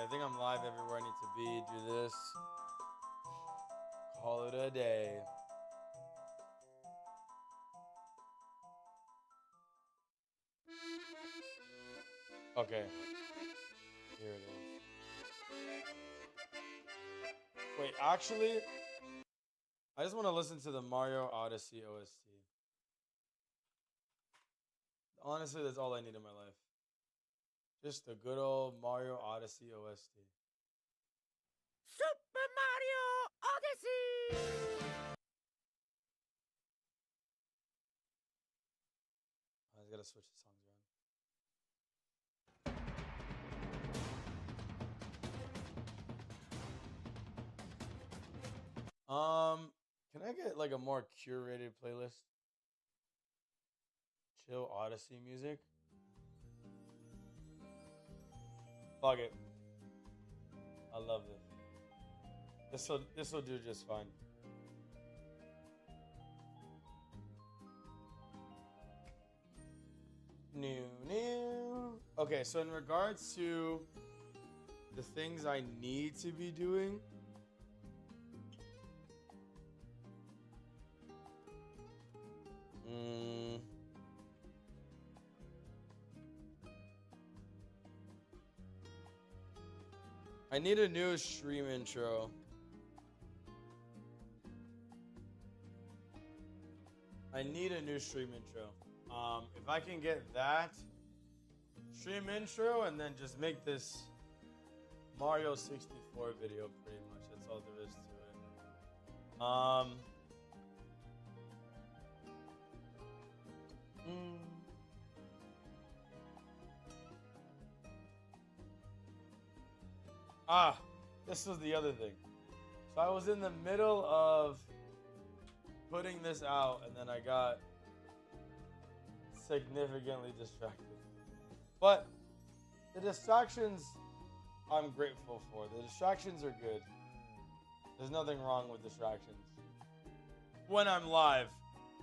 Okay, I think I'm live everywhere I need to be. Do this. Call it a day. Okay. Here it is. Wait, actually, I just want to listen to the Mario Odyssey OST. Honestly, that's all I need in my life. Just the good old Mario Odyssey OST. Super Mario Odyssey! I just gotta switch the songs around. Can I get like a more curated playlist? Chill Odyssey music. Fuck it. I love this. This'll do just fine. New. Okay, so in regards to the things I need to be doing, I need a new stream intro. I need a new stream intro. If I can get that stream intro and then just make this Mario 64 video, pretty much. That's all there is to it. This was the other thing. So I was in the middle of putting this out, and then I got significantly distracted. But the distractions, I'm grateful for. The distractions are good. There's nothing wrong with distractions. When I'm live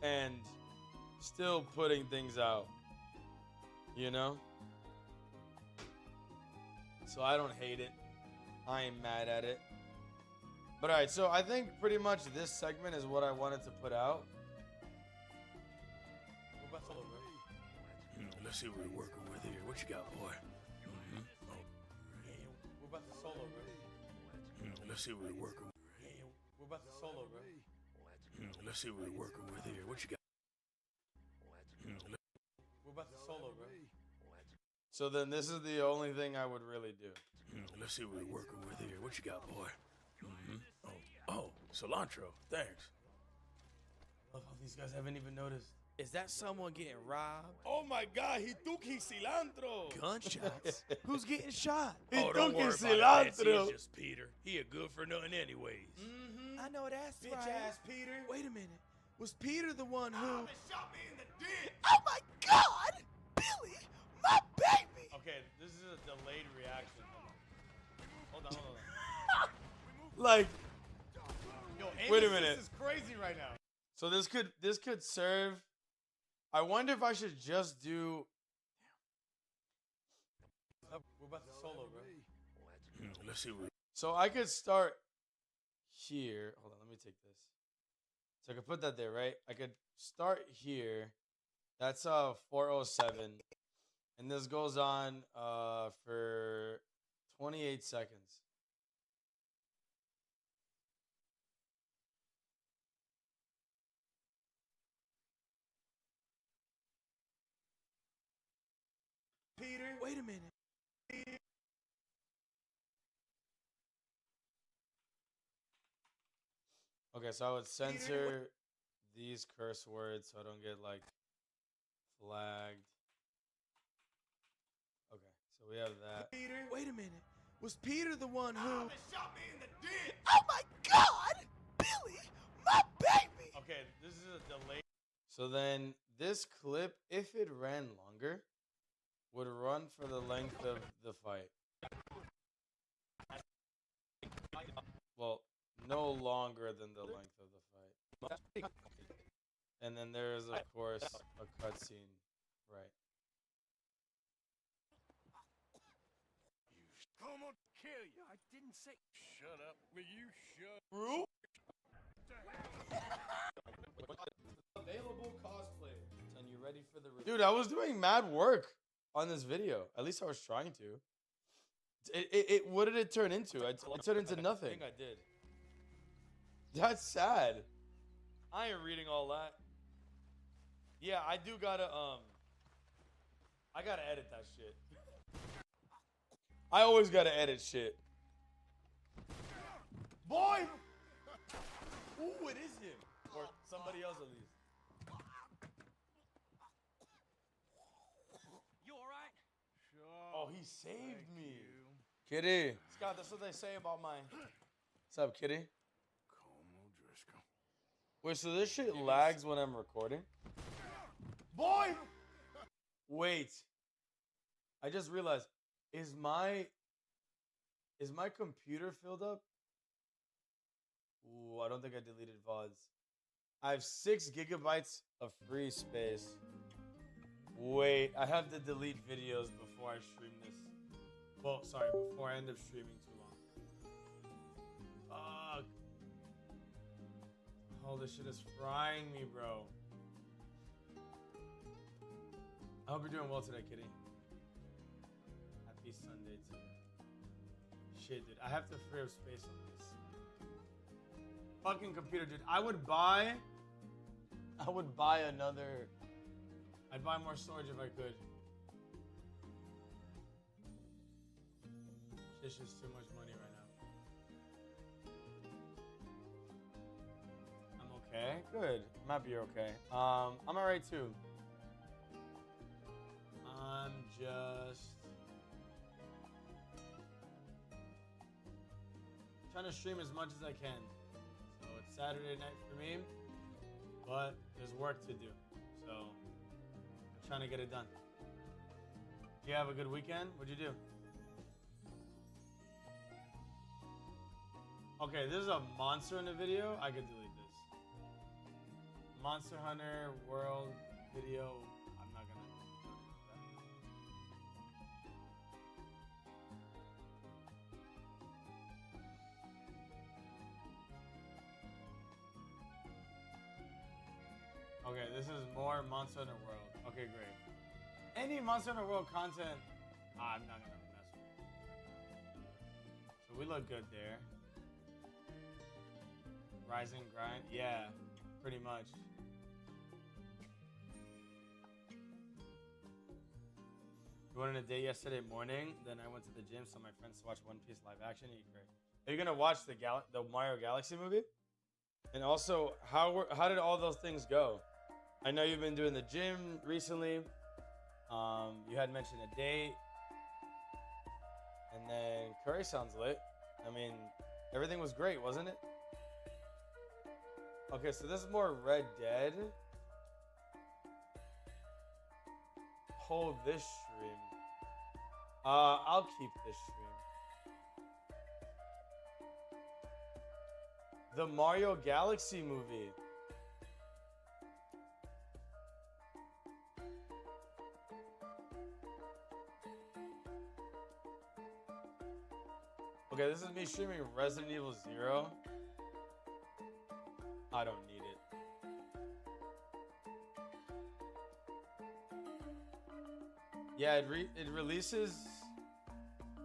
and still putting things out, you know? So I don't hate it. I ain't mad at it. But alright, so I think pretty much this segment is what I wanted to put out. Let's see what we're working with here. What you got, boy? We're about to solo, bro. Let's see what we're working with. We're about to solo, bro. Let's see what we're working with here. What you got? We're about to solo, bro. So then this is the only thing I would really do. Let's see what we're working with here. What you got, boy? Oh, cilantro. Thanks. Love how these guys haven't even noticed. Is that someone getting robbed? Oh my God, he took his cilantro. Gunshots? Who's getting shot? Oh, don't worry about it, Betsy. It's just Peter. He a good for nothing anyways. I know that's Bitch right. ass Peter. Wait a minute. Was Peter the one who... shot me in the dick. Oh my God! Billy, my baby! Okay, this is a delayed reaction. Hold on. Like, yo, wait a minute. This is crazy right now. So this could serve. I wonder if I should just do. We're about to solo, bro. Let's see what. So I could start here. Hold on, let me take this. So I could put that there, right? I could start here. That's 407, and this goes on for 28 seconds. Peter, Wait a minute. okay, so I would censor these curse words so I don't get like flagged. Okay, so we have that. Wait a minute. Was Peter the one who... shot me in the dick. Oh my God! Billy, my baby! Okay, this is a delay. So then this clip, if it ran longer, would run for the length of the fight. Well, no longer than the length of the fight. And then there's, of course, a cutscene, right? Come gonna kill you. I didn't say. Shut up. Will you shut? Bro? Available cosplay. And you ready for the review? Dude, I was doing mad work on this video. At least I was trying to. What did it turn into? It turned into nothing. I think I did. That's sad. I ain't reading all that. Yeah, I do gotta, I gotta edit that shit. I always gotta edit shit. Boy! Ooh, it is him. Or somebody else at least. You alright? Sure. Oh, he saved me. You. Kitty. Scott, that's what they say about my... What's up, Kitty? Como Driscoll. Wait, so this shit lags when I'm recording? Boy! Wait. I just realized, is my computer filled up? Ooh, I don't think I deleted VODs. I have 6 gigabytes of free space. Wait, I have to delete videos before I stream this. Well, sorry, before I end up streaming too long. Fuck. Oh, this shit is frying me, bro. I hope you're doing well today, Kitty. Happy Sunday to you. Shit, dude. I have to free up space on this. Fucking computer, dude. I would buy another... I'd buy more storage if I could. It's just too much money right now. I'm okay. Good. I'm happy you're okay. I'm alright too. I'm just trying to stream as much as I can. So it's Saturday night for me, but there's work to do. So I'm trying to get it done. Did you have a good weekend? What'd you do? Okay, this is a monster in the video. I could delete this. Monster Hunter World video. I'm not gonna. Okay, this is more Monster Hunter World. Okay, great. Any Monster Hunter World content, I'm not gonna mess with it. So we look good there. Rise and grind? Yeah, pretty much. We went on a date yesterday morning, then I went to the gym, so my friends to watch One Piece live action. Are you gonna watch the Mario Galaxy movie? And also, how did all those things go? I know you've been doing the gym recently. You had mentioned a date. And then Curry sounds lit. I mean, everything was great, wasn't it? Okay, so this is more Red Dead. Hold this stream. I'll keep this stream. The Mario Galaxy movie. Okay, this is me streaming Resident Evil 0. I don't need it. Yeah, it releases,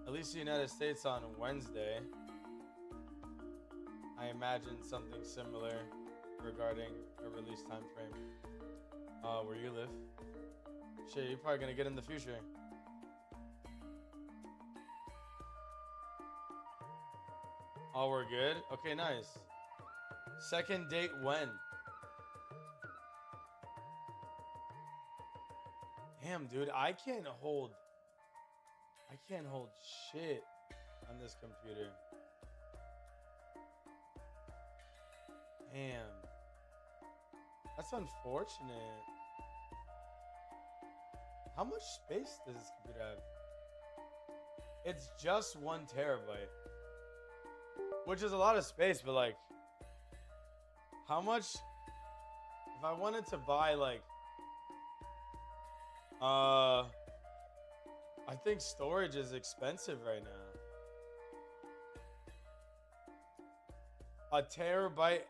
at least in the United States, on Wednesday. I imagine something similar regarding a release time frame. Where you live. Shit, you're probably gonna get in the future. Oh, we're good? Okay, nice. Second date when? Damn, dude, I can't hold shit on this computer. Damn. That's unfortunate. How much space does this computer have? It's just 1 terabyte. Which is a lot of space, but like, how much, if I wanted to buy like, I think storage is expensive right now. a terabyte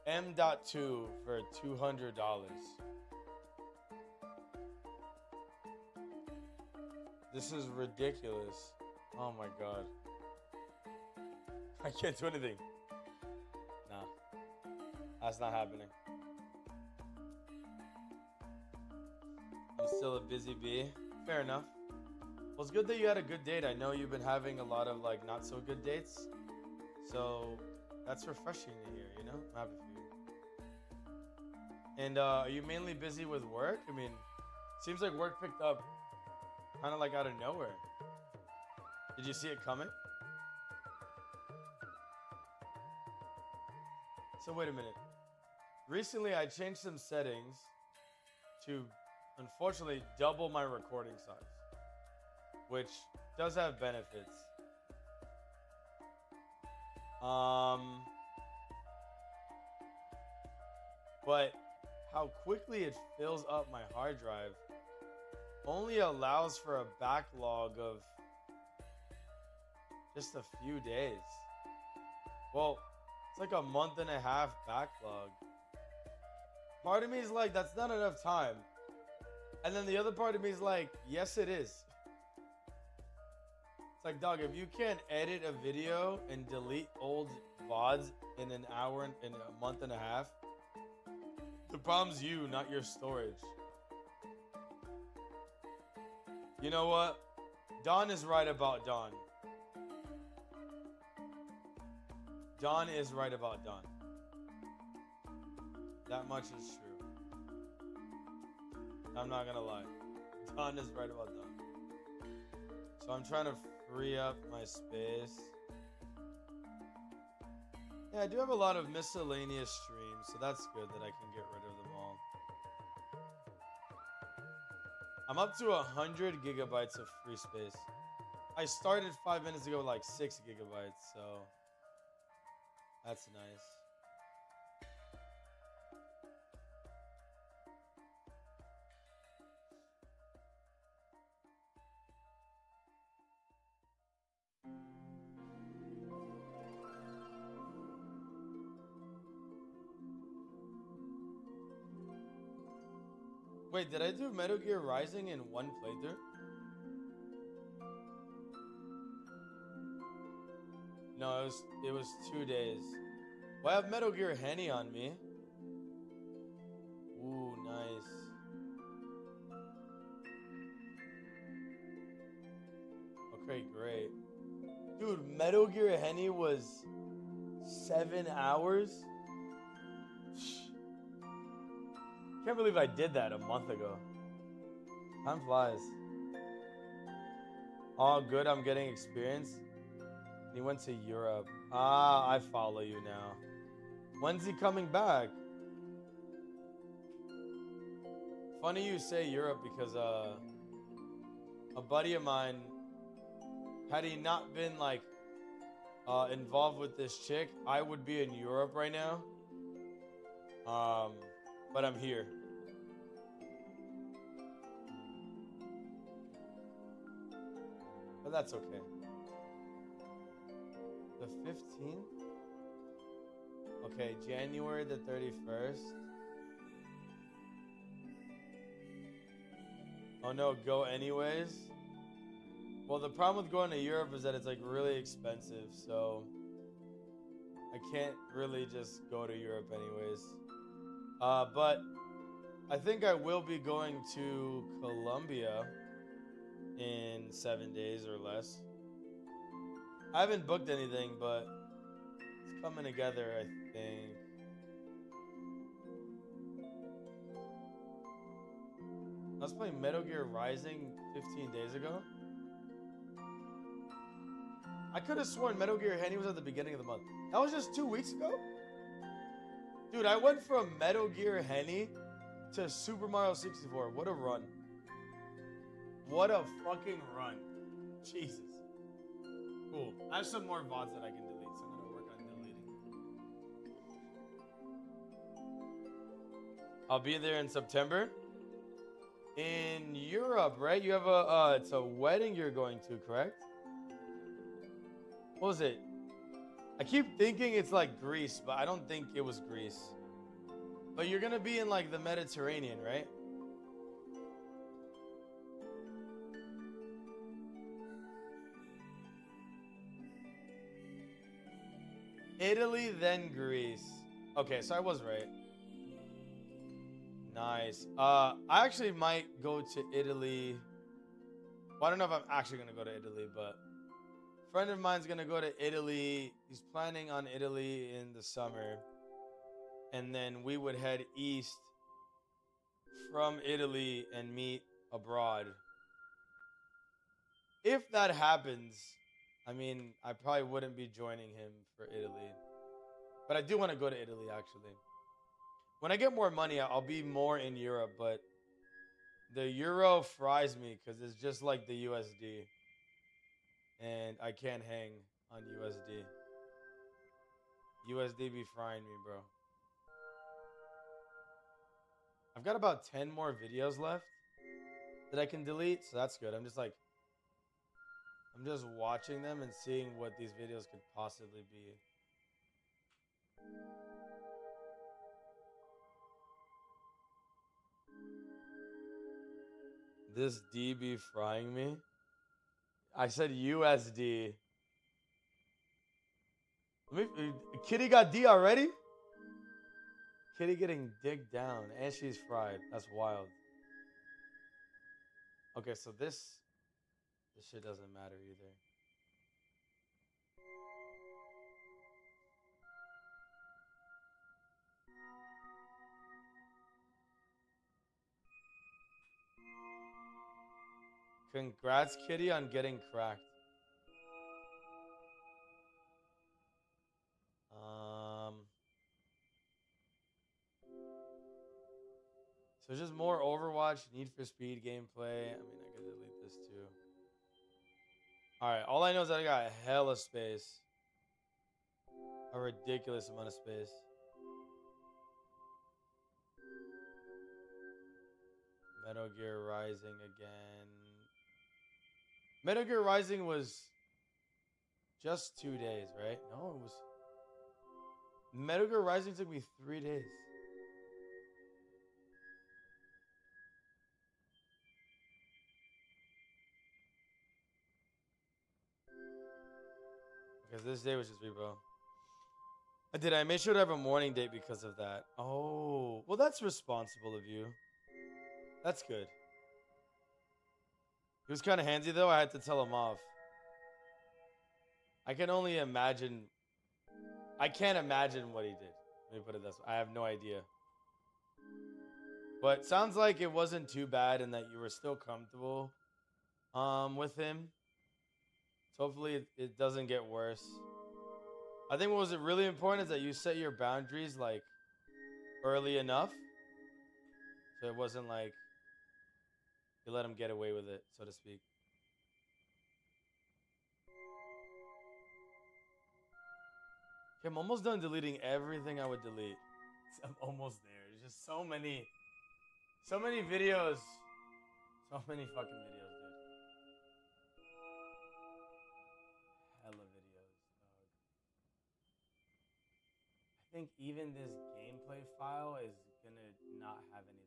M.2 for $200. This is ridiculous. Oh my god. I can't do anything. Nah. That's not happening. I'm still a busy bee. Fair enough. Well, it's good that you had a good date. I know you've been having a lot of like not so good dates. So that's refreshing to hear, you know? I'm happy for you. And are you mainly busy with work? I mean, seems like work picked up kind of like out of nowhere. Did you see it coming? So wait a minute. Recently, I changed some settings to, unfortunately, double my recording size, which does have benefits. But how quickly it fills up my hard drive only allows for a backlog of just a few days. Well, it's like a month and a half backlog. Part of me is like, that's not enough time. And then the other part of me is like, yes, it is. It's like, dog, if you can't edit a video and delete old VODs in an hour, in a month and a half, the problem's you, not your storage. You know what? Don is right about Don. Don is right about Don. That much is true. I'm not gonna lie. Don is right about Don. So I'm trying to free up my space. Yeah, I do have a lot of miscellaneous streams, so that's good that I can get rid of them all. I'm up to 100 gigabytes of free space. I started 5 minutes ago with like 6 gigabytes, so that's nice. Wait, did I do Metal Gear Rising in one playthrough? No, it was 2 days. Well, I have Metal Gear Henny on me. Ooh, nice. Okay, great. Dude, Metal Gear Henny was 7 hours? Can't believe I did that a month ago. Time flies. All good, I'm getting experience. He went to Europe. Ah, I follow you now. When's he coming back? Funny you say Europe because a buddy of mine, had he not been like involved with this chick, I would be in Europe right now. But I'm here. But that's okay. The 15th? Okay, January the 31st. Oh no, go anyways? Well, the problem with going to Europe is that it's like really expensive, so I can't really just go to Europe anyways. But I think I will be going to Colombia in 7 days or less. I haven't booked anything, but it's coming together, I think. I was playing Metal Gear Rising 15 days ago. I could have sworn Metal Gear Henny was at the beginning of the month. That was just 2 weeks ago? Dude, I went from Metal Gear Henny to Super Mario 64. What a run. What a fucking run. Jesus. Cool. I have some more VODs that I can delete, so I'm going to work on deleting. I'll be there in September. In Europe, right? You have it's a wedding you're going to, correct? What was it? I keep thinking it's like Greece, but I don't think it was Greece. But you're gonna be in like the Mediterranean, right? Italy, then Greece. Okay, so I was right. Nice. I actually might go to Italy. Well, I don't know if I'm actually gonna go to Italy, but a friend of mine's gonna go to Italy. He's planning on Italy in the summer, and then we would head east from Italy and meet abroad. If that happens, I mean, I probably wouldn't be joining him for Italy, but I do want to go to Italy actually. When I get more money, I'll be more in Europe, but the euro fries me because it's just like the USD, and I can't hang on USD. USD be frying me, bro. I've got about 10 more videos left that I can delete, so that's good. I'm just watching them and seeing what these videos could possibly be. This D be frying me. I said USD. Kitty got D already? Kitty getting digged down and she's fried. That's wild. Okay, so this shit doesn't matter either. Congrats, Kitty, on getting cracked. So just more Overwatch, Need for Speed gameplay. I mean, I could delete this too. Alright, all I know is that I got hella space. A ridiculous amount of space. Metal Gear Rising again. Metal Gear Rising was just 2 days, right? No, it was... Metal Gear Rising took me 3 days. Because this day was just repo. I made sure to have a morning date because of that. Oh, well, that's responsible of you. That's good. He was kind of handsy, though. I had to tell him off. I can only imagine. I can't imagine what he did. Let me put it this way. I have no idea. But sounds like it wasn't too bad and that you were still comfortable with him. So hopefully it doesn't get worse. I think what was really important is that you set your boundaries like early enough. So it wasn't like you let him get away with it, so to speak. Okay, I'm almost done deleting everything I would delete. I'm almost there. There's just so many videos. So many fucking videos, dude. Hella videos, dog. I think even this gameplay file is gonna not have anything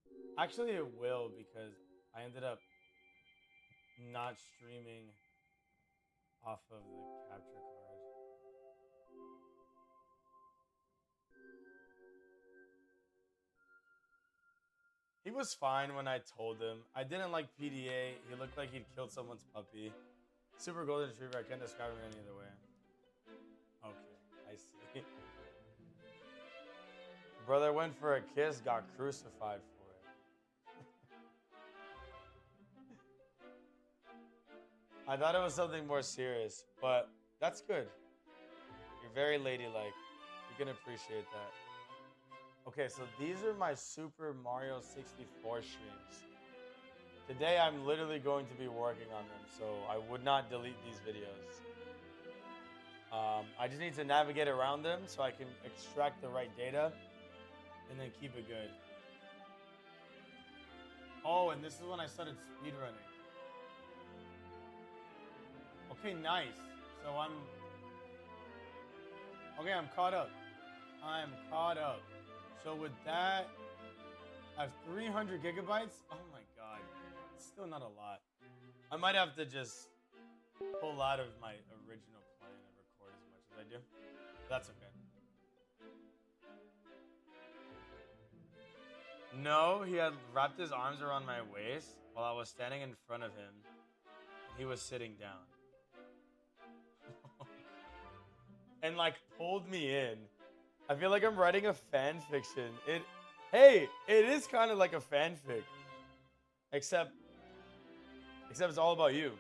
because actually it will because I ended up not streaming off of the capture card. He was fine when I told him. I didn't like PDA. He looked like he'd killed someone's puppy. Super golden retriever. I can't describe him any other way. Okay, I see. Brother went for a kiss, got crucified for it. I thought it was something more serious, but that's good. You're very ladylike. You can appreciate that. Okay, so these are my Super Mario 64 streams. Today I'm literally going to be working on them, so I would not delete these videos. I just need to navigate around them so I can extract the right data and then keep it good. Oh, and this is when I started speedrunning. Okay, nice. So Okay, I'm caught up. I'm caught up. So with that, I have 300 gigabytes. Oh my god. It's still not a lot. I might have to just pull out of my original plan and record as much as I do. That's okay. No, he had wrapped his arms around my waist while I was standing in front of him. He was sitting down. And like pulled me in. I feel like I'm writing a fan fiction. Hey, it is kind of like a fanfic. Except it's all about you.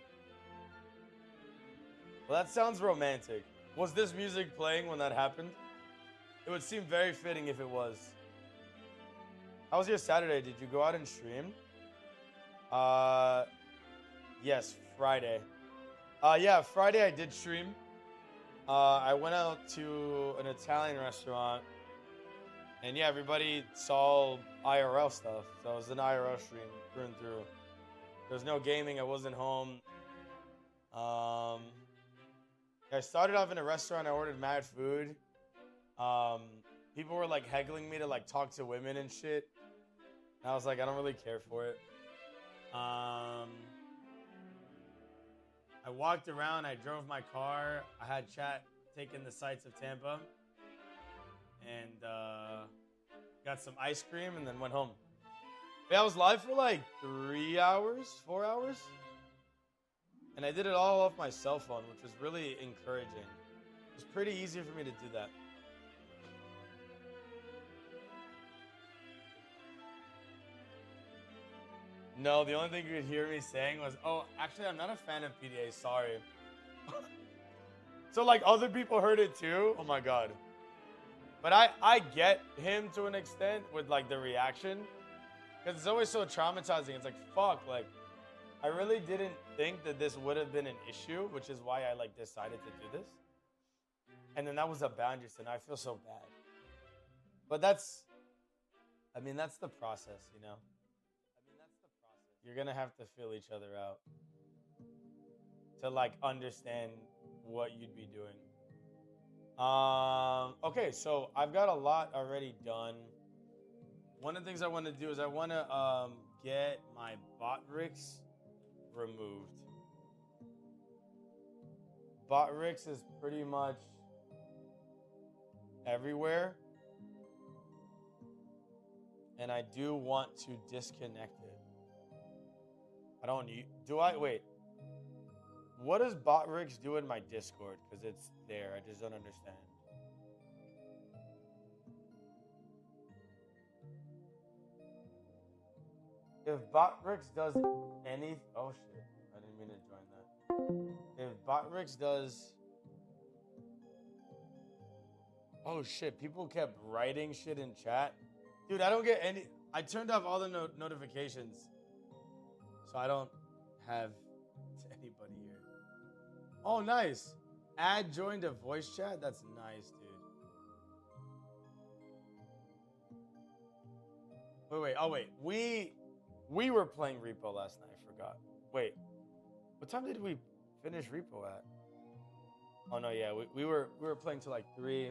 Well, that sounds romantic. Was this music playing when that happened? It would seem very fitting if it was. How was your Saturday? Did you go out and stream? Yes, Friday. Yeah, Friday I did stream. I went out to an Italian restaurant. And yeah, everybody saw IRL stuff. So it was an IRL stream through and through. There was no gaming. I wasn't home. I started off in a restaurant. I ordered mad food. People were like heckling me to like talk to women and shit. And I was like, I don't really care for it. I walked around. I drove my car. I had chat taking the sights of Tampa. And got some ice cream and then went home. Yeah, I was live for like 3 hours, 4 hours. And I did it all off my cell phone, which was really encouraging. It was pretty easy for me to do that. No, the only thing you could hear me saying was, oh, actually, I'm not a fan of PDA, sorry. So like other people heard it too? Oh my God. But I get him to an extent with like the reaction. Because it's always so traumatizing. It's like, fuck, like, I really didn't think that this would have been an issue, which is why I like decided to do this. And then that was a boundary, and I feel so bad. But that's the process, you know? You're gonna have to feel each other out to like understand what you'd be doing. Okay, so I've got a lot already done. One of the things I want to do is I want to get my Botrix removed. Botrix is pretty much everywhere. And I do want to disconnect it. I don't need... Wait. What does Botrix do in my Discord? Because it's there. I just don't understand. If Botrix does any... Oh, shit. I didn't mean to join that. If Botrix does... Oh, shit. People kept writing shit in chat. Dude, I don't get any... I turned off all the notifications. So I don't have anybody here. Oh, nice. Add joined a voice chat? That's nice, dude. Wait. Oh, wait. We were playing Repo last night. I forgot. Wait. What time did we finish Repo at? Oh, no, yeah. We were playing till like 3.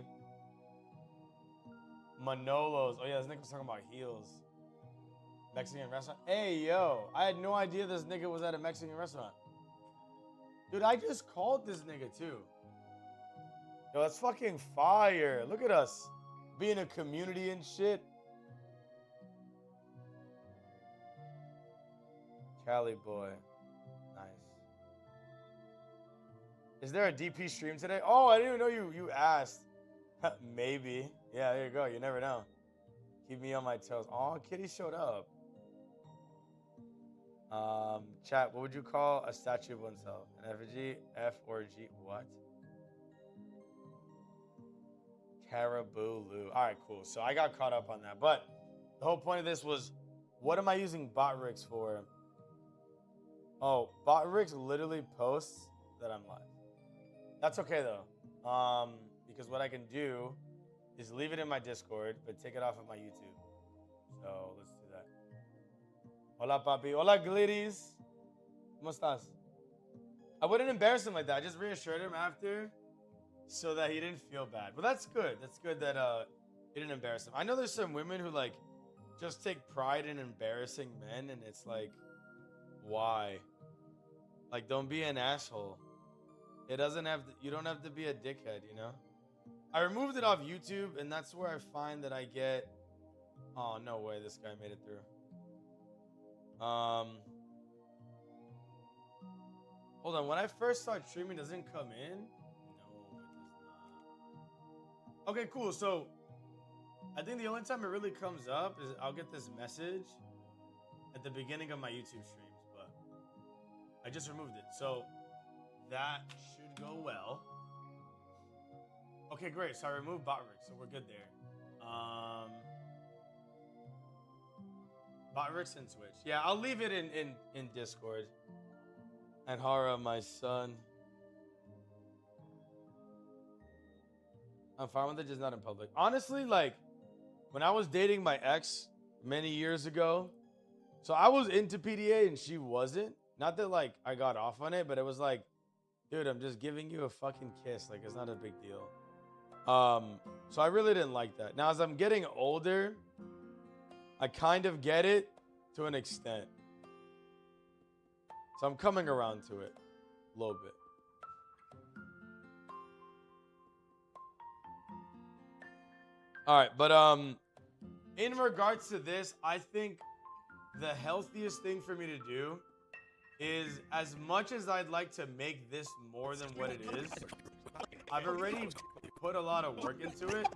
Manolos. Oh, yeah, this nigga was talking about heels. Mexican restaurant. Hey, yo. I had no idea this nigga was at a Mexican restaurant. Dude, I just called this nigga, too. Yo, that's fucking fire. Look at us. Being a community and shit. Cali boy. Nice. Is there a DP stream today? Oh, I didn't even know you asked. Maybe. Yeah, there you go. You never know. Keep me on my toes. Oh, Kitty showed up. Chat, what would you call a statue of oneself? An effigy, F or G? What? Caribou Lou. All right, cool. So I got caught up on that. But the whole point of this was, what am I using Botrix for? Oh, Botrix literally posts that I'm live. That's okay, though. Because what I can do is leave it in my Discord, but take it off of my YouTube. So let's do that. Hola, papi. Hola, glitties. ¿Cómo estás? I wouldn't embarrass him like that. I just reassured him after. so that he didn't feel bad. But that's good. That's good that he didn't embarrass him. I know there's some women who like just take pride in embarrassing men, and it's like, why? Like, don't be an asshole. It doesn't have to, you don't have to be a dickhead, you know? I removed it off YouTube, and that's where I find that I get. Oh, no way, this guy made it through. Hold on. When I first start streaming, doesn't it come in? No, it does not. Okay, cool. So I think the only time it really comes up is I'll get this message at the beginning of my YouTube streams, but I just removed it. So that should go well. Okay, great. So I removed Botrix, so we're good there. Botrix and Twitch. Yeah, I'll leave it in Discord. And Hara, my son. I'm fine with it, just not in public. Honestly, like, when I was dating my ex many years ago, so I was into PDA and she wasn't. Not that, like, I got off on it, but it was like, dude, I'm just giving you a fucking kiss. Like, it's not a big deal. So I really didn't like that. Now, as I'm getting older, I kind of get it to an extent. So I'm coming around to it a little bit. All right, but in regards to this, I think the healthiest thing for me to do is, as much as I'd like to make this more than what it is, I've already put a lot of work into it,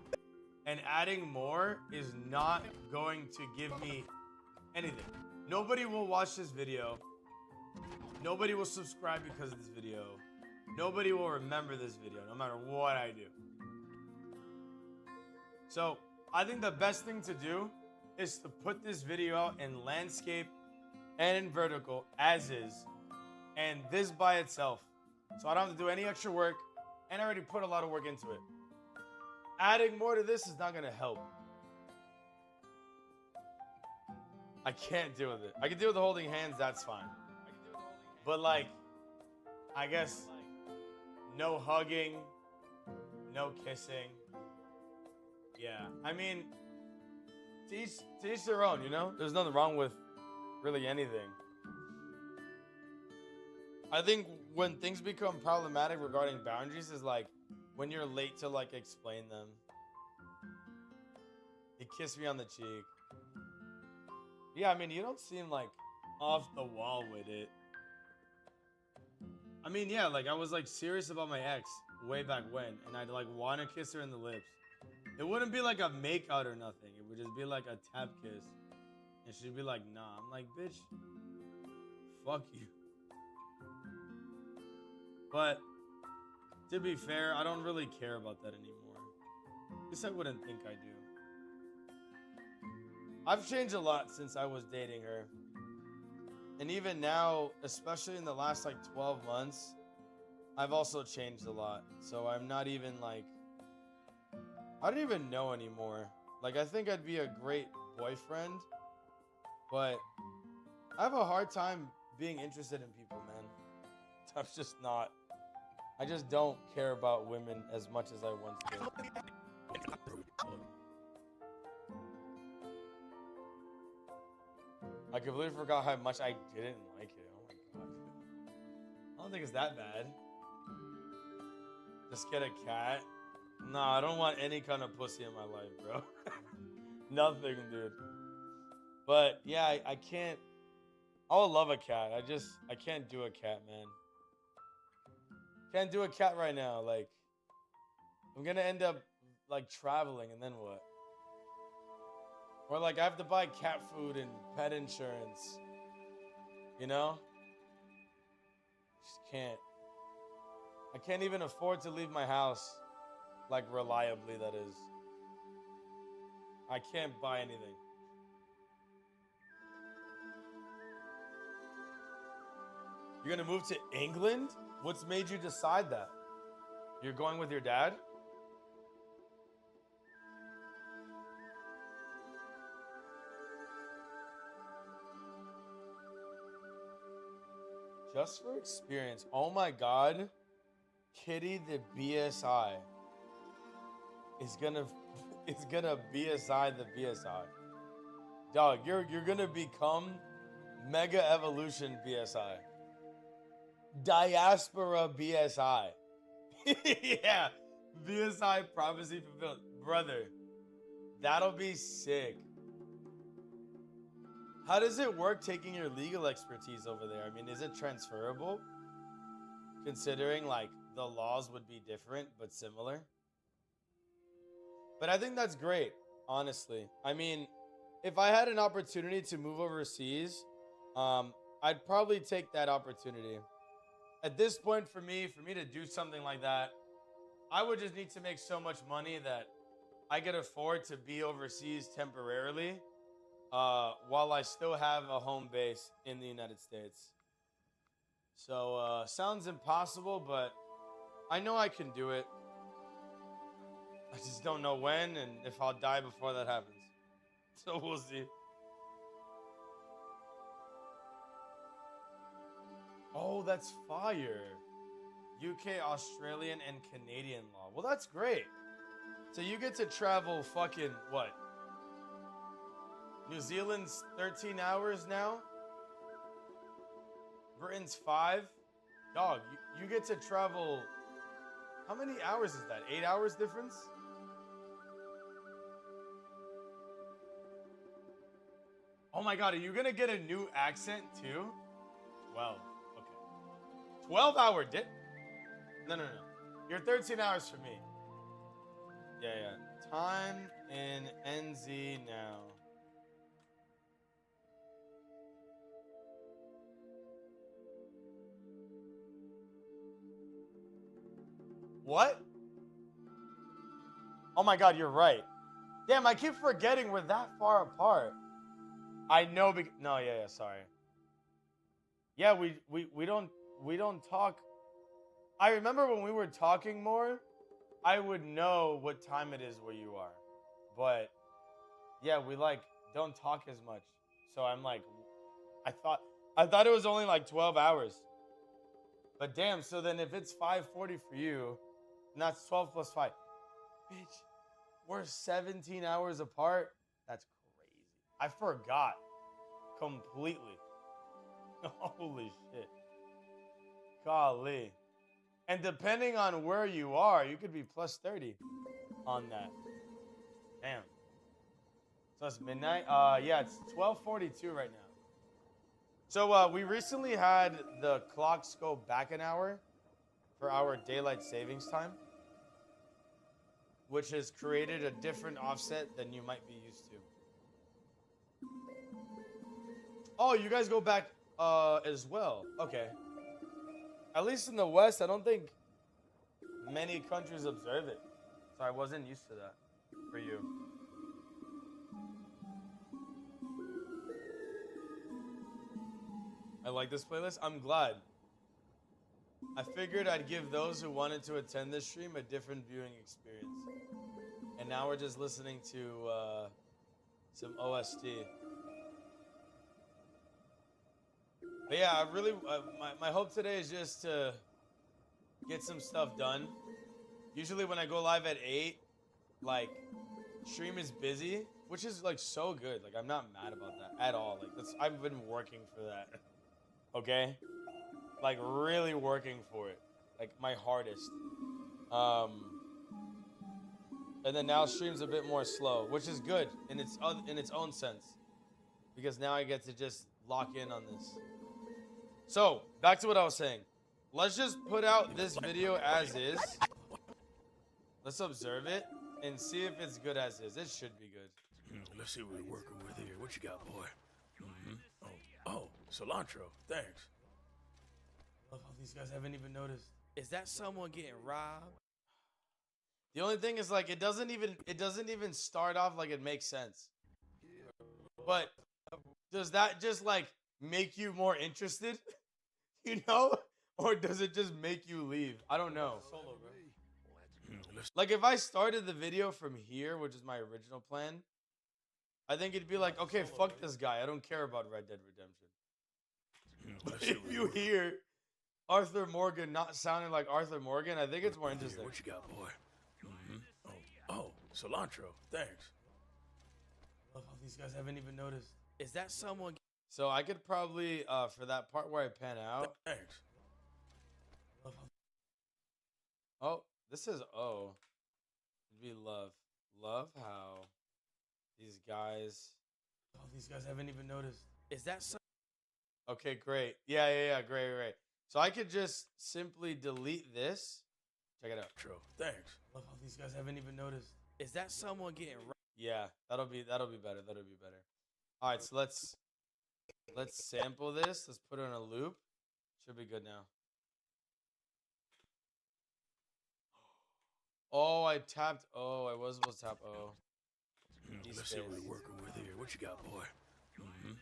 and adding more is not going to give me anything. Nobody will watch this video. Nobody will subscribe because of this video. Nobody will remember this video, no matter what I do. So, I think the best thing to do is to put this video out in landscape and in vertical, as is, and this by itself. So I don't have to do any extra work, and I already put a lot of work into it. Adding more to this is not going to help. I can't deal with it. I can deal with the holding hands, that's fine. But, like, I guess no hugging, no kissing. Yeah, I mean, to each their own, you know? There's nothing wrong with really anything. I think when things become problematic regarding boundaries is, like, when you're late to, like, explain them. He kissed me on the cheek. Yeah, I mean, you don't seem, like, off the wall with it. I mean, yeah, like, I was, like, serious about my ex way back when, and I'd, like, want to kiss her in the lips. It wouldn't be, like, a make-out or nothing. It would just be, like, a tap kiss. And she'd be like, nah. I'm like, bitch, fuck you. But, to be fair, I don't really care about that anymore. At least I wouldn't think I do. I've changed a lot since I was dating her. And even now, especially in the last like 12 months, I've also changed a lot. So I'm not even like, I don't even know anymore. Like, I think I'd be a great boyfriend, but I have a hard time being interested in people, man. I'm just not. I just don't care about women as much as I once did. I completely forgot how much I didn't like it. Oh my god. I don't think it's that bad. Just get a cat. No, I don't want any kind of pussy in my life, bro. Nothing, dude. But yeah, I can't. I would love a cat. I can't do a cat, man. Can't do a cat right now. Like, I'm gonna end up like traveling, and then what? Or like I have to buy cat food and pet insurance. You know? Just can't. I can't even afford to leave my house, like, reliably, that is. I can't buy anything. You're gonna move to England? What's made you decide that? You're going with your dad? Just for experience. Oh my god. Kitty the BSI is gonna BSI the BSI. Dog, you're gonna become Mega Evolution BSI. Diaspora BSI. Yeah. BSI prophecy fulfilled. Brother, that'll be sick. How does it work taking your legal expertise over there? I mean, is it transferable? Considering like the laws would be different but similar. But I think that's great, honestly. I mean, if I had an opportunity to move overseas, I'd probably take that opportunity. At this point, for me to do something like that, I would just need to make so much money that I could afford to be overseas temporarily, while I still have a home base in the United States. So, sounds impossible, but I know I can do it. I just don't know when and if I'll die before that happens. So we'll see. Oh, that's fire. UK, Australian, and Canadian law. Well, that's great. So you get to travel fucking what? New Zealand's 13 hours now? Britain's 5? Dog, you get to travel. How many hours is that? 8 hours difference? Oh my god, are you gonna get a new accent too? 12. Okay. 12-hour dip? No. You're 13 hours for me. Yeah. Time in NZ now. What? Oh my god, you're right. Damn, I keep forgetting we're that far apart. I know. No, yeah. Sorry. Yeah, we don't talk. I remember when we were talking more, I would know what time it is where you are, but yeah, we like don't talk as much. So I'm like, I thought it was only like 12 hours. But damn, so then if it's 5:40 for you, and that's 12 plus 5, bitch, we're 17 hours apart. That's crazy. I forgot completely. Holy shit. Golly. And depending on where you are, you could be plus 30 on that. Damn. So it's midnight? Yeah, it's 12:42 right now. So we recently had the clocks go back an hour for our daylight savings time, which has created a different offset than you might be used to. Oh, you guys go back as well. Okay. At least in the West, I don't think many countries observe it. So I wasn't used to that for you. I like this playlist. I'm glad. I figured I'd give those who wanted to attend this stream a different viewing experience. And now we're just listening to some OST. But yeah, I really, my hope today is just to get some stuff done. Usually when I go live at 8, like, stream is busy, which is like so good. Like, I'm not mad about that at all. Like, I've been working for that. Okay? Like, really working for it. Like, my hardest. And then now stream's a bit more slow, which is good in its own sense. Because now I get to just lock in on this. So, back to what I was saying. Let's just put out this video as is. Let's observe it and see if it's good as is. It should be good. Let's see what we're working with here. What you got, boy? Oh, cilantro. Thanks. Love how these guys haven't even noticed. Is that someone getting robbed? The only thing is, like, it doesn't even start off like it makes sense. But does that just like make you more interested? You know? Or does it just make you leave? I don't know. Solo, bro. Like, if I started the video from here, which is my original plan, I think it'd be like, okay, fuck this guy. I don't care about Red Dead Redemption. If you hear Arthur Morgan not sounding like Arthur Morgan. I think it's more interesting. What you got, boy? Mm-hmm. Oh, cilantro. Thanks. Love how these guys haven't even noticed. Is that someone? So I could probably, for that part where I pan out. Thanks. Love how... Oh, this is O. It'd be love. Love how these guys... Oh, these guys haven't even noticed. Is that some? Okay, great. Yeah, great. So I could just simply delete this. Check it out. True. Thanks. Love how these guys haven't even noticed. Is that someone getting? Yeah, that'll be better. That'll be better. All right, so let's sample this. Let's put it in a loop. Should be good now. Oh, I tapped O. I was supposed to tap O. Let's see what we're working with here. What you got, boy? Mm-hmm.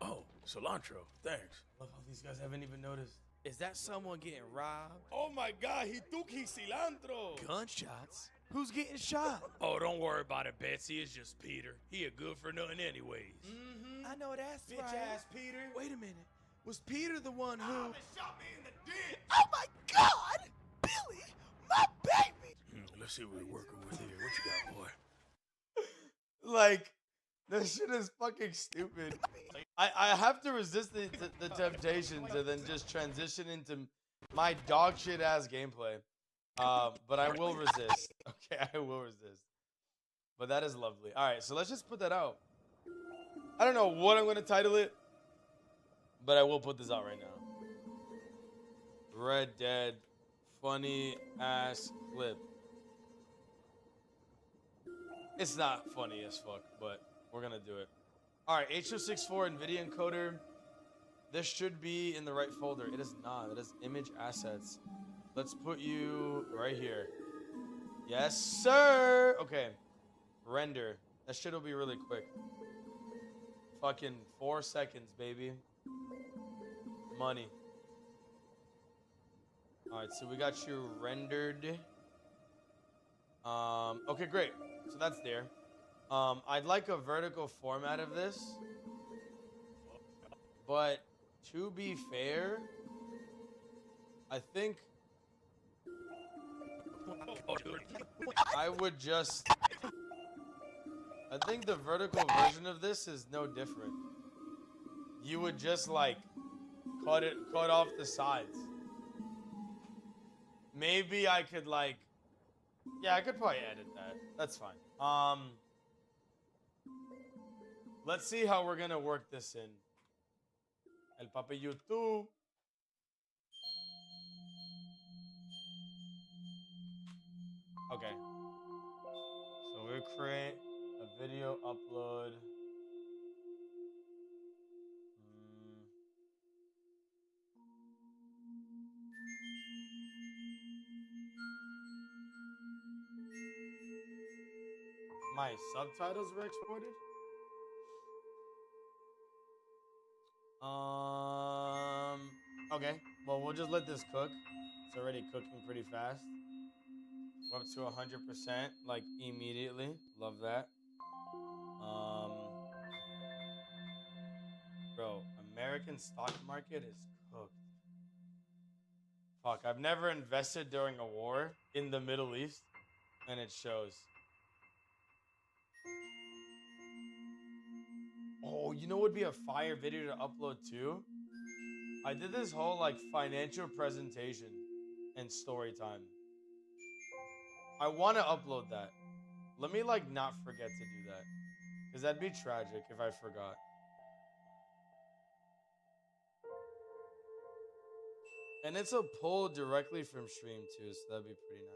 Oh, cilantro. Thanks. Love how these guys haven't even noticed. Is that someone getting robbed? Oh my God, he took his cilantro. Gunshots? Who's getting shot? Oh, don't worry about it, Betsy. It's just Peter. He a good for nothing anyways. Mm-hmm. I know that's Bitch right. ass Peter. Wait a minute. Was Peter the one who? Shot me in the dick. Oh my God! Billy, my baby! Let's see what we're working with here. What you got, boy? Like, this shit is fucking stupid. I have to resist the temptation to then just transition into my dog shit ass gameplay. But I will resist. Okay, I will resist. But that is lovely. All right, so let's just put that out. I don't know what I'm going to title it, but I will put this out right now. Red Dead funny ass clip. It's not funny as fuck, but we're going to do it. All right, H.264 NVIDIA encoder. This should be in the right folder. It is not. It is image assets. Let's put you right here. Yes, sir. Okay. Render. That shit will be really quick. Fucking 4 seconds, baby. Money. All right, so we got you rendered. Okay, great. So that's there. I'd like a vertical format of this. But to be fair, I think I would just... I think the vertical version of this is no different. You would just like cut off the sides. Maybe I could like... Yeah, I could probably edit that. That's fine. Let's see how we're gonna work this in. El Papi YouTube. Okay. So we'll create a video upload. My subtitles were exported? Okay. Well, we'll just let this cook. It's already cooking pretty fast. We're up to 100%, like, immediately. Love that. Bro, American stock market is cooked. Fuck, I've never invested during a war in the Middle East, and it shows. Oh, you know what would be a fire video to upload too? I did this whole like financial presentation and story time. I want to upload that. Let me like not forget to do that. Because that'd be tragic if I forgot. And it's a pull directly from stream too, so that'd be pretty nice.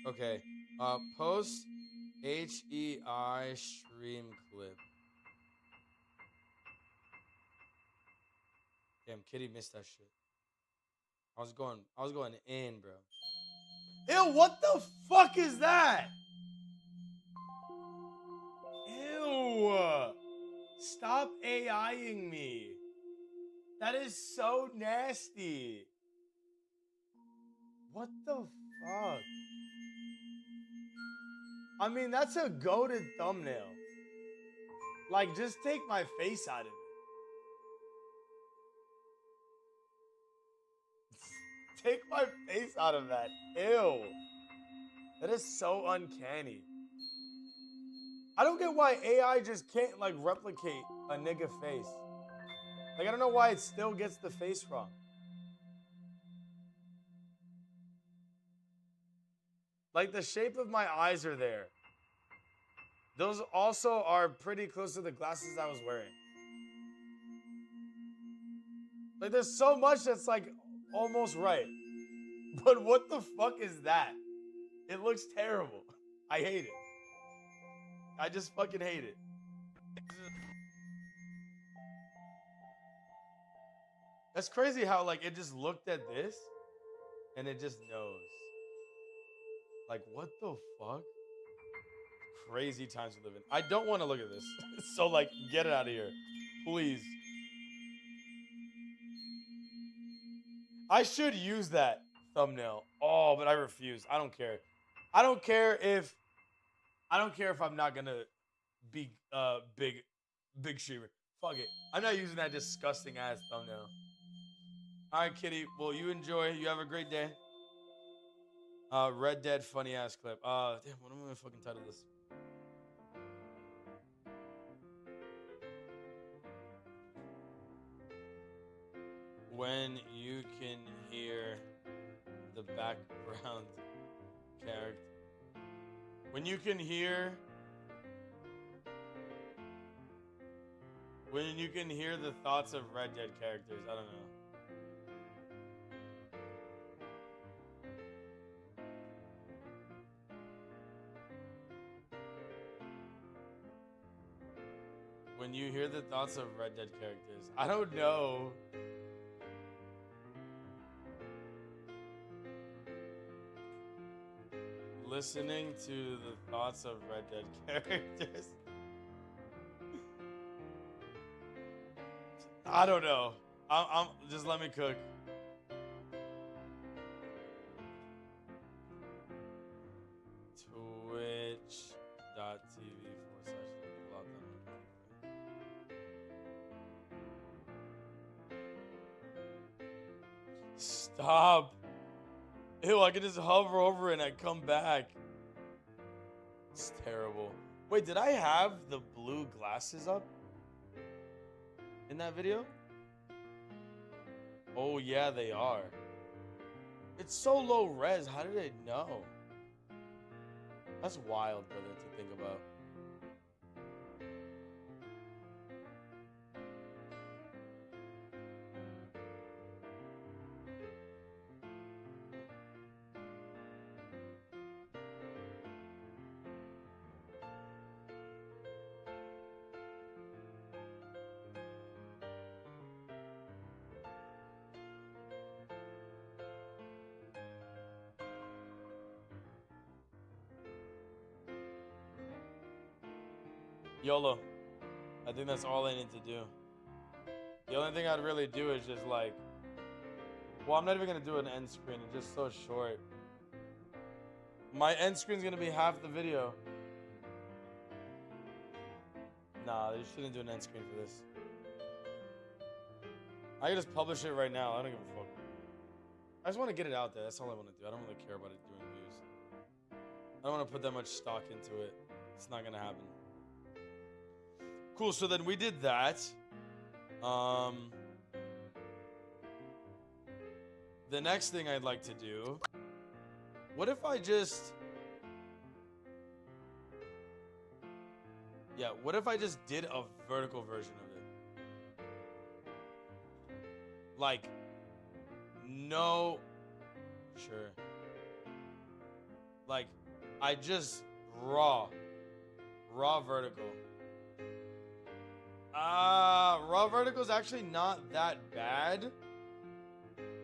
Okay, post HEI stream clip. Damn, Kitty missed that shit. I was going in, bro. Ew, what the fuck is that? Ew. Stop AIing me. That is so nasty. What the fuck? I mean, that's a goated thumbnail. Like, just take my face out of it. Take my face out of that. Ew. That is so uncanny. I don't get why AI just can't, like, replicate a nigga face. Like, I don't know why it still gets the face wrong. Like, the shape of my eyes are there. Those also are pretty close to the glasses I was wearing. Like, there's so much that's, like, almost right. But what the fuck is that? It looks terrible. I hate it. I just fucking hate it. That's crazy how, like, it just looked at this and it just knows. Like, what the fuck? Crazy times we live in. I don't want to look at this. So, like, get it out of here. Please. I should use that thumbnail. Oh, but I refuse. I don't care. I don't care if I'm not gonna be big streamer. Fuck it. I'm not using that disgusting ass thumbnail. Alright, Kitty. Well, you enjoy. You have a great day. Red Dead funny ass clip. Damn, what am I gonna fucking title this? When you can hear the background character. When you can hear the thoughts of Red Dead characters. I don't know. When you hear the thoughts of Red Dead characters. I don't know. Listening to the thoughts of Red Dead characters. I don't know. I'm just let me cook. Twitch.tv/. Stop. Ew, I can just hover over it and I come back. It's terrible. Wait, did I have the blue glasses up in that video? Oh, yeah, they are. It's so low res. How did I know? That's wild, brother, to think about. YOLO. I think that's all I need to do. The only thing I'd really do is just like... Well, I'm not even going to do an end screen. It's just so short. My end screen's going to be half the video. Nah, they shouldn't do an end screen for this. I can just publish it right now. I don't give a fuck. I just want to get it out there. That's all I want to do. I don't really care about it doing views. I don't want to put that much stock into it. It's not going to happen. Cool, so then we did that. The next thing I'd like to do... What if I just... Yeah, what if I just did a vertical version of it? Like, no... Sure. Like, I just raw vertical. Raw vertical is actually not that bad.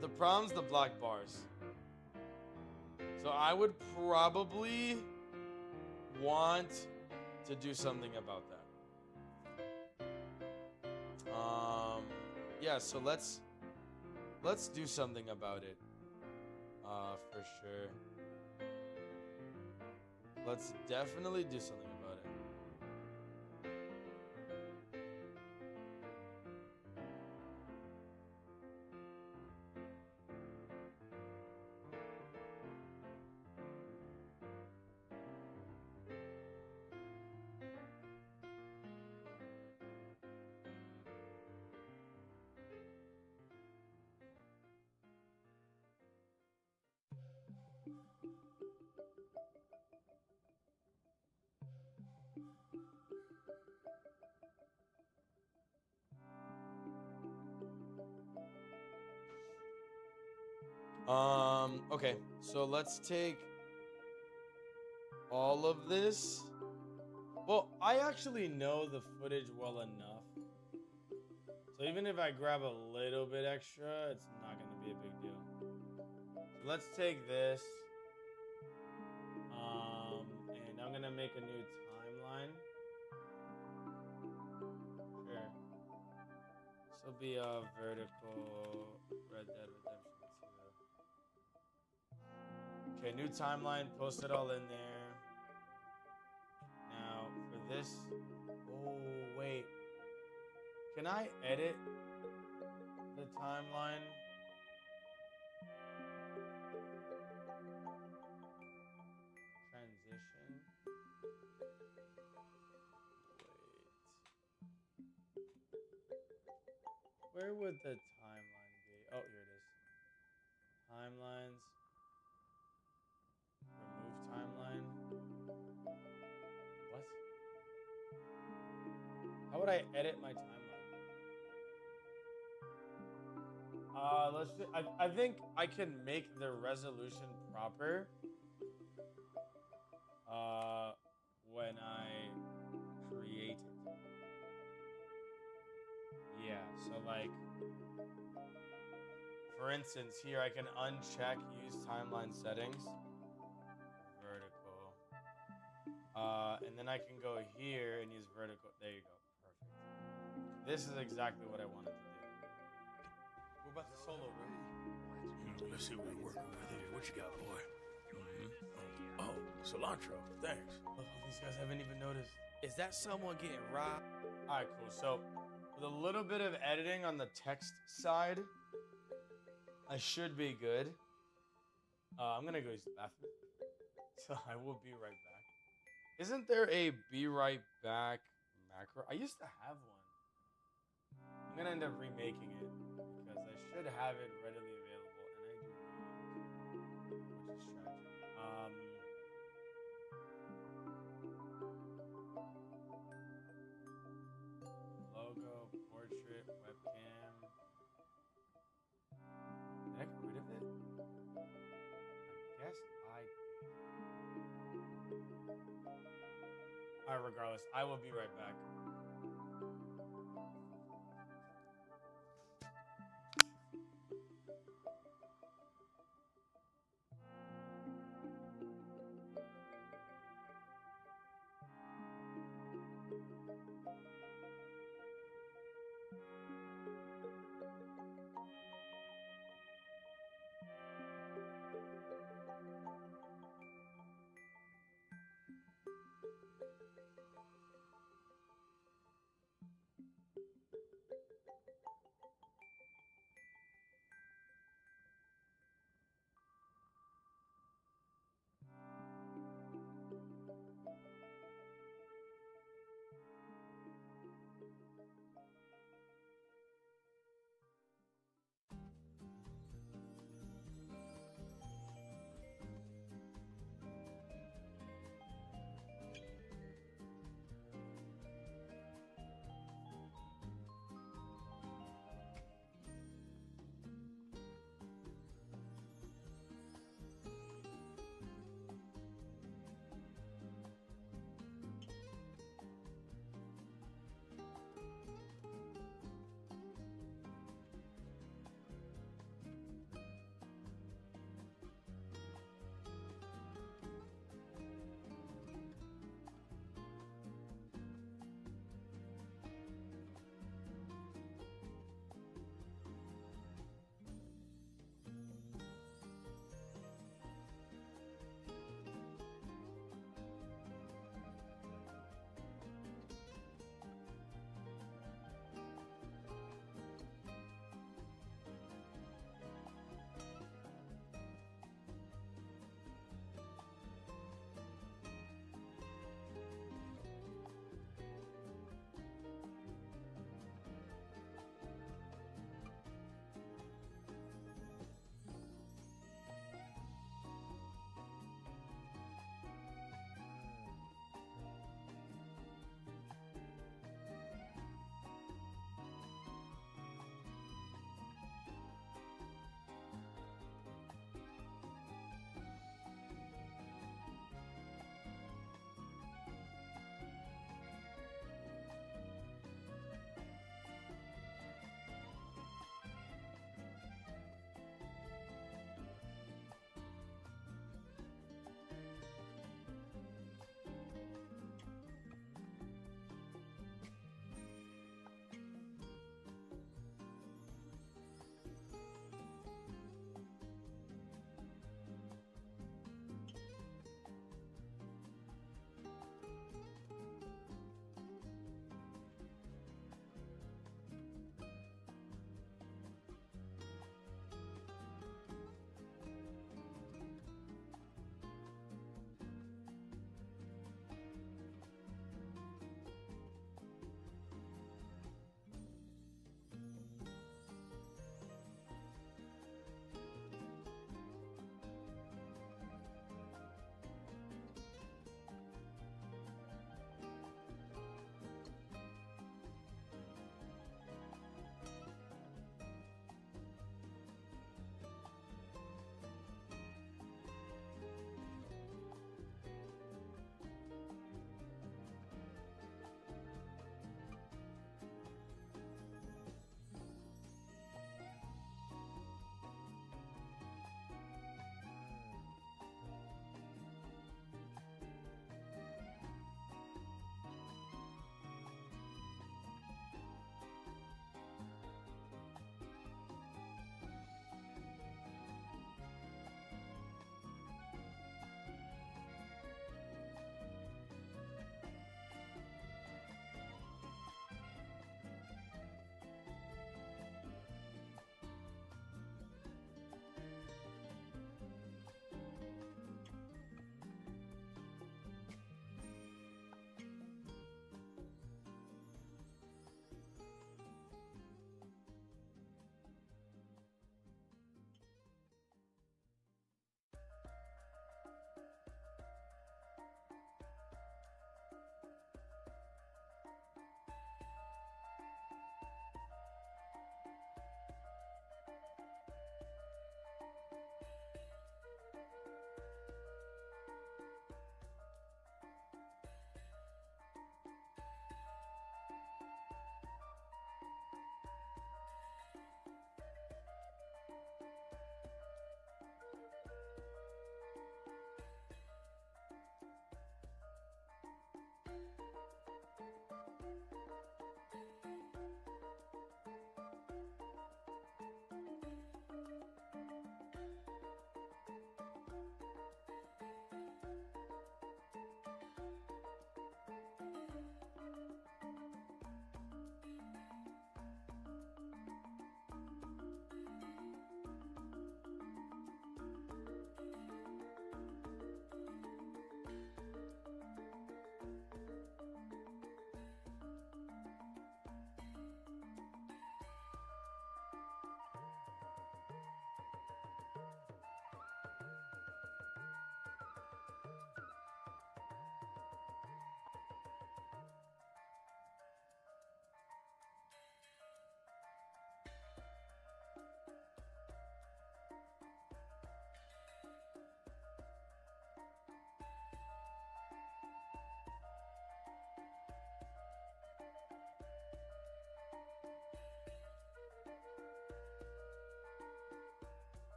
The problem's the black bars. So I would probably want to do something about that. Yeah, so let's do something about it. For sure. Let's definitely do something about it. Okay, so let's take all of this. Well, I actually know the footage well enough. So even if I grab a little bit extra, it's not going to be a big deal. So let's take this. And I'm going to make a new timeline. Sure. This will be a vertical Red Dead Redemption 2. Okay, new timeline. Post it all in there. Now, for this... Oh, wait. Can I edit the timeline? Transition. Wait. Where would the timeline be? Oh, here it is. Timelines. Remove timeline. What? How would I edit my timeline? Let's see. I think I can make the resolution proper when I create it. Yeah, so like for instance here I can uncheck use timeline settings. Vertical. And then I can go here and use vertical. There you go. Perfect. This is exactly what I wanted to do. We're about to solo, bro. Let's see what we're working with here. What you got, boy? Oh, cilantro. Thanks. Look, these guys haven't even noticed. Is that someone getting robbed? All right, cool. So with a little bit of editing on the text side, I should be good. I'm gonna go use the bathroom. So I will be right back. Isn't there a be right back macro? I used to have one. I'm gonna end up remaking it because I should have it readily available, and I do not, which is tragic. Logo, portrait, webcam. Did I get rid of it? I guess I did. Alright, regardless, I will be right back.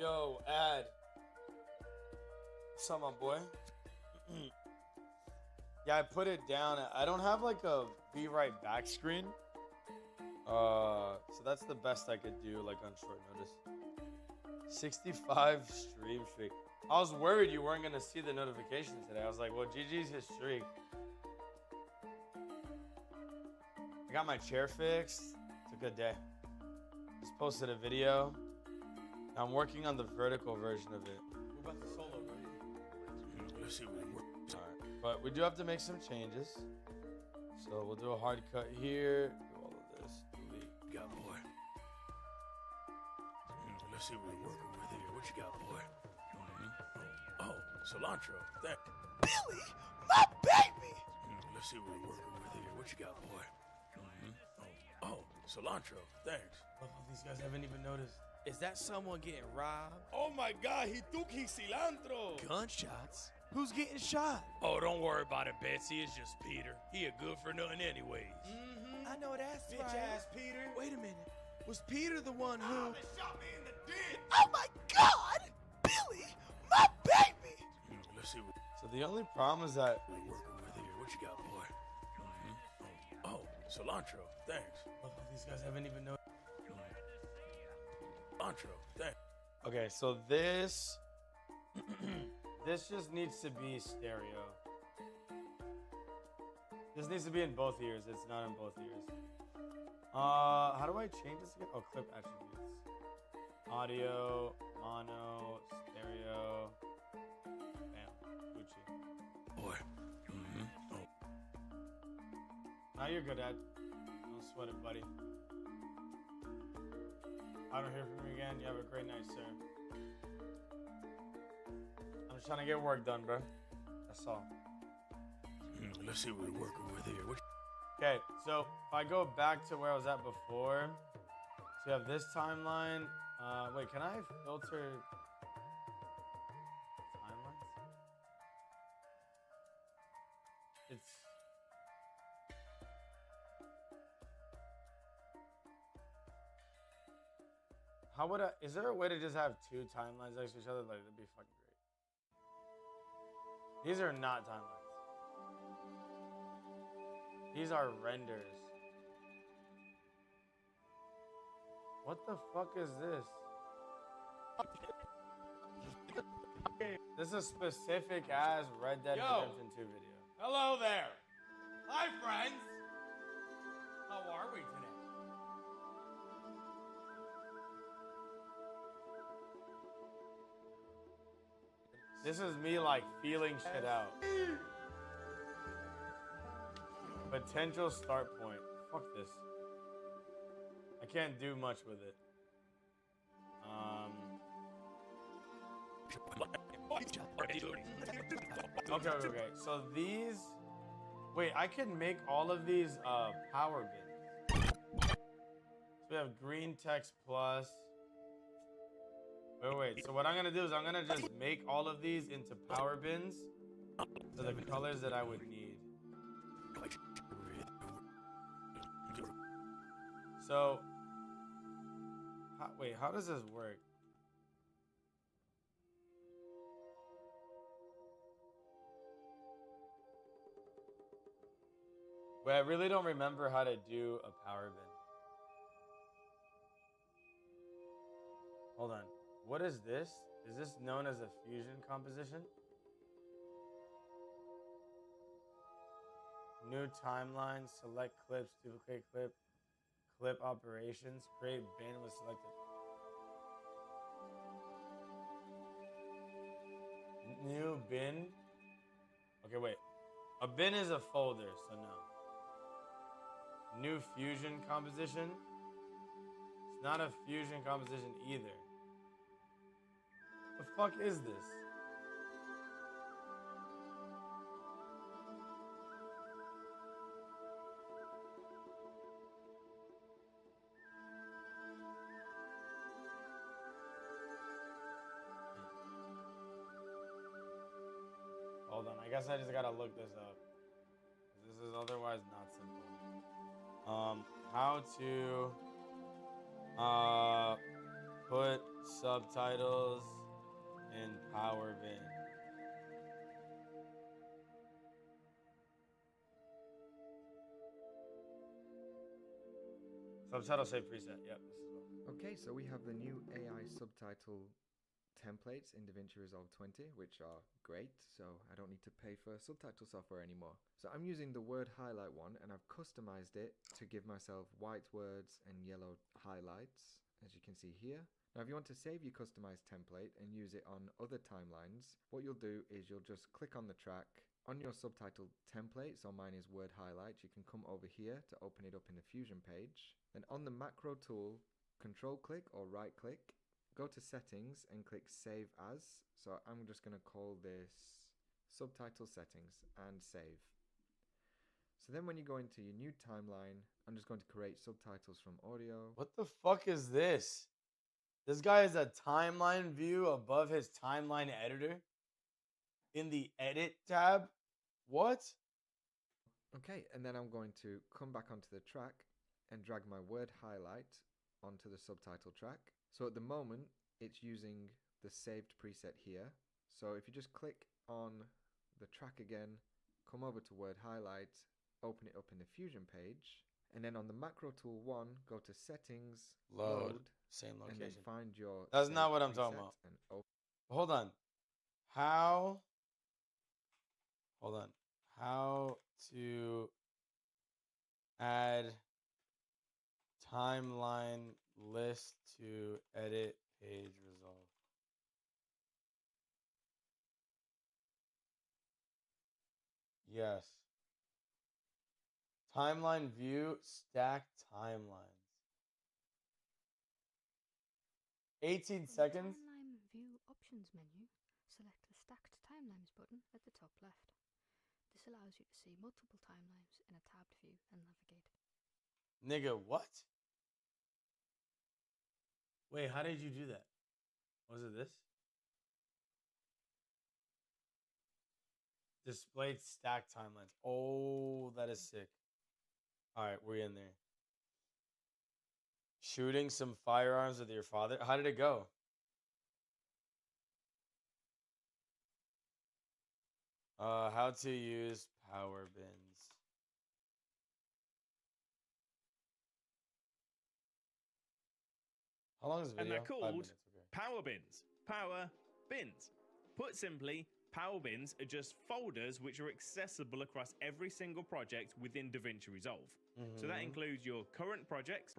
Yo, Ad. What's up, my boy? Yeah, I put it down. I don't have like a be right back screen. So that's the best I could do, like on short notice. 65 stream streak. I was worried you weren't gonna see the notification today. I was like, well, GG's his streak. I got my chair fixed. It's a good day. Just posted a video. I'm working on the vertical version of it. We're about to solo, bro. Let's see what it works. Alright, but we do have to make some changes. So we'll do a hard cut here. Do all of this. Delete. You got, boy. Let's see what we're working with here. What you got, boy? Oh, cilantro. That. Billy, my baby. Let's see what we're working with here. What you got, boy? Oh, cilantro. Thanks. Love how these guys haven't even noticed. Is that someone getting robbed? Oh my God, he took his cilantro. Gunshots? Who's getting shot? Oh, don't worry about it, Betsy. It's just Peter. He a good for nothing anyways. I know that's Bitch right. ass Peter. Wait a minute. Was Peter the one who... They shot me in the dick. Oh my God, Billy, my baby. Let's see what So the only problem is that we're working with here. What you got, boy? Oh, cilantro. Thanks. love how these guys haven't even noticed. Cilantro. Thanks. Okay, so this this just needs to be stereo. This needs to be in both ears. It's not in both ears. How do I change this again? Oh, clip attributes. Audio, mono, stereo. Bam. Gucci. Boy. Oh, Now you're good at. Don't sweat it, buddy. I don't hear from you again. You have a great night, sir. I'm just trying to get work done, bro. That's all. let's see what we're working with here. What Okay, so if I go back to where I was at before, so you have this timeline. Wait, can I filter timelines? It's how would I? Is there a way to just have two timelines next to each other? Like that'd be fucking great. These are not timelines. These are renders. What the fuck is this? This is a specific ass Red Dead Redemption 2 video. Hello there. Hi, friends. How are we today? This is me like feeling shit out. Potential start point. Fuck this. I can't do much with it. Okay. So these. Wait, I can make all of these power bins. So we have green text plus. Wait. So what I'm gonna do is I'm gonna just make all of these into power bins. So the colors that I would need. So, wait, how does this work? Wait, I really don't remember how to do a power bin. Hold on. What is this? Is this known as a fusion composition? New timeline, select clips, duplicate clip. Clip operations, create bin with selected. New bin. Okay, wait. A bin is a folder, so no. New fusion composition. It's not a fusion composition either. The fuck is this? Hold on, I guess I just gotta look this up. This is otherwise not simple. How to put subtitles in Power Bin. Subtitle save preset. Yep, this is one. Okay, so we have the new AI subtitle templates in DaVinci Resolve 20, which are great, so I don't need to pay for subtitle software anymore. So I'm using the word highlight one, and I've customized it to give myself white words and yellow highlights, as you can see here. Now if you want to save your customized template and use it on other timelines, what you'll do is you'll just click on the track. On your subtitle template, so mine is word highlights, you can come over here to open it up in the Fusion page. Then on the macro tool, control click or right click, go to settings and click save as. So I'm just going to call this subtitle settings and save. So then when you go into your new timeline, I'm just going to create subtitles from audio. What the fuck is this? This guy has a timeline view above his timeline editor in the edit tab. What? Okay, and then I'm going to come back onto the track and drag my word highlight onto the subtitle track. So at the moment, it's using the saved preset here. So if you just click on the track again, come over to word highlight, open it up in the Fusion page, and then on the macro tool one, go to settings, Load. Same and then location. find your That's not saved what I'm talking preset about. and open. Hold on. How? Hold on. How to add timeline list to edit page resolve. Yes. Timeline view, stack timelines. 18 seconds. Timeline view options menu, select the stacked timelines button at the top left. This allows you to see multiple timelines in a tabbed view and navigate. Nigga, what? Wait, how did you do that? Was it this? Displayed stack timelines. Oh, that is sick. All right, we're in there. Shooting some firearms with your father. How did it go? How to use power bins. How long is the And video? they're 5 called minutes. Okay. power bins. Power bins. Put simply, power bins are just folders which are accessible across every single project within DaVinci Resolve. So that includes your current projects.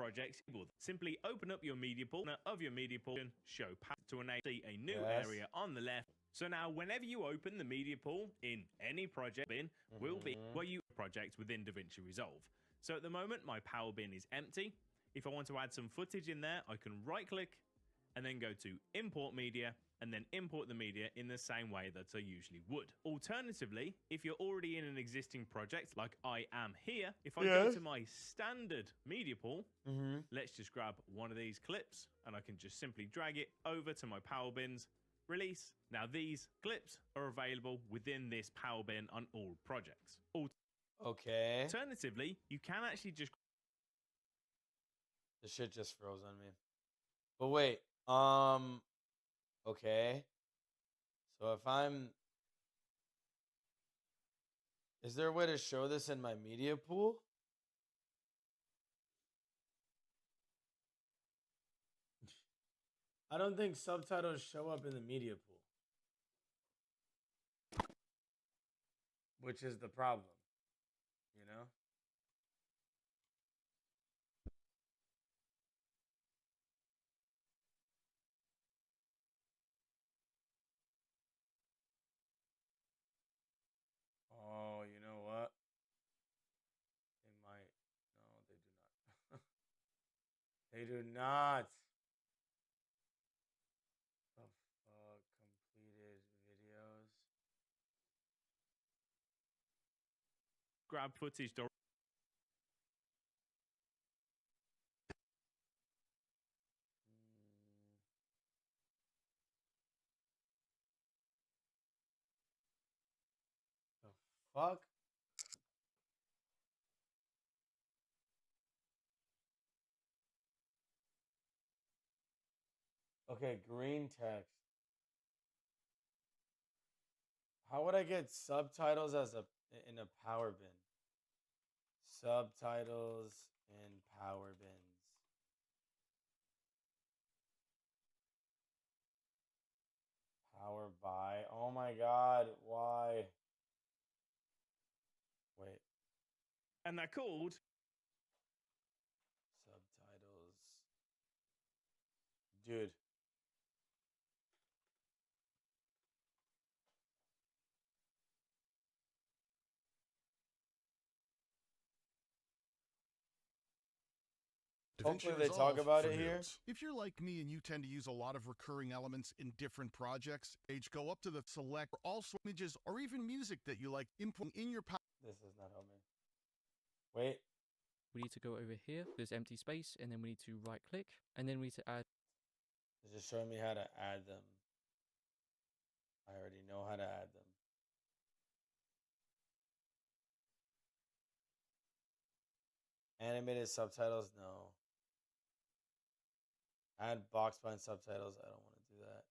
Simply open up your media pool of your media pool and show to enable a new area on the left. So now whenever you open the media pool in any project bin will be where you project within DaVinci Resolve. So at the moment my power bin is empty. If I want to add some footage in there, I can right click and then go to import media and then import the media in the same way that I usually would. Alternatively, if you're already in an existing project like I am here, if I go to my standard media pool, let's just grab one of these clips and I can just simply drag it over to my power bins, release. Now these clips are available within this power bin on all projects. Okay. Alternatively, you can actually just The shit just froze on me. But wait, okay. So if I'm, is there a way to show this in my media pool? I don't think subtitles show up in the media pool. Which is the problem, you know? Oh, you know what? They might. No, they do not. They do not. The fuck? Completed videos. grab footage directly. The fuck? Okay, green text. How would I get subtitles as a in a power bin? Subtitles in power bins. Power by. Oh my god, why? Wait, And they're called subtitles. Dude. Hopefully they talk about it here. If you're like me and you tend to use a lot of recurring elements in different projects, go up to the select also images or even music that you like input in your This is not helping. Wait. We need to go over here, there's empty space, and then we need to right click, and then we need to add. It's just showing me how to add them. I already know how to add them. Animated subtitles? No. Add box bind subtitles? I don't want to do that.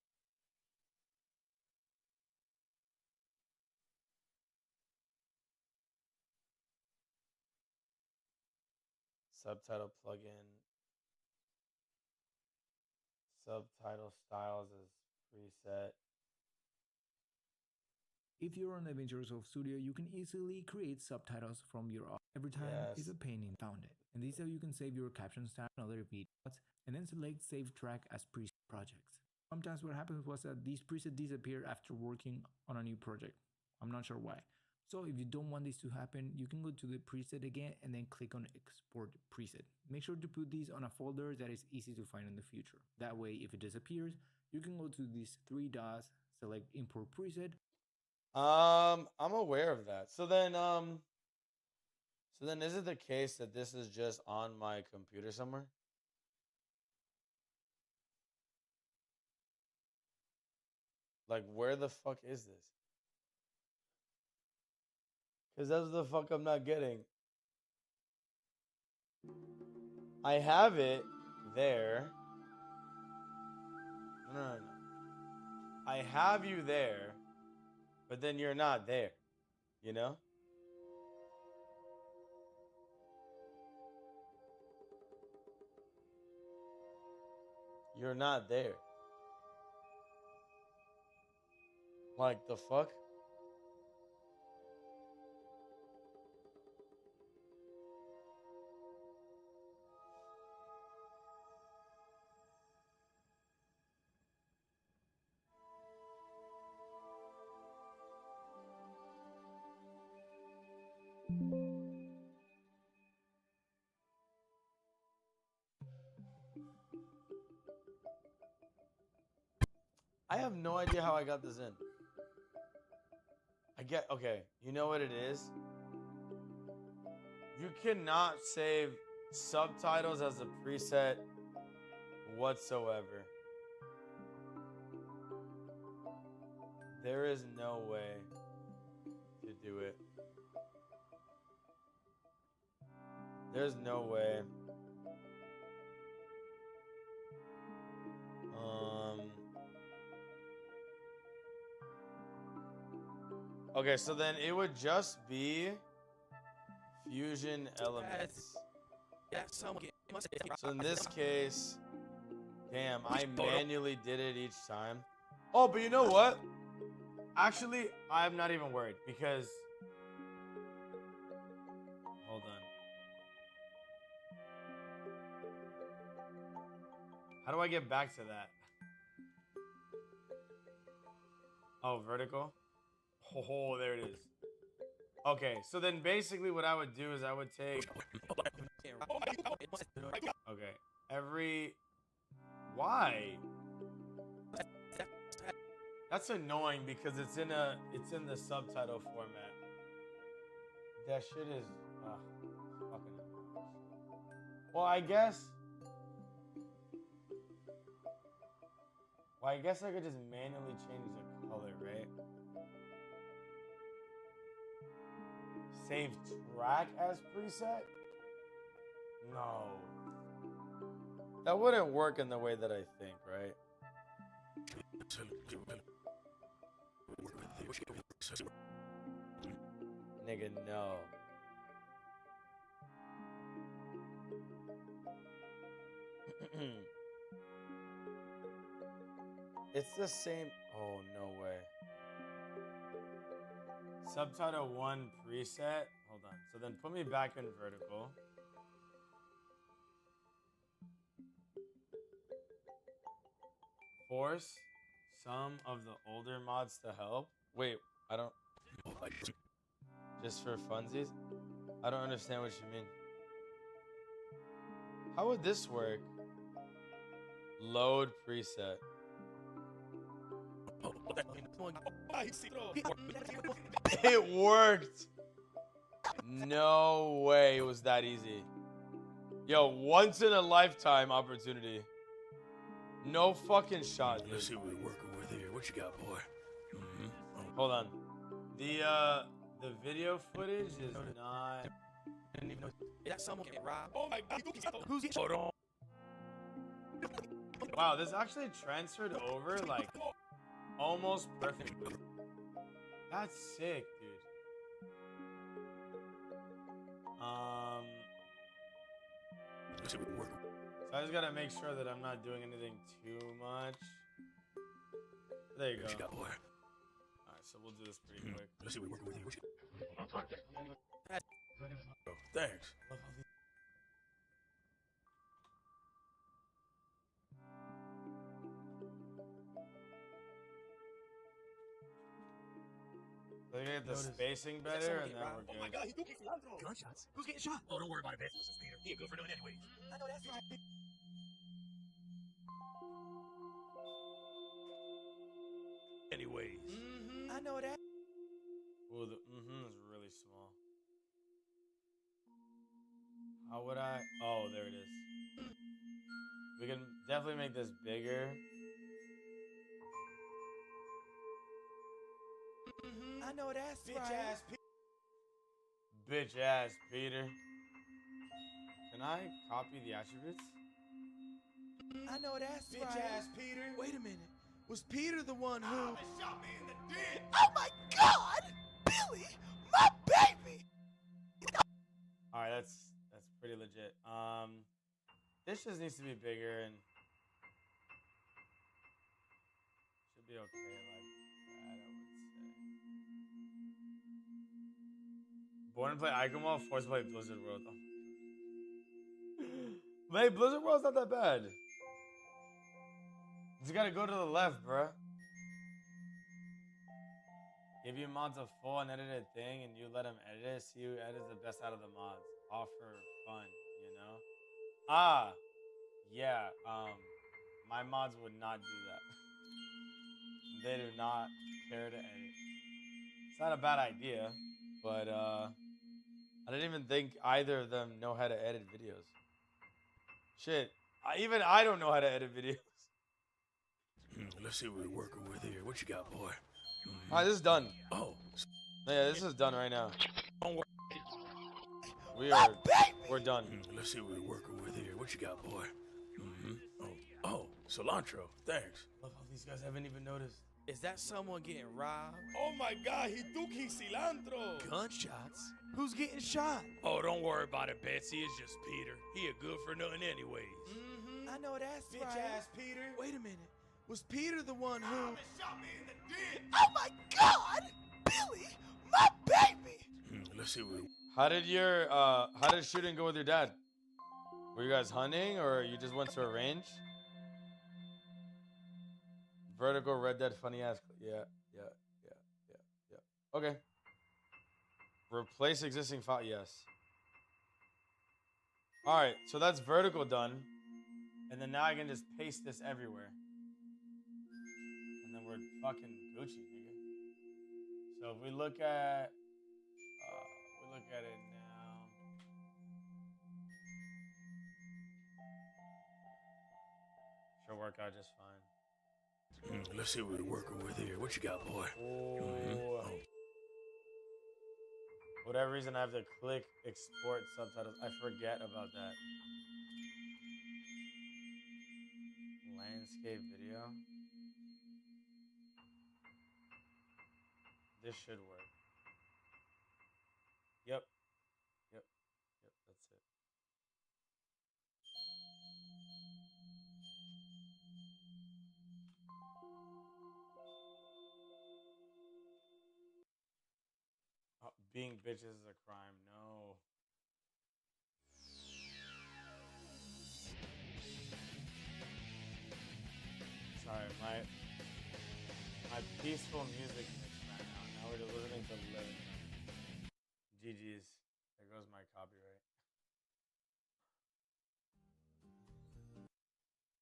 Subtitle plugin. Subtitle styles is preset. If you're on Adventures Studio, you can easily create subtitles from your own. Every time is a pain in found it. And this is how you can save your caption style and other videos, and then select save track as preset projects. Sometimes what happens was that these presets disappear after working on a new project. I'm not sure why. So if you don't want this to happen, you can go to the preset again and then click on export preset. Make sure to put these on a folder that is easy to find in the future. That way, if it disappears, you can go to these three dots, select import preset. I'm aware of that. So then is it the case that this is just on my computer somewhere? Like, where the fuck is this? Because that's the fuck I'm not getting. I have it there. No. I have you there, but then you're not there. You know? You're not there. Like, the fuck? I have no idea how I got this in. Okay, you know what it is? You cannot save subtitles as a preset whatsoever. There is no way to do it. There's no way. Okay, so then it would just be Fusion Elements. So in this case, damn, I manually did it each time. Oh, but you know what? Actually, I'm not even worried because... Hold on. How do I get back to that? Oh, vertical? Oh, there it is. Okay, so then basically what I would do is I would take... Okay, every... Why? That's annoying because it's in the subtitle format. That shit is fucking annoying. Well, I guess I could just manually change the color, right? Save track as preset? No. That wouldn't work in the way that I think, right? Nigga, no. It's the same. Oh, no way. Subtitle 1 preset. Hold on. So then put me back in vertical. Force some of the older mods to help. Wait, I don't. Just for funsies? I don't understand what you mean. How would this work? Load preset. It worked! No way it was that easy. Yo, once in a lifetime opportunity. No fucking shot, dude. Let's see what we're working with here. What you got, boy? Hold on. The video footage is not. Didn't even know. Is that someone getting robbed? Oh my God! Who's getting? Hold on. Wow, this actually transferred over like almost perfectly. That's sick, dude. Let's see what we're working with. So I just gotta make sure that I'm not doing anything too much. There you go. What you got, boy? Alright, so we'll do this pretty quick. Let's see what we're working with here. What you got? Oh, thanks. Look at the spacing better, and then we're good. Oh my God, he took gunshots. Who's getting shot? Oh, don't worry about it, bitch. This is Peter. He a good for doing anyways. I know that's right. Anyways. I know that. Ooh, the is really small. How would I? Oh, there it is. We can definitely make this bigger. I know that's Bitch right. ass Bitch ass Peter. Can I copy the attributes? I know that's bitch right. ass Peter. Wait a minute. Was Peter the one who? They shot me in the dick. Oh my God, Billy, my baby. All right, that's pretty legit. This just needs to be bigger and should be okay like that, I would say. Born to play Iconwall, forced to play Blizzard World. Oh. Hey, Blizzard World's not that bad. You just gotta go to the left, bruh. Give you mods a full unedited thing and you let them edit it. See who edits the best out of the mods. All for fun, you know? Ah, yeah. My mods would not do that. They do not care to edit. It's not a bad idea, but I didn't even think either of them know how to edit videos. Shit, even I don't know how to edit videos. Let's see what we're working with here. What you got, boy? Alright, this is done. Oh. Yeah, this is done right now. Don't worry. We're done. Let's see what we're working with here. What you got, boy? Oh, cilantro. Thanks. Love how these guys haven't even noticed. Is that someone getting robbed? Oh my God, he took his cilantro. Gunshots? Who's getting shot? Oh, don't worry about it, Betsy. It's just Peter. He a good for nothing anyways. I know that's Bitch right. ass Peter. Wait a minute. Was Peter the one who? They shot me in the dick. Oh my God, Billy, my baby. Let's see what How did shooting go with your dad? Were you guys hunting or you just went to a range? Vertical Red Dead funny ass. Yeah. Okay. Replace existing file. Yes. All right. So that's vertical done. And then now I can just paste this everywhere. And then we're fucking Gucci, nigga. So if we look at it now. Should work out just fine. Let's see what we're working with here. What you got, boy? Whatever reason I have to click export subtitles. I forget about that. Landscape video. This should work. Yep. Yep. Yep. That's it. Being bitches is a crime. No. Sorry, my peaceful music mix right now. Now we're just listening to living. GG's. There goes my copyright.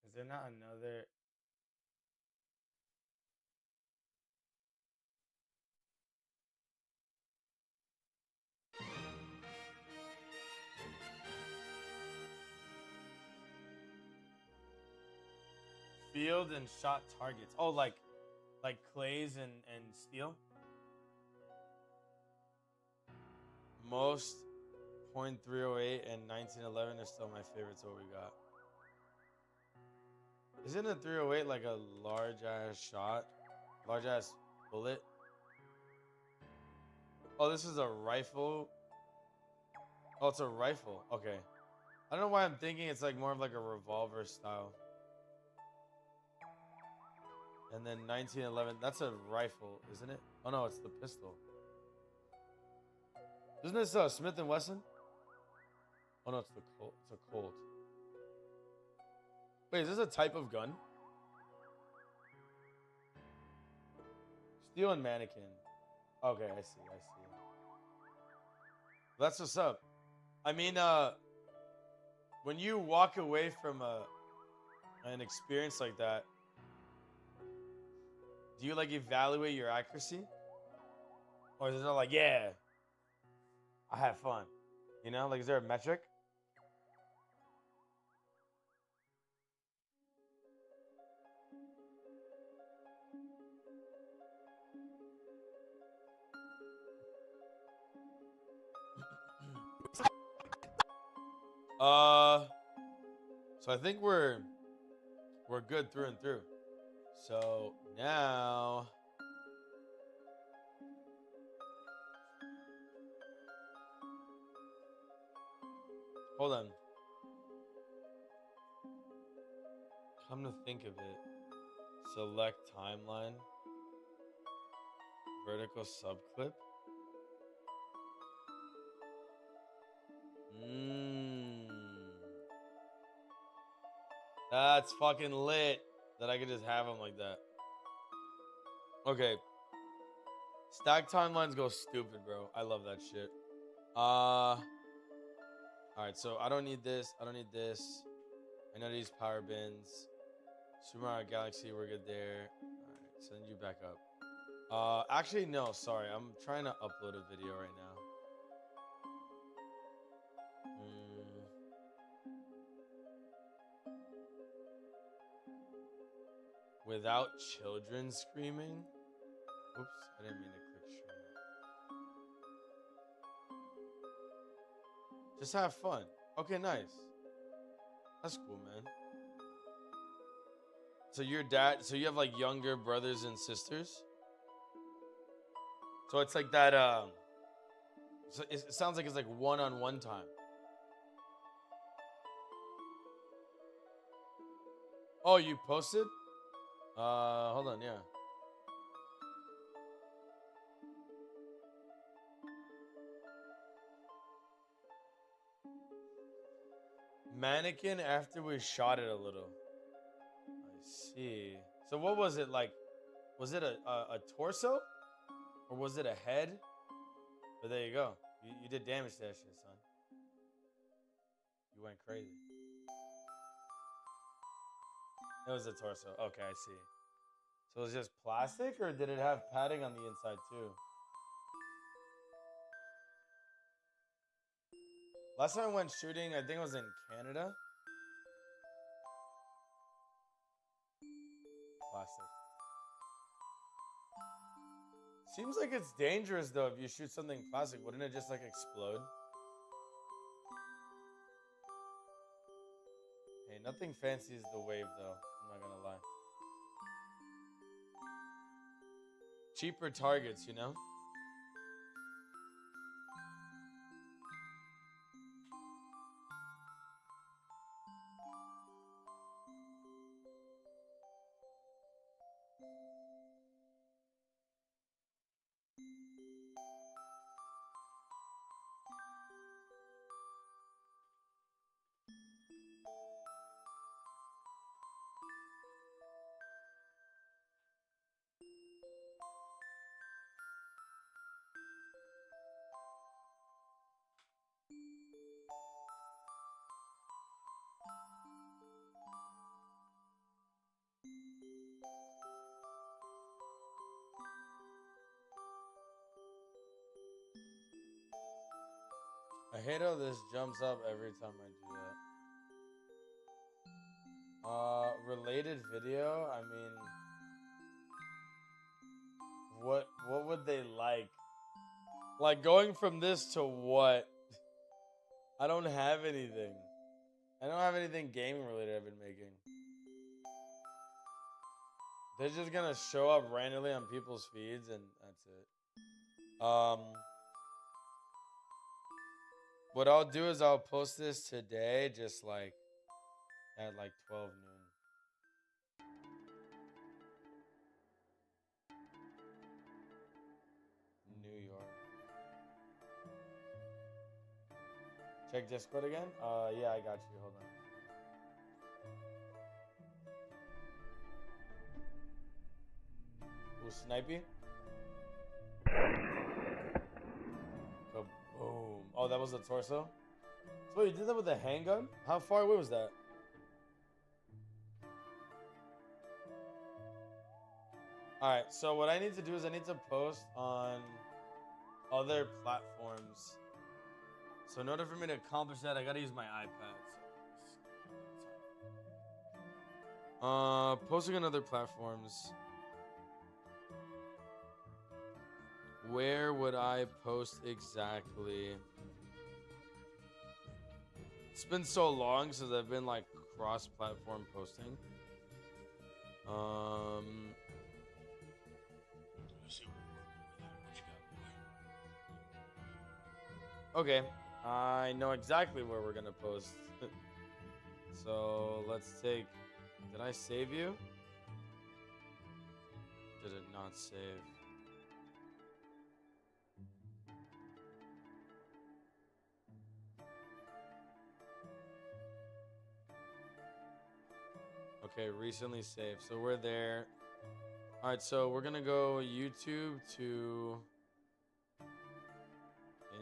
Is there not another? Field and shot targets. Oh, like clays and steel. Most .308 and 1911 are still my favorites. What we got? Isn't a 308 like a large ass shot? Large ass bullet? Oh, this is a rifle. Oh, it's a rifle. Okay. I don't know why I'm thinking it's like more of like a revolver style. And then 1911, that's a rifle, isn't it? Oh no, it's the pistol. Isn't this Smith & Wesson? Oh no, it's the Colt. It's a Colt. Wait, is this a type of gun? Steel and mannequin. Okay, I see. That's what's up. I mean, when you walk away from an experience like that, do you like evaluate your accuracy? Or is it not like, yeah, I had fun? You know, like, is there a metric? So I think we're good through and through. So now hold on. Come to think of it, select timeline, vertical subclip. That's fucking lit that I could just have them like that. Okay. Stack timelines go stupid, bro. I love that shit. Alright, so I don't need this. I don't need this. I know these power bins. Super Mario Galaxy, we're good there. Alright, send you back up. Actually, no, sorry. I'm trying to upload a video right now. Without children screaming? Oops, I didn't mean to click stream. Just have fun. Okay, nice. That's cool, man. So your dad, so you have like younger brothers and sisters? So it's like that, so it sounds like it's like one-on-one time. Oh, you posted? Hold on, yeah. Mannequin after we shot it a little. I see. So what was it like? Was it a torso? Or was it a head? But there you go. You did damage to that shit, son. You went crazy. It was a torso. Okay, I see. So it was just plastic, or did it have padding on the inside too? Last time I went shooting, I think it was in Canada. Plastic. Seems like it's dangerous though if you shoot something plastic. Wouldn't it just like explode? Hey, nothing fancy is the wave though. I'm not gonna lie. Cheaper targets, you know? I hate how this jumps up every time I do that. Related video. I mean, what would they like? Like going from this to what? I don't have anything. I don't have anything gaming related I've been making. They're just gonna show up randomly on people's feeds and that's it. What I'll do is I'll post this today, just like at like 12 noon. New York. Check Discord again? Yeah, I got you. Hold on. Ooh, snipey. Kaboom. Oh, that was the torso? So you did that with a handgun? How far away was that? Alright, so what I need to do is I need to post on other platforms. So in order for me to accomplish that, I gotta use my iPad. Posting on other platforms. Where would I post exactly? It's been so long since I've been like cross-platform posting. Okay, I know exactly where we're gonna post. So let's take. Did I save you? Did it not save? Okay, recently saved. So we're there. All right, so we're gonna go YouTube to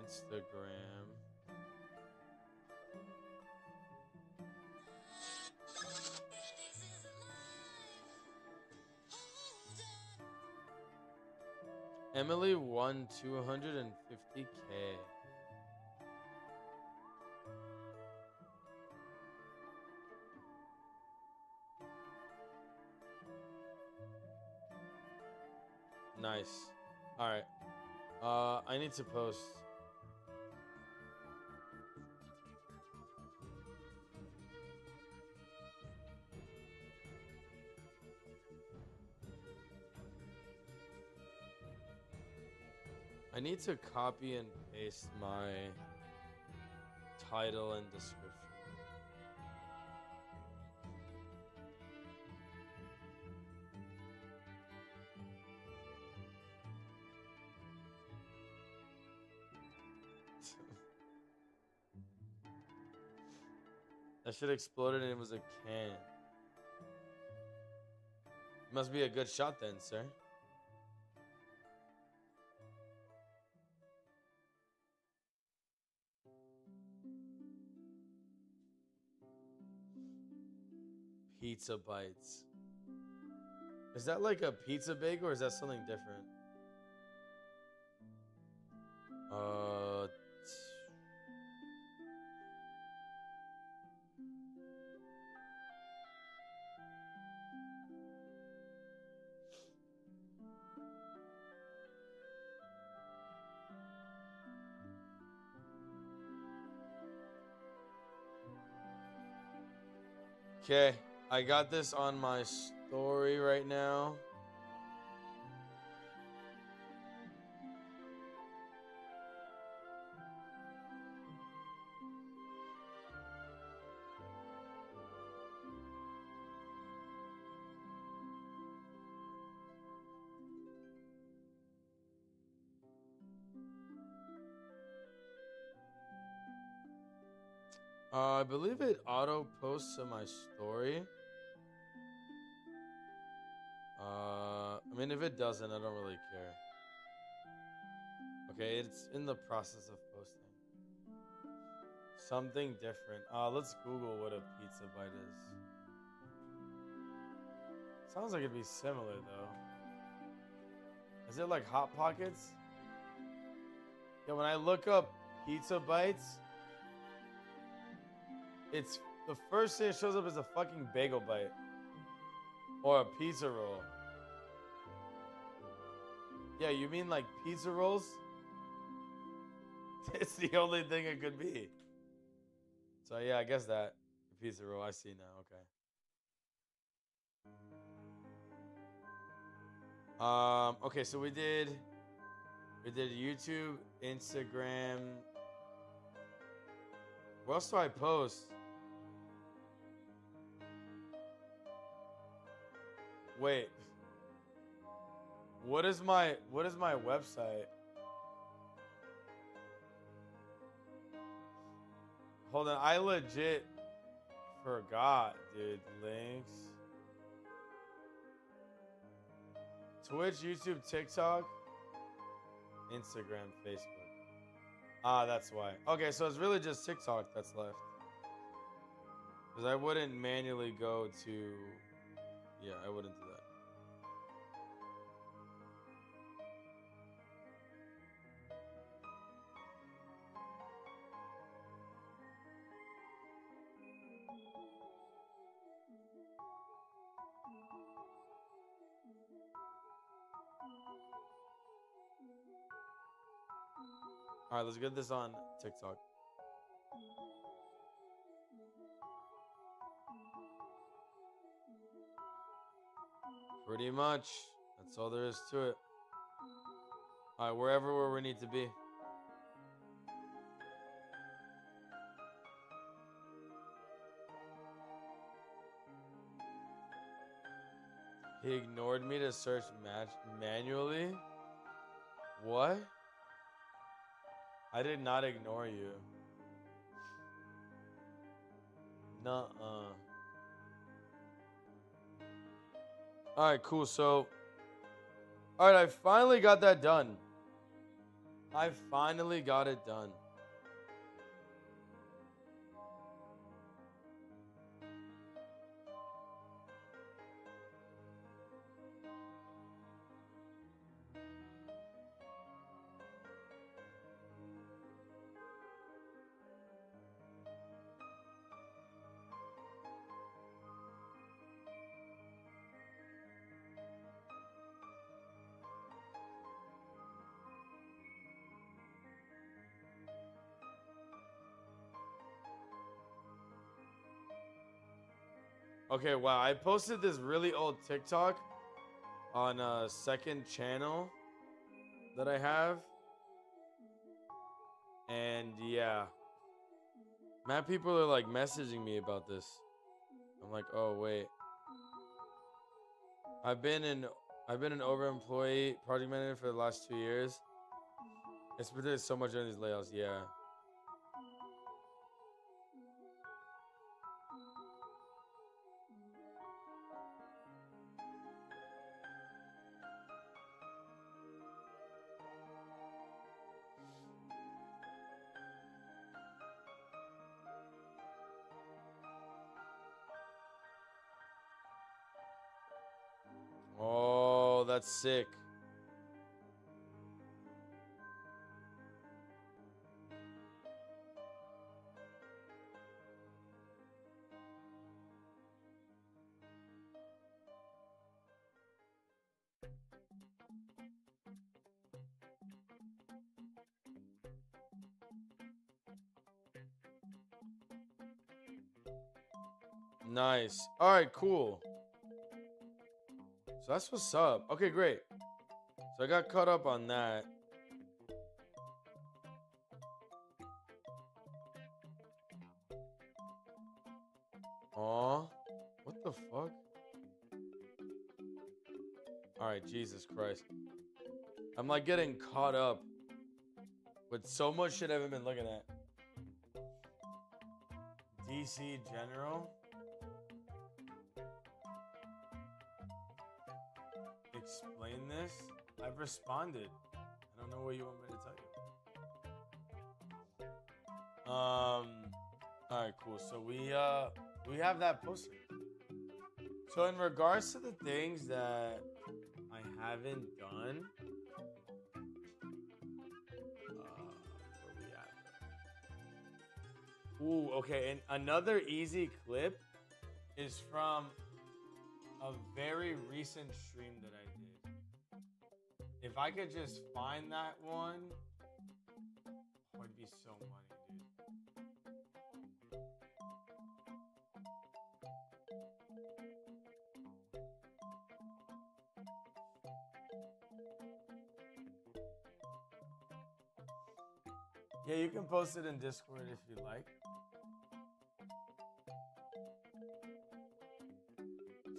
Instagram. Emily won 250K. Nice. All right. I need to post. I need to copy and paste my title and description. That shit exploded and it was a can. Must be a good shot then, sir. Pizza bites. Is that like a pizza bake or is that something different? Okay, I got this on my story right now. I believe it auto posts to my story. I mean, if it doesn't, I don't really care. Okay, it's in the process of posting. Something different. Let's Google what a pizza bite is. Sounds like it'd be similar though. Is it like Hot Pockets? Yeah, when I look up pizza bites, it's the first thing that shows up is a fucking bagel bite or a pizza roll. Yeah, you mean like pizza rolls? It's the only thing it could be. So yeah, I guess that pizza roll. I see now. Okay. Okay, so we did YouTube, Instagram. What else do I post? Wait. What is my website? Hold on, I legit forgot, dude. Links. Twitch, YouTube, TikTok, Instagram, Facebook. Ah, that's why. Okay, so it's really just TikTok that's left. Because I wouldn't manually go to... Yeah, I wouldn't do that. All right, let's get this on TikTok. Pretty much. That's all there is to it. All right, wherever where we need to be. He ignored me to search match manually? What? I did not ignore you. Nuh-uh. Alright, cool. So, alright, I finally got that done. I finally got it done. Okay, wow. I posted this really old TikTok on a second channel that I have. And yeah. Mad people are like messaging me about this. I'm like, oh wait. I've been an overemployee project manager for the last 2 years. It's been so much on these layoffs, yeah. Oh, that's sick. Nice. All right, cool. So that's what's up. Okay, great. So I got caught up on that. Aw. What the fuck? Alright, Jesus Christ. I'm like getting caught up with so much shit I haven't been looking at. DC General. Explain this. I've responded. I don't know what you want me to tell you. Alright, cool. So we have that posted. So in regards to the things that I haven't done, where we at? Ooh, okay. And another easy clip is from a very recent stream that I did. If I could just find that one, oh, it'd be so money, dude. Yeah, you can post it in Discord if you like.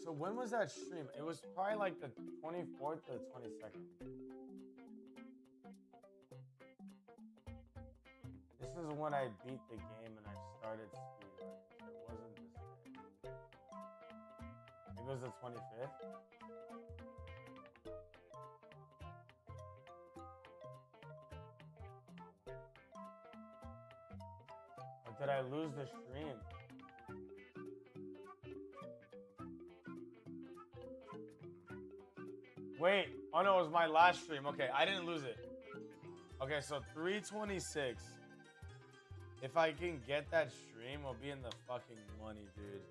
So when was that stream? It was probably like the 24th or the 22nd. This is when I beat the game and I started speedrunning. So it wasn't this day. It was the 25th. Or did I lose the stream? Wait. Oh no, it was my last stream. Okay, I didn't lose it. Okay, so 326. If I can get that stream, I'll be in the fucking money, dude.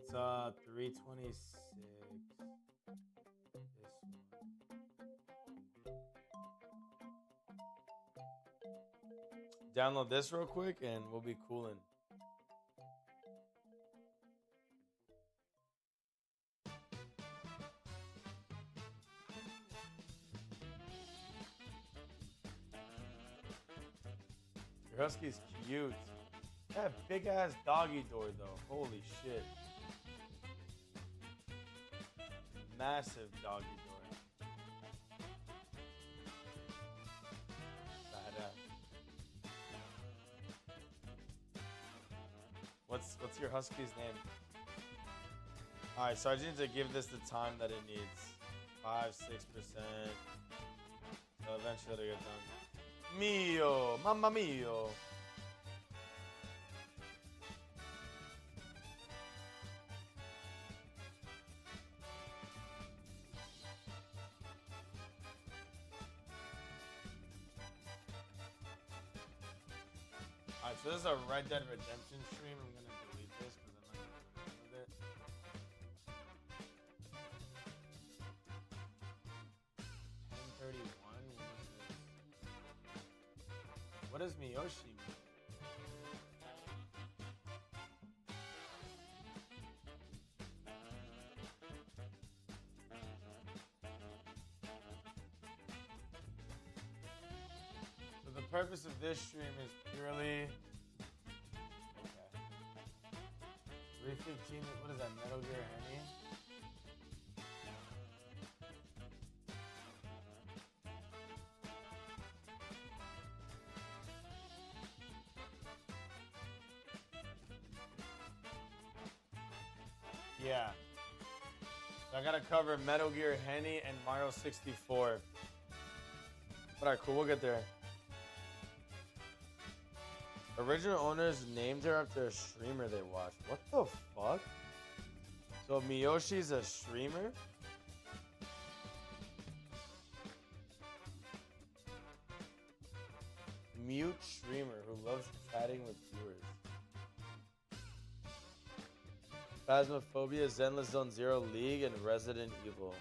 It's 326. This one. Download this real quick and we'll be coolin'. Your husky's cute. That big ass doggy door though. Holy shit. Massive doggy door. Badass. What's your husky's name? Alright, so I just need to give this the time that it needs. 5-6%. So eventually it'll get done. Mio, mamma mio. Alright, so this is a Red Dead Redemption stream. I'm gonna delete this because I'm not gonna do with it. What does Miyoshi mean? So the purpose of this stream is purely... Okay. 315, what is that, Metal Gear Henny? Yeah. So I gotta cover Metal Gear Henny and Mario 64. Alright, cool, we'll get there. Original owners named her after a streamer they watched. What the fuck? So Miyoshi's a streamer? Mute streamer who loves chatting with viewers. Phasmophobia, Zenless Zone Zero, League, and Resident Evil.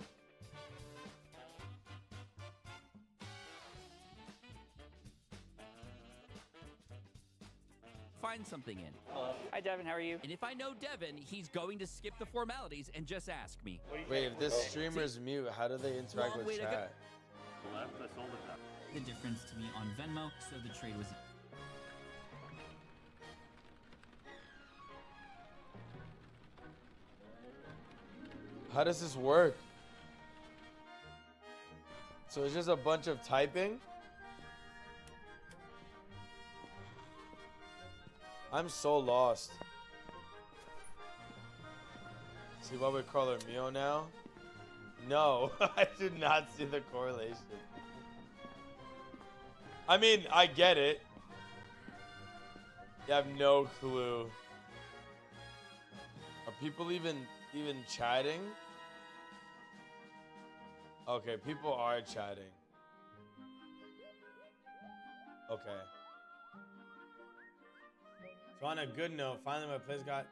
Find something in. Hello. Hi, Devin. How are you? And if I know Devin, he's going to skip the formalities and just ask me. Wait, if this streamer's mute, how do they interact with chat? The difference to me on Venmo, so the trade was... How does this work? So it's just a bunch of typing? I'm so lost. See why we call her Mio now? No, I did not see the correlation. I mean, I get it. You have no clue. Are people even chatting? Okay, people are chatting. Okay. So on a good note, finally got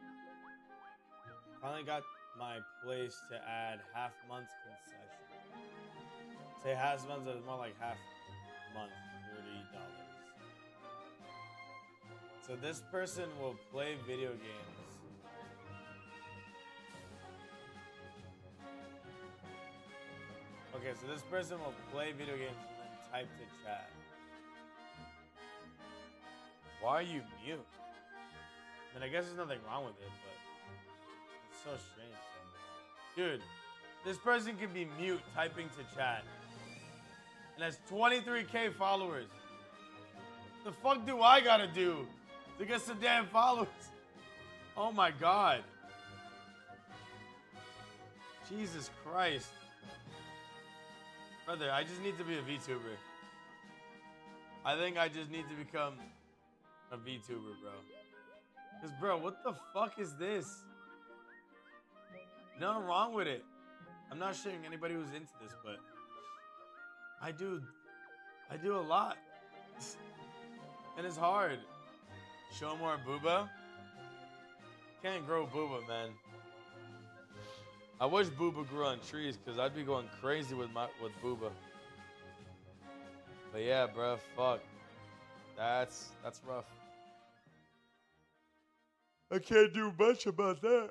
my place to add half month's concession. Say half months, it's more like half month, $30. So this person will play video games. Okay, so this person will play video games and then type to chat. Why are you mute? I mean, I guess there's nothing wrong with it, but it's so strange. Dude, this person can be mute typing to chat and has 23K followers. The fuck do I gotta do to get some damn followers? Oh my god. Jesus Christ. Brother, I just need to be a VTuber. I think I just need to become a VTuber, bro. Because, bro, what the fuck is this? Nothing wrong with it. I'm not shaming anybody who's into this, but I do a lot. And it's hard. Show more booba? Can't grow booba, man. I wish booba grew on trees, because I'd be going crazy with booba. But yeah, bro, fuck. That's rough. I can't do much about that.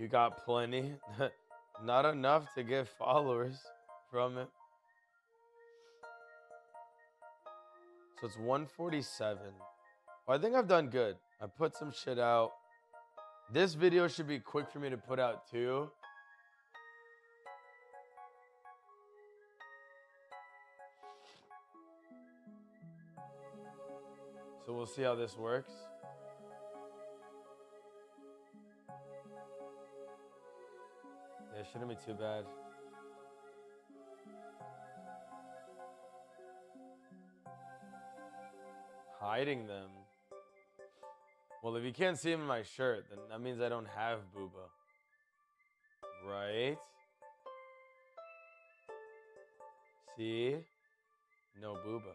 You got plenty. Not enough to get followers from it. So it's 147. Well, I think I've done good. I put some shit out. This video should be quick for me to put out too. So we'll see how this works. It shouldn't be too bad. Hiding them. Well, if you can't see them in my shirt, then that means I don't have booba. Right? See? No booba.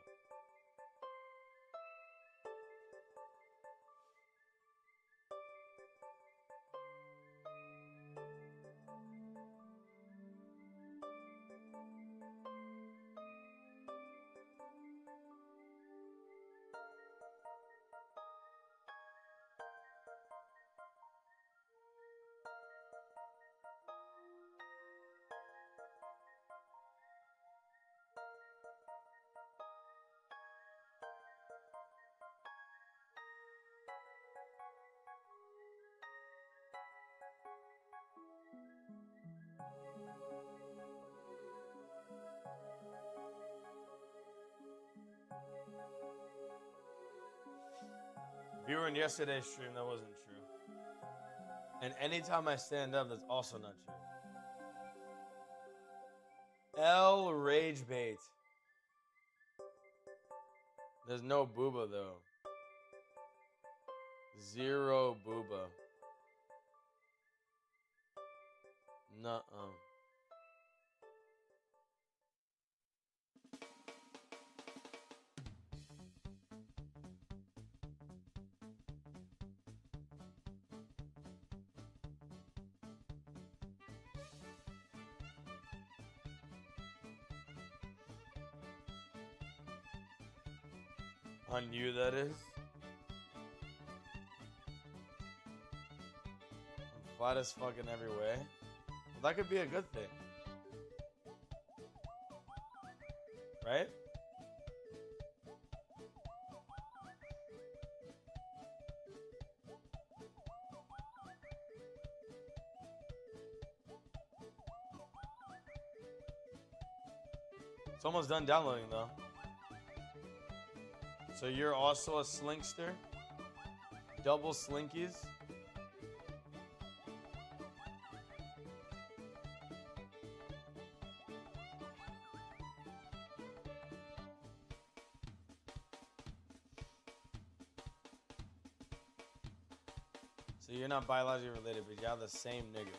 If you were in yesterday's stream, that wasn't true. And anytime I stand up, that's also not true. L Rage Bait. There's no booba though. Zero booba. Nuh-uh. On you, that is. I'm flat as fuck in every way. Well, that could be a good thing. Right? It's almost done downloading though. So you're also a slinkster? Double slinkies? So you're not biologically related, but you have the same nigga.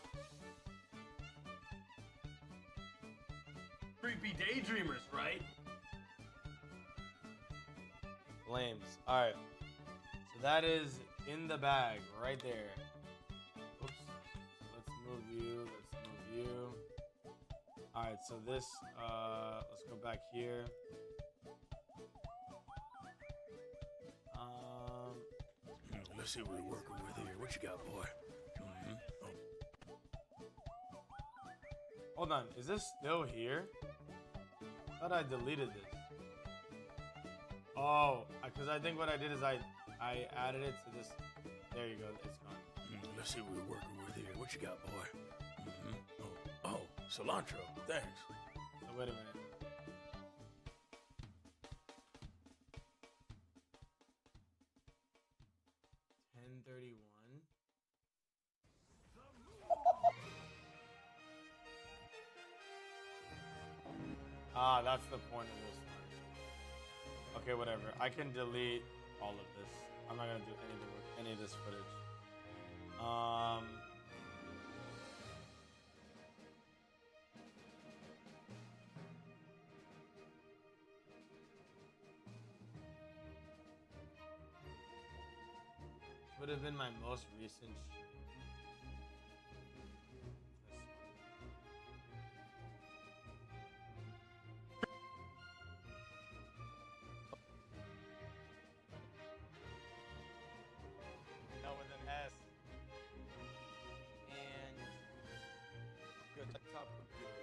Creepy daydreamers, right? Flames. Alright. So that is in the bag right there. Oops. Let's move you. Let's move you. Alright, so this, let's go back here. Let's see what we're working with here. What you got, boy? Oh. Hold on. Is this still here? I thought I deleted this. Oh, because I think what I did is I added it to this. There you go. It's gone. Let's see what we're working with here. What you got, boy? Oh, cilantro. Thanks. So wait a minute. Ah, that's the point of this one. Okay, whatever. I can delete all of this. I'm not gonna do anything with any of this footage. Would have been my most recent stream. With an S. And your desktop computer.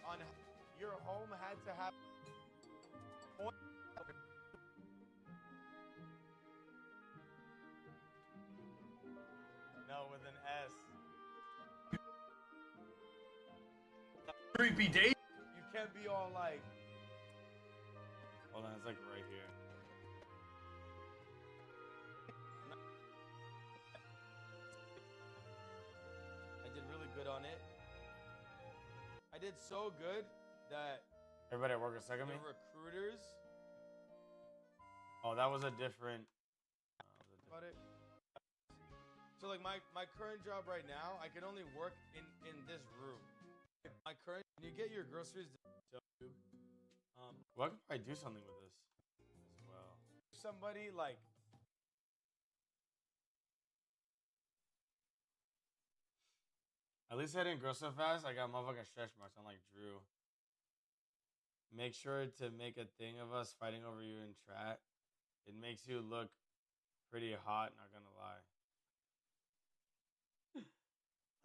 On your home had to have point. No, with an S. Creepy date. You can't be all like. Hold on, it's like right here. I did really good on it. I did so good that everybody at work was second me. The recruiters. Oh, that was a different. About it. So like my current job right now, I can only work in this room. My current, when you get your groceries to Why could I do something with this as well? somebody like. At least I didn't grow so fast. I got motherfucking stretch marks. I'm like Drew. Make sure to make a thing of us fighting over you in chat. It makes you look pretty hot, not gonna lie.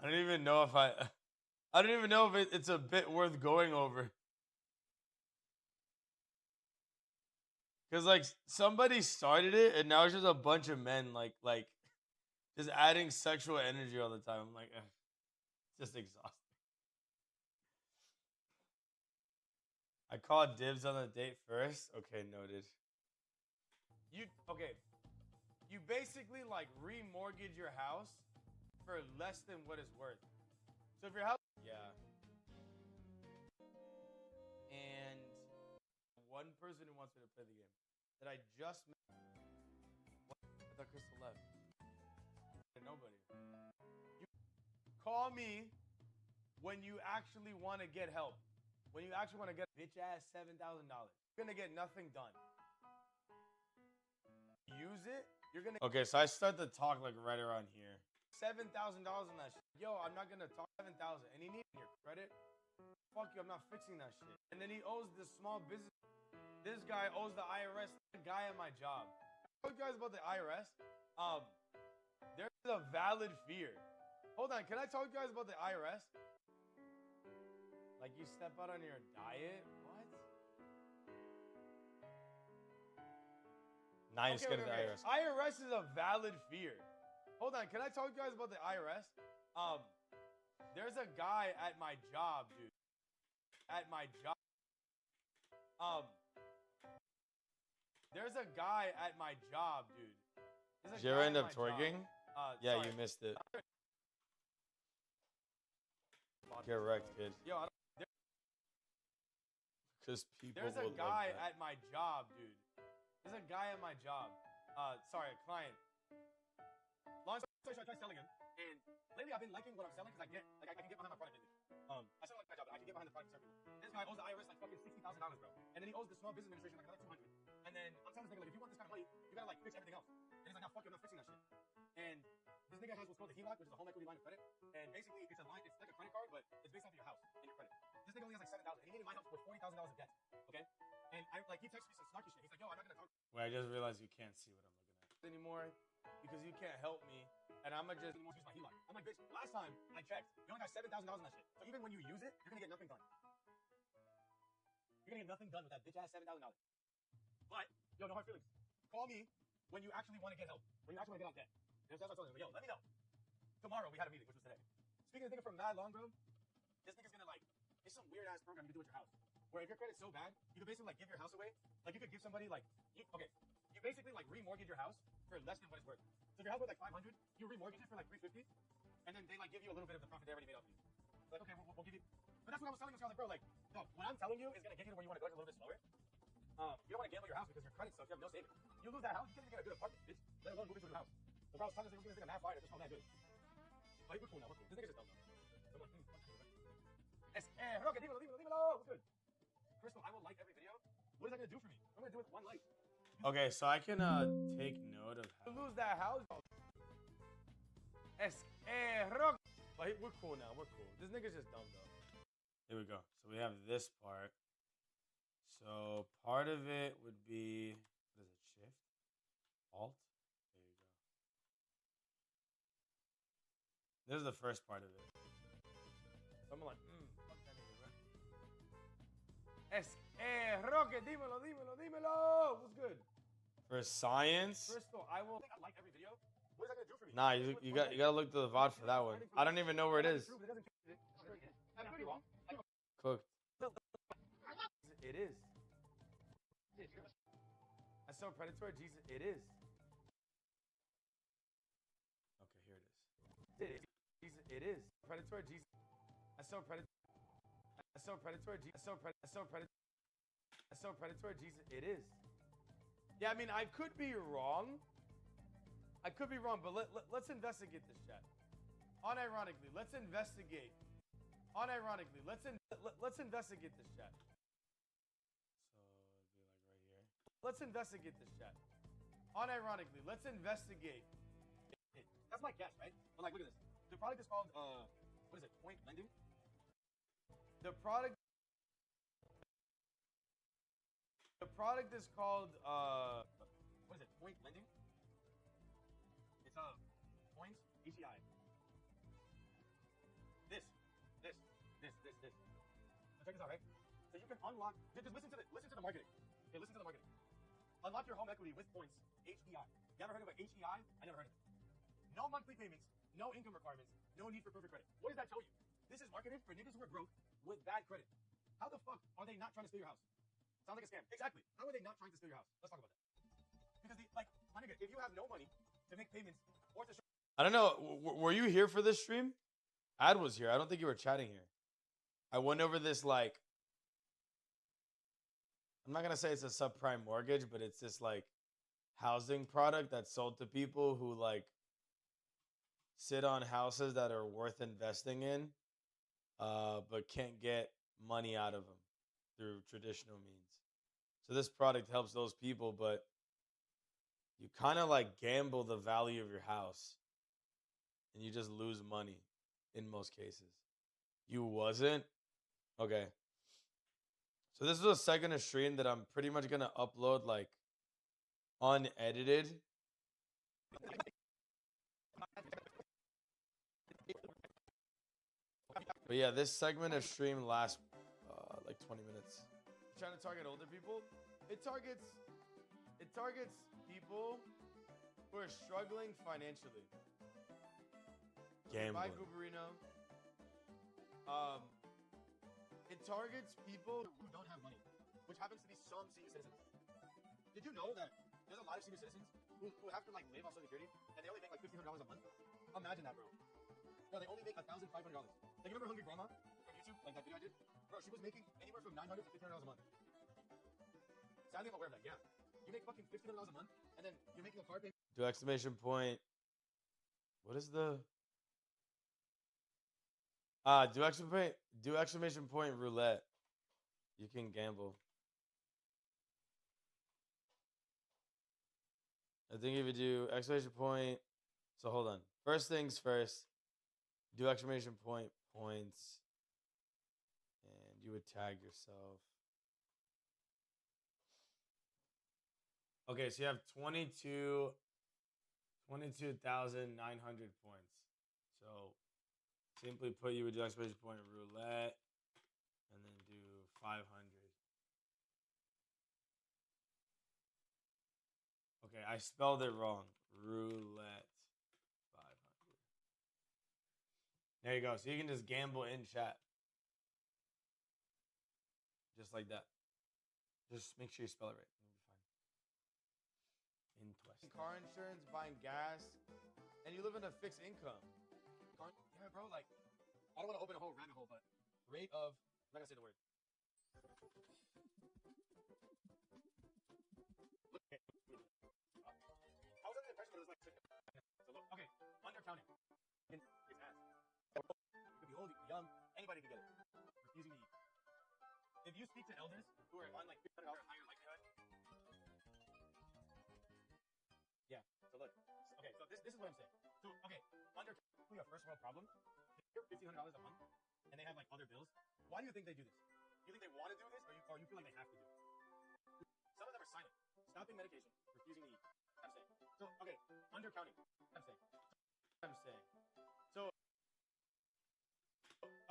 I don't even know if I don't even know if it's a bit worth going over. Cause like somebody started it and now it's just a bunch of men like just adding sexual energy all the time. I'm like, it's just exhausting. I called dibs on the date first. Okay, noted. You basically like remortgage your house for less than what it's worth. So if your house, yeah. And one person who wants me to play the game that I just met. I thought Crystal left. Nobody. You call me when you actually want to get help. When you actually want to get bitch ass $7,000. You're gonna get nothing done. Use it. You're gonna. Okay, so I start to talk like right around here. $7,000 on that shit. Yo, I'm not gonna talk 7,000, and he needs your credit. Fuck you, I'm not fixing that shit. And then he owes the small business. This guy owes the IRS. The guy at my job. I told you guys about the IRS. There's a valid fear. Hold on, can I tell you guys about the IRS? Like you step out on your diet. What? Now you're scared of the IRS. IRS is a valid fear. Hold on, can I tell you guys about the IRS? There's a guy at my job, dude. At my job. There's a guy at my job, dude. Did you ever end up twerking? Yeah, you missed it. Get wrecked, kid. Yo, Because people there's a will guy like that. at my job, dude. There's a guy at my job. Sorry, a client. Long story short, I tried selling him, and lately I've been liking what I'm selling because I can get behind my product image. I sell like my job, but I can get behind the product service. This guy owes the IRS like fucking $60,000, bro, and then he owes the Small Business Administration like another 200. And then I'm telling this nigga like, if you want this kind of money, you gotta like fix everything else. And he's like, no, fuck you, I'm not fixing that shit. And this nigga has what's called a HELOC, which is a home equity line of credit, and basically it's a line, it's like a credit card, but it's based off of your house and your credit. This nigga only has like $7,000, and he needed my help with $40,000 of debt. Okay, and I like he texted me some snarky shit. He's like, yo, I'm not gonna talk. Wait, I just realized you can't see what I'm looking at Anymore because you can't help me, and I'ma just use my HELOC. I'm like, bitch, last time I checked, you only got $7,000 in that shit. So even when you use it, you're gonna get nothing done. You're gonna get nothing done with that bitch ass $7,000. But yo, no hard feelings. Call me when you actually want to get help. When you actually want to get out of debt. That's what I told him. Yo, let me know. Tomorrow we had a meeting, which was today. Speaking of nigga from mad long, bro, this nigga's gonna like, it's some weird ass program you can do with your house. Where if your credit's so bad, you can basically like give your house away. Like you could give somebody like, you basically like remortgage your house for less than what it's worth. So if your house worth like 500, you remortgage it for like 350, and then they like give you a little bit of the profit they already made off you. Like okay, we'll give you. But that's what I was telling this guy. I was like, bro, like, no, what I'm telling you is gonna get you to where you want to go a little bit slower. You don't want to gamble your house because your credit sucks. You have no savings. You lose that house, you can't even get a good apartment, bitch. Let alone move into a new house. The bro was telling us they were giving this nigga mad fire. They're just not that good. Oh, we're cool now. We're cool. This nigga's just dumb though. I'm like, Rocket, dímelo. What's good? Crystal, I will like every video. What is that gonna do for me? I'm gonna do it with one like. Okay, so I can take note of how. You lose that house. Rocket. But we're cool now. We're cool. This nigga's just dumb though. Here we go. So we have this part. So part of it would be, what is it, shift? Alt? There you go. This is the first part of it. So I'm like, fuck that nigga, bro. Rocket, dímelo. What's good? For science? Crystal, I will like every video. What is that gonna do for me? Nah, you gotta look to the VOD for that one. I don't even know where it is. Cooked. It is. I saw Predatory. Jesus, it is. Okay, here it is. Jesus, it is. Predatory. Jesus. I saw Predatory. Jesus, it is. Yeah, I mean, I could be wrong. But let's investigate this chat. Unironically, let's investigate. Let's investigate this chat. Let's investigate this chat. Unironically, let's investigate. That's my guess, right? But like, look at this. The product is called, what is it? Point lending? The product is called, what is it? Point lending? It's, points, HEI. This. So check this out, right? So you can unlock, just listen to the marketing. Okay, listen to the marketing. Unlock your home equity with points, HEI. You ever heard of it? HEI? I never heard of it. No monthly payments, no income requirements, no need for perfect credit. What does that tell you? This is marketed for niggas who are broke with bad credit. How the fuck are they not trying to steal your house? Sounds like a scam. Exactly. How are they not trying to steal your house? Let's talk about that. Because, my nigga, if you have no money to make payments or to... I don't know. Were you here for this stream? Ad was here. I don't think you were chatting here. I went over this, like... I'm not going to say it's a subprime mortgage, but it's this, like, housing product that's sold to people who, like, sit on houses that are worth investing in, but can't get money out of them through traditional means. So this product helps those people, but you kind of like gamble the value of your house and you just lose money in most cases. You wasn't? Okay. So this is a second of stream that I'm pretty much going to upload like unedited. But yeah, this segment of stream lasts like 20 minutes. Trying to target older people. It targets people who are struggling financially. Gambling. Bye, Gooberino. It targets people who don't have money. which happens to be some senior citizens. Did you know that there's a lot of senior citizens who have to like live off Social Security and they only make like $1,500 a month? Imagine that, bro. Bro, they only make $1,500. Like, you remember Hungry Grandma from YouTube? Like that video I did? Bro, she was making anywhere from $900 to $1,500 a month. Sadly, I'm aware of that. Yeah, you make fucking $1,500 a month, and then you're making a car payment. Do exclamation point. What is the? Do exclamation point roulette. You can gamble. I think if you do exclamation point. So hold on. First things first. Do exclamation point points. And you would tag yourself. Okay, so you have 22,900 points. So simply put, you would do exclamation point roulette and then do 500. Okay, I spelled it wrong. Roulette 500. There you go. So you can just gamble in chat. Just like that. Just make sure you spell it right. You'll be fine. Interesting. Car insurance, buying gas, and you live in a fixed income. Yeah, bro, like, I don't want to open a whole rabbit hole, but rate of, I'm not going to say the word. I was under the impression that it was like, okay, undercounting. It's ass. You could be old, you could be young, anybody could get it. Refusing to eat. If you speak to elders who are on like $500 higher likelihood, yeah. So look, okay. So this is what I'm saying. So okay, under a first world problem, if you're $1,500 a month and they have like other bills, why do you think they do this? Do you think they want to do this, or you feel like they have to do it? Some of them are silent, stopping medication, refusing to eat. I'm saying. So okay, undercounting. I'm saying. So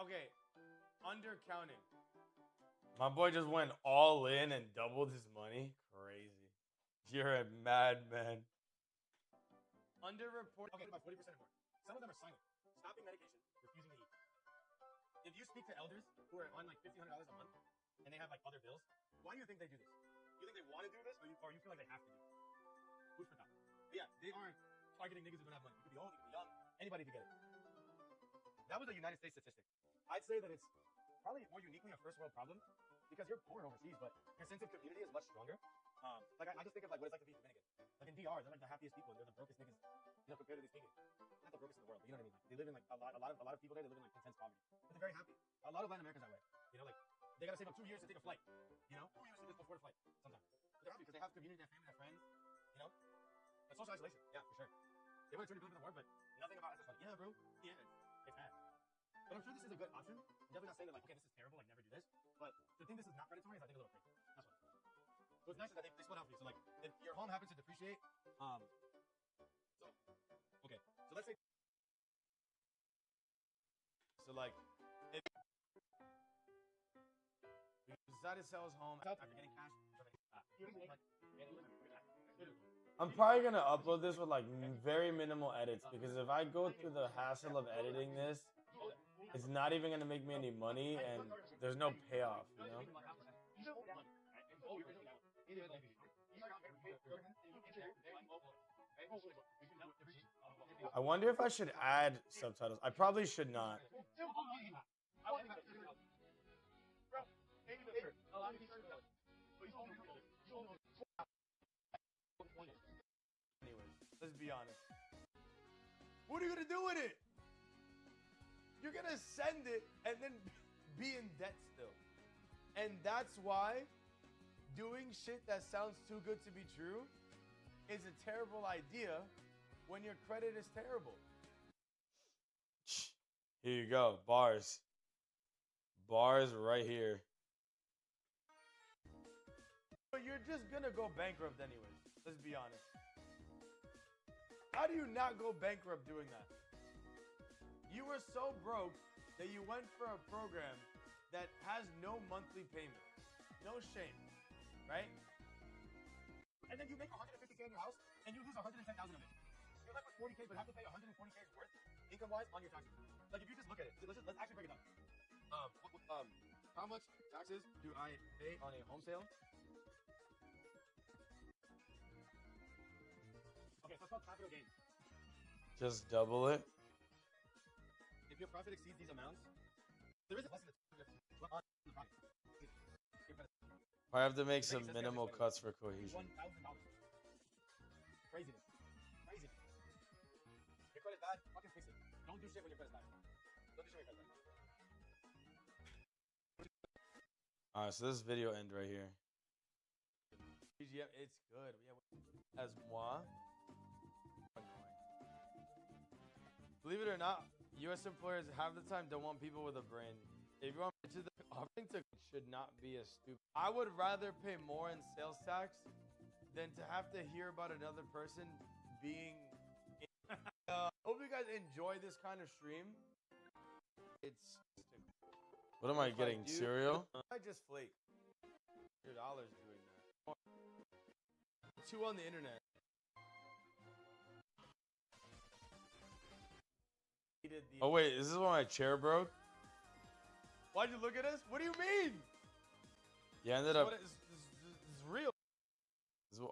okay, undercounting. My boy just went all in and doubled his money. Crazy. You're a madman. Underreported. Okay, about 40% or more. Some of them are silent, stopping medication, refusing to eat. If you speak to elders who are on like $1,500 a month and they have like other bills, why do you think they do this? Do you think they want to do this, or you feel like they have to do it? Who's for thought? But yeah, they aren't targeting niggas who don't have money. You could be old, you could be young, anybody could get it. That was a United States statistic. I'd say that it's probably more uniquely a first world problem because you're poor overseas, but your sense of community is much stronger. Like I just think of like what it's like to be Dominican. Like in DR, they're like the happiest people. They're the brokest niggas, you know, compared to these niggas. Not the brokest in the world, but you know what I mean. Like, they live in like a lot of people there. They live in like intense poverty, but they're very happy. A lot of Latin Americans that way. You know, like they gotta save up 2 years to take a flight. You know, 2 years just before the flight. Sometimes but they're happy because they have community, their family, their friends. You know, but social isolation, yeah, for sure. They want to turn to the war, but nothing about it is like, yeah, bro, yeah, it's bad. But I'm sure this is a good option. I'm definitely not saying that like, okay, this is terrible, like never do this. But to think this is not predatory is I think a little crazy. That's what. So it's nice that they split out for you. So like, if your home happens to depreciate, okay, so let's say, so like, if we decided to sell his home after getting cash, I'm probably gonna upload this with like very minimal edits because if I go through the hassle of editing this, it's not even gonna make me any money and there's no payoff, you know? I wonder if I should add subtitles. I probably should not. Anyways, let's be honest. What are you gonna do with it? You're gonna send it and then be in debt still. And that's why doing shit that sounds too good to be true is a terrible idea when your credit is terrible. Here you go. Bars. Bars right here. But you're just gonna go bankrupt anyways. Let's be honest. How do you not go bankrupt doing that? You were so broke that you went for a program that has no monthly payment. No shame, right? And then you make 150K in your house and you lose 110,000 of it. You're left with 40K, but have to pay 140K's worth income-wise on your taxes. Like if you just look at it, let's actually break it down. How much taxes do I pay on a home sale? Okay, so it's called capital gains. Just double it. If your profit exceeds these amounts, there is a lesson on the profit. I have to make some minimal cuts for cohesion. $1,000. Craziness. Crazy. Your credit's bad, fucking fix it. Don't do shit when your credit's bad. Don't do shit when your credit's bad. Alright, so this video end right here. BGM, it's good. Yeah, as moi. Believe it or not, U.S. employers half the time don't want people with a brain. If you want to, the offering to should not be a stupid. I would rather pay more in sales tax than to have to hear about another person being. Hope you guys enjoy this kind of stream. It's. What am I getting? Cereal? I just flake. $100 doing that. 2 on the internet. Oh wait, this is when my chair broke? Why'd you look at us? What do you mean? Yeah, I ended up. This is real.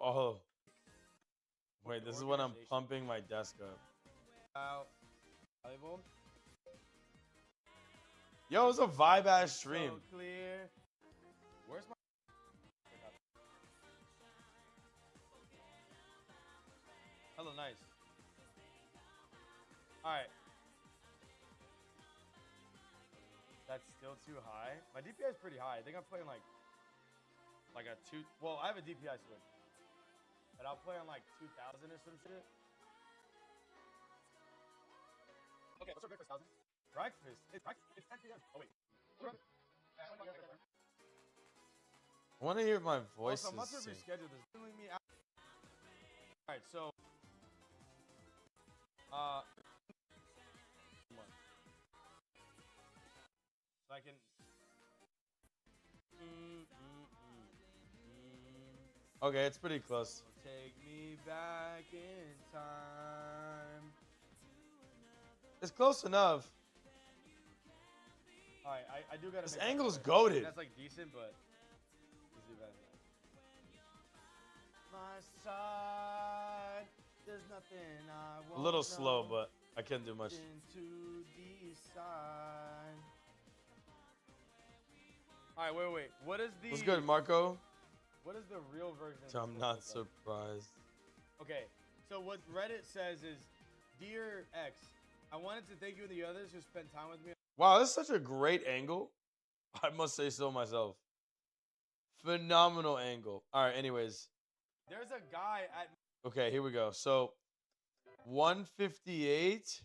Oh. Wait, this is when I'm pumping my desk up. Valuable. Yo, it's a vibe ass stream. So clear. Where's my? Hello, nice. All right. That's still too high. My DPI is pretty high. I think I'm playing like a 2. Well, I have a DPI switch, but I'll play on like 2000 or some shit. Okay, what's your breakfast, 1000? Breakfast. It's 10 p.m. Oh wait. I want to hear my voice. Also, I'm not sure if you scheduled this. Me out. All right, so so I can. Okay, it's pretty close. Take me back in time. It's close enough. All right, I do gotta. This make that angle's better. goated. That's like decent, but let's do better than that. My side, there's nothing I want. A little slow, but I can't do much. Into the side. All right, wait. What is the? What's good, Marco? What is the real version? I'm not surprised. Okay, so what Reddit says is, Dear X, I wanted to thank you and the others who spent time with me. Wow, that's such a great angle. I must say so myself. Phenomenal angle. All right, anyways. There's a guy at. Okay, here we go. So, 158.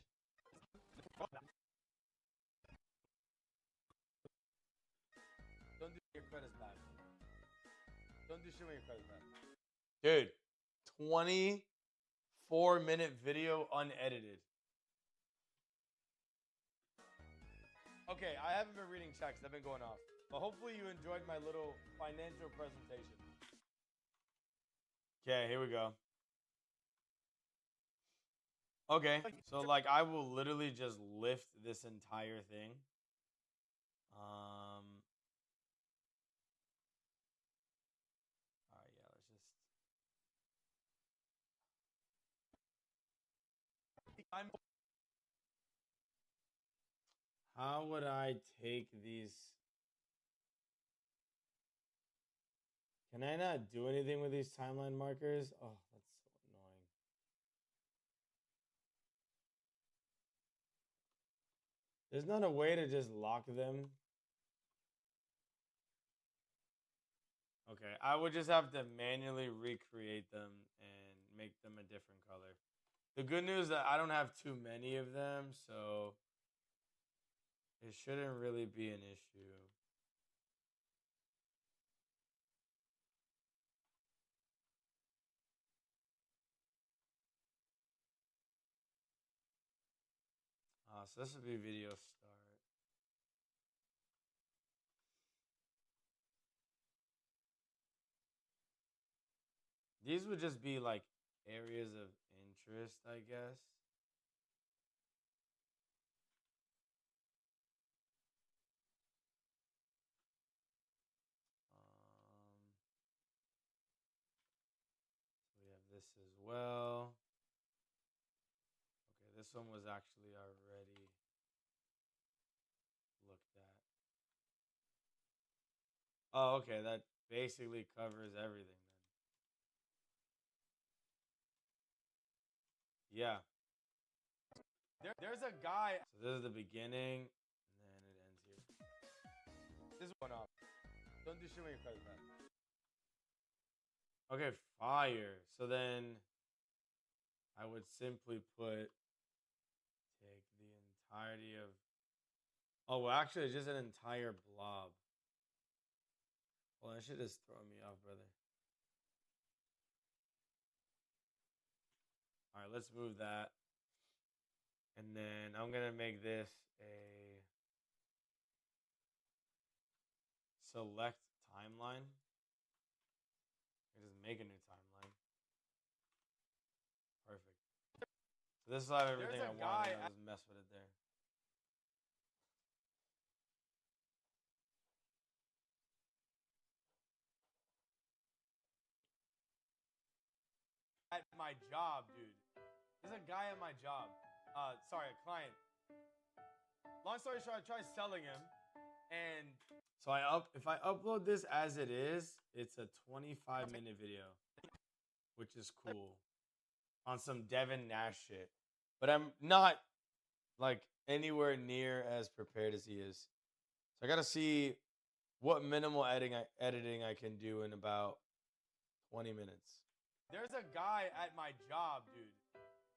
Don't do your credits back. Don't do shit when your credits back. Dude, 24-minute video unedited. Okay, I haven't been reading checks. I've been going off. But hopefully you enjoyed my little financial presentation. Okay, here we go. Okay, so like I will literally just lift this entire thing. All right, yeah, let's just. How would I take these? Can I not do anything with these timeline markers? Oh, that's so annoying. There's not a way to just lock them. Okay, I would just have to manually recreate them and make them a different color. The good news is that I don't have too many of them, so it shouldn't really be an issue. So this would be video start. These would just be like areas of interest, I guess. this as well. Okay, this one was actually already looked at. Oh, okay, that basically covers everything then. Yeah. There's a guy. So this is the beginning, and then it ends here. This is one up. Don't do shit when your credit's bad. Okay, fire. So then I would simply take the entirety of. Oh, well, actually, it's just an entire blob. Well, that shit is throwing me off, brother. All right, let's move that. And then I'm going to make this a select timeline. I just make a new timeline. Perfect. So this will have everything I want, and I'll just mess with it there. At my job, dude. There's a guy at my job. Sorry, a client. Long story short, I tried selling him, and so if I upload this as it is, it's a 25-minute video, which is cool, on some Devin Nash shit. But I'm not like anywhere near as prepared as he is. So I gotta see what minimal editing I can do in about 20 minutes. There's a guy at my job, dude.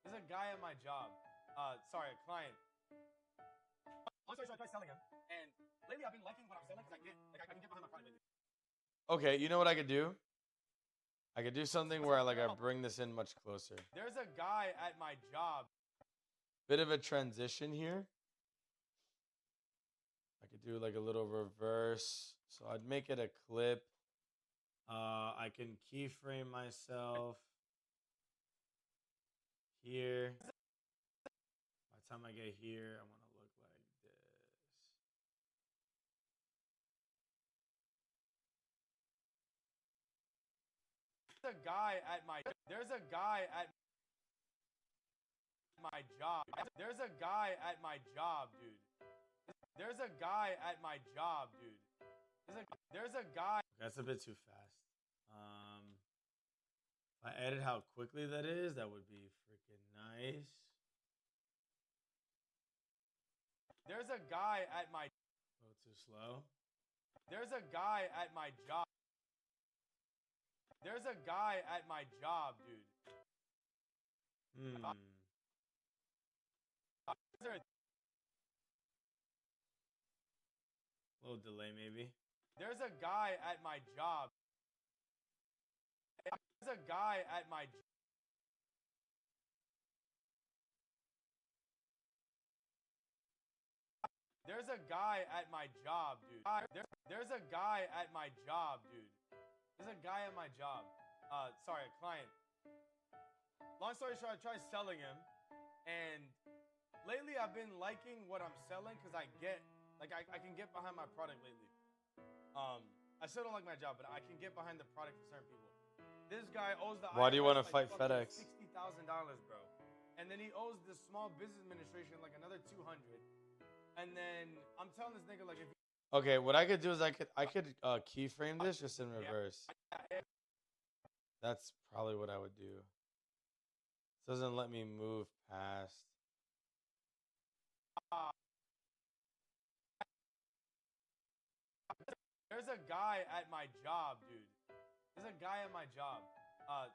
There's a guy at my job. Sorry, a client. Long story short, I tried selling him, and lately I've been liking what I'm selling because I can get behind my product lately. Okay, you know what I could do? I could do something where I bring this in much closer. There's a guy at my job. Bit of a transition here. I could do like a little reverse. So I'd make it a clip. I can keyframe myself here. By the time I get here, I want to look like this. There's a guy at my job. There's a guy at my job, dude. There's a guy at my job, dude. There's a guy. That's a bit too fast. If I edit how quickly that is, that would be freaking nice. There's a guy at my. A little too slow. There's a guy at my job. There's a guy at my job, dude. A little delay, maybe. There's a guy at my job. There's a guy at my. There's a guy at my job, dude. There's a guy at my job, dude. There's a guy at my job. Sorry, a client. Long story short, I tried selling him, and lately I've been liking what I'm selling because I can get behind my product lately. I still don't like my job, but I can get behind the product for certain people. This guy owes the. Why do you want to fight FedEx? $60,000, bro, and then he owes the Small Business Administration like another $200, and then I'm telling this nigga like if. Okay, what I could do is I could keyframe this just in reverse. That's probably what I would do. It doesn't let me move past. There's a guy at my job, dude. There's a guy at my job.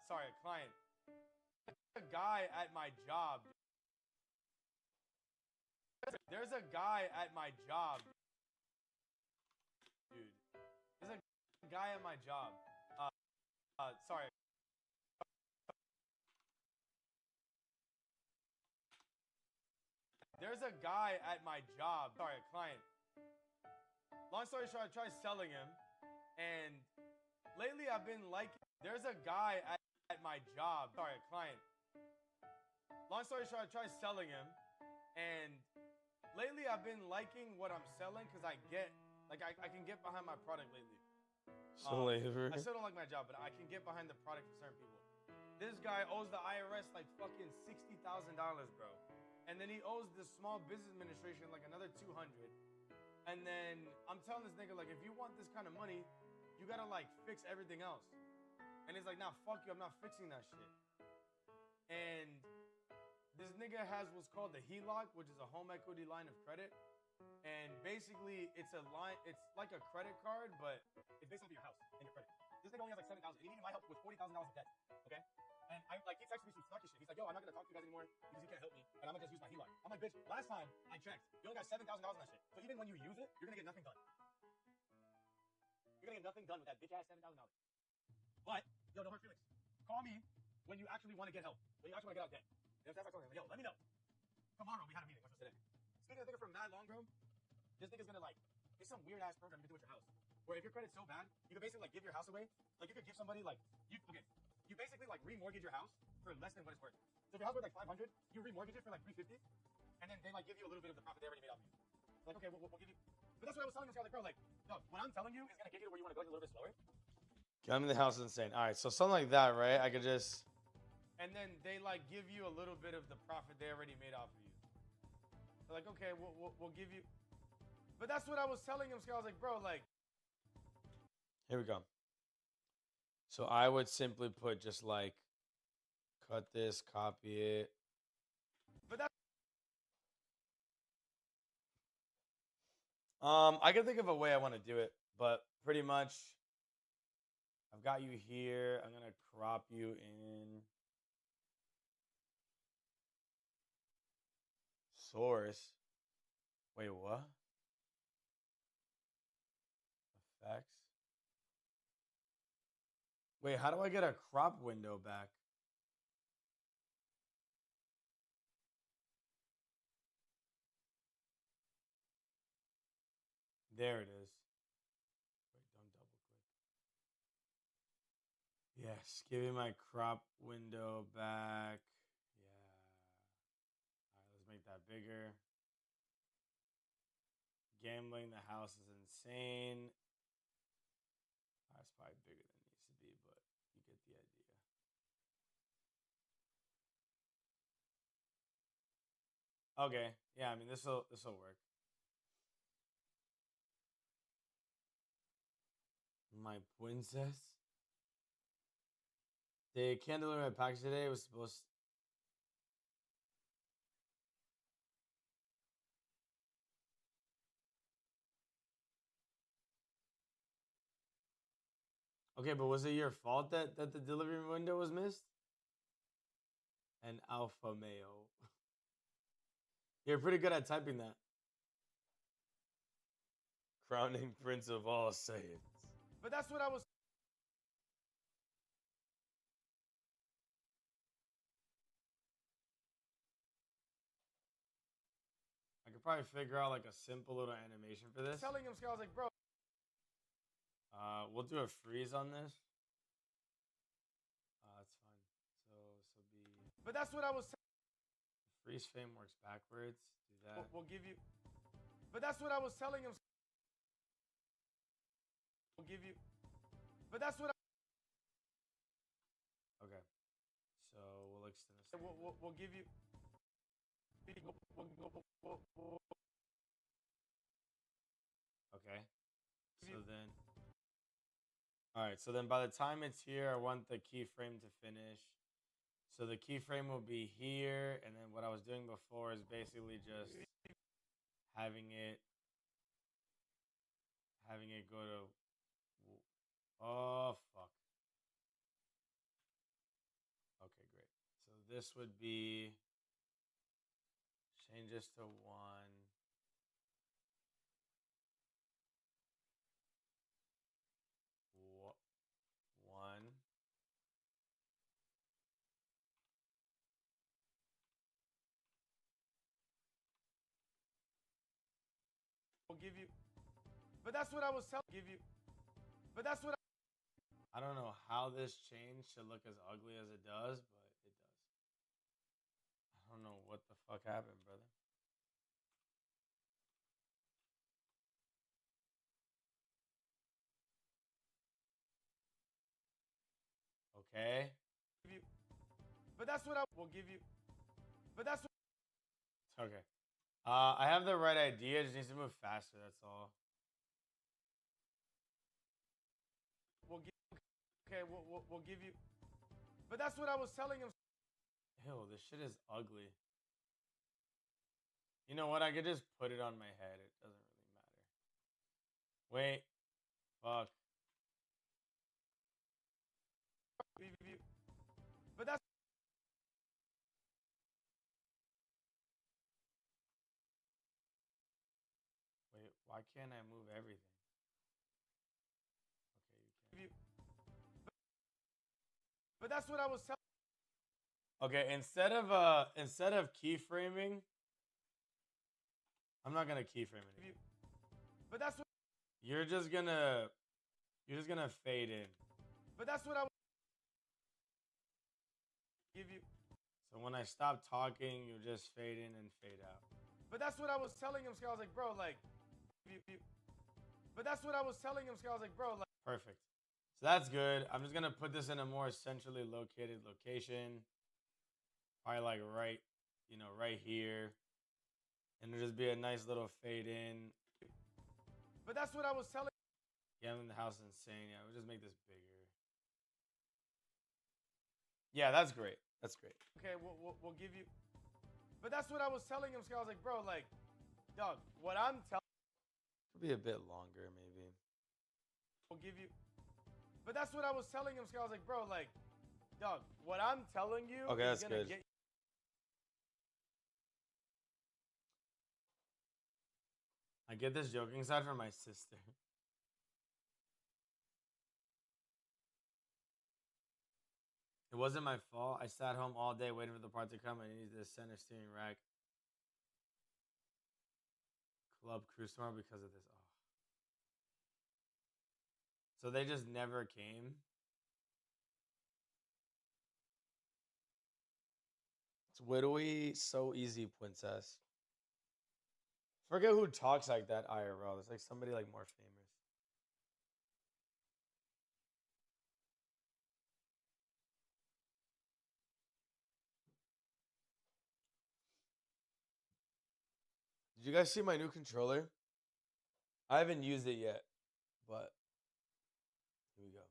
Sorry, a client. There's a guy at my job. There's a guy at my job, dude. There's a guy at my job. Sorry. There's a guy at my job. Sorry, a client. Long story short, I tried selling him, and lately I've been liking. There's a guy at my job. Sorry, a client. Long story short, I tried selling him, and lately I've been liking what I'm selling because I can get behind my product lately. I still don't like my job, but I can get behind the product for certain people. This guy owes the IRS like fucking $60,000, bro. And then he owes the Small Business Administration like another 200. And then I'm telling this nigga, like, if you want this kind of money, you gotta like fix everything else. And he's like, nah, fuck you, I'm not fixing that shit. And this nigga has what's called the HELOC, which is a home equity line of credit. And basically, it's a line, it's like a credit card, but it's based off of your house and your credit. This nigga only has like 7,000. And he needed my help with $40,000 of debt. Okay? And I like he texted me some snarky shit. He's like, yo, I'm not gonna talk to you guys anymore because you can't help me, and I'm gonna just use my HELOC. I'm like, bitch, last time I checked, you only got $7,000 on that shit. So even when you use it, you're gonna get nothing done. You're gonna get nothing done with that bitch ass $7,000. But yo, no hard feelings. Call me when you actually want to get help. When you actually want to get out of debt. You know, that's like, yo, let me know. Tomorrow we had a meeting. What's today? Speaking of this nigga from mad long, bro, this nigga's gonna like, it's some weird ass program you can do with your house. Where if your credit's so bad, you can basically like give your house away. Like you could give somebody like you basically like remortgage your house for less than what it's worth. So if your house worth like 500, you remortgage it for like 350, and then they like give you a little bit of the profit they already made off of you. Like okay, we'll give you. But that's what I was telling this guy, like bro, like no, what I'm telling you is gonna get you to where you want to go a little bit slower. Come in the house is insane. All right, so something like that, right? I could just. And then they like give you a little bit of the profit they already made off of you. They're like, okay, we'll give you. But that's what I was telling him. So I was like, bro, like. Here we go. So I would simply put just like, cut this, copy it. But that's. I can think of a way I want to do it, but pretty much, I've got you here. I'm gonna crop you in. Source. Wait, what? Effects. Wait, how do I get a crop window back? There it is. Wait, don't double click. Yes, give me my crop window back. Yeah. All right, let's make that bigger. Gambling the house is insane. That's probably bigger than it needs to be, but you get the idea. Okay, yeah, I mean this'll work. My princess. They can't deliver my package today. It was supposed. Okay, but was it your fault that the delivery window was missed? An alpha male. You're pretty good at typing that. Crowning prince of all Saiyans. But that's what I was. I could probably figure out like a simple little animation for this. Telling him, I was like, bro. We'll do a freeze on this. That's fine. So be. But that's what I was. Freeze frame works backwards. Do that. We'll give you. But that's what I was telling him. We'll give you. But that's what. Okay. So we'll extend this. We'll give you. Okay. So then. All right. So then by the time it's here, I want the keyframe to finish. So the keyframe will be here, and then what I was doing before is basically just having it go to. Oh fuck. Okay, great. So this would be change this to 1. One. We'll give you. But that's what I was telling. Give you. But that's what. I don't know how this change should look as ugly as it does, but it does. I don't know what the fuck happened, brother. Okay. But that's what I will give you. But that's what. Okay. I have the right idea. It just needs to move faster. That's all. We'll give. Okay, we'll give you. But that's what I was telling him. Ew, this shit is ugly. You know what? I could just put it on my head. It doesn't really matter. Wait. Fuck. But that's. Wait, why can't I move everything? Okay, you can. But that's what I was telling. Okay, instead of keyframing, I'm not gonna keyframe it. But that's what you're just gonna fade in. But that's what I would give you. So when I stop talking, you just fade in and fade out. But that's what I was telling him. So I was like, bro, like. But that's what I was telling him. So I was like, bro, like. Perfect. So that's good. I'm just gonna put this in a more centrally located location. Probably like right here. And it'll just be a nice little fade in. But that's what I was telling. Yeah, I'm in the house insane. Yeah, we'll just make this bigger. Yeah, that's great. That's great. Okay, we'll give you. But that's what I was telling him. So I was like, bro, like, dog, what I'm telling. It'll be a bit longer, maybe. We'll give you. But that's what I was telling him. So I was like, bro, like, dog, what I'm telling you. Okay, that's good. I get this joking side from my sister. It wasn't my fault. I sat home all day waiting for the part to come. I needed the center steering rack. Club cruise tomorrow because of this. Oh. So they just never came. It's widowy, so easy, princess. Forget who talks like that IRL. It's like somebody like more famous. Did you guys see my new controller? I haven't used it yet, but here we go.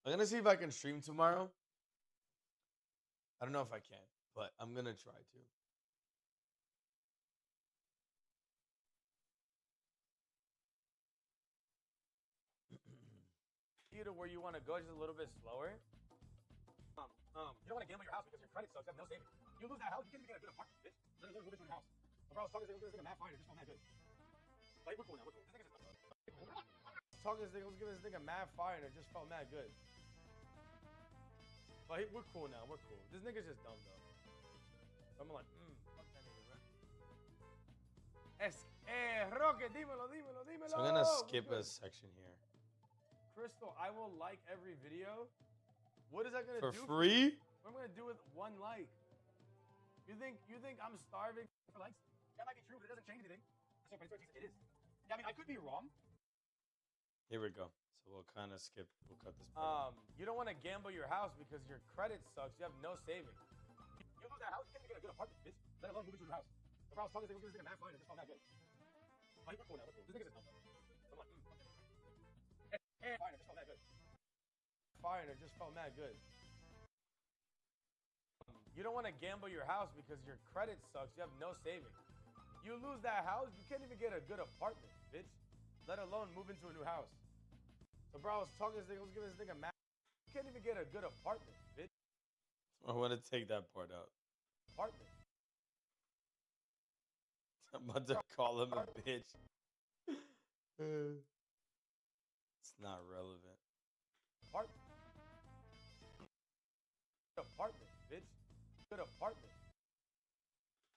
I'm gonna see if I can stream tomorrow. I don't know if I can, but I'm gonna try to. You to where you want to go, just a little bit slower. You don't want to gamble your house because your credit sucks. You have no savings. You lose that house, you can't even get a good apartment, bitch. Let alone move into a house. Bro, I was talking to this nigga mad fine, just felt mad good. Like, we're cool now, we're cool. This nigga's talking to this nigga, was giving this nigga mad fire and it just felt mad good. But we're cool now, we're cool. This nigga's just dumb though. So I'm like, fuck that nigga, bro. Roque, dímelo. So I'm gonna skip a section here. Crystal, I will like every video. What is that gonna do? For free? What am I gonna do with one like? You think I'm starving for likes? That might be true, but it doesn't change anything. So it is. Yeah, I mean, I could be wrong. Here we go. So we'll kind of skip. We'll cut this part. You don't want to gamble your house because your credit sucks. You have no savings. You lose that house, you can't even get a good apartment, bitch. Let alone move into a house. If I was talking to this nigga mad fine, it just felt mad good. Like, we're cool now, we're cool. This nigga's just dumb though. So I'm like, fine, it just felt mad good. Fine, it just felt mad good. You don't want to gamble your house because your credit sucks. You have no savings. You lose that house, you can't even get a good apartment, bitch. Let alone move into a new house. So, bro, I was talking to this nigga, I was giving this nigga mad. You can't even get a good apartment, bitch. I want to take that part out. Apartment. I'm about to call him a bitch. It's not relevant. Apartment. Apartment, bitch. Good apartment.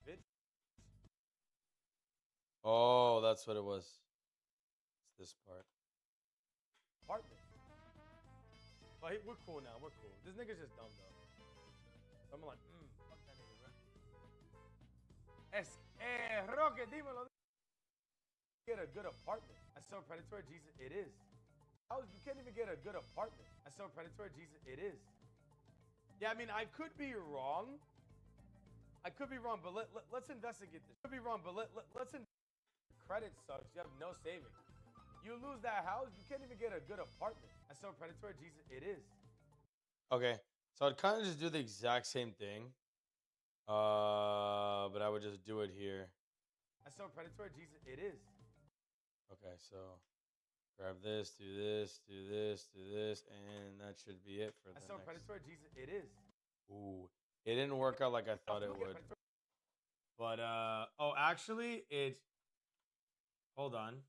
Bitch. Oh, that's what it was. It's this part. Apartment. But we're cool now, we're cool. This nigga's just dumb though. So I'm like, fuck that nigga, bro. Roque, dímelo. Get a good apartment. I so predatory, Jesus, it is. You can't even get a good apartment. I so predatory, Jesus, it is. Yeah, I mean, I could be wrong. I could be wrong, but let's investigate this. Could be wrong, but let's credit sucks. You have no savings. You lose that house, you can't even get a good apartment. That's so predatory. Jesus, it is. Okay, so I'd kind of just do the exact same thing, but I would just do it here. That's so predatory. Jesus, it is. Okay, so grab this, do this, do this, do this, and that should be it for That's the so next. predatory. Jesus, it is. Ooh, it didn't work out like I thought it would. But oh, actually, it's. Hold on.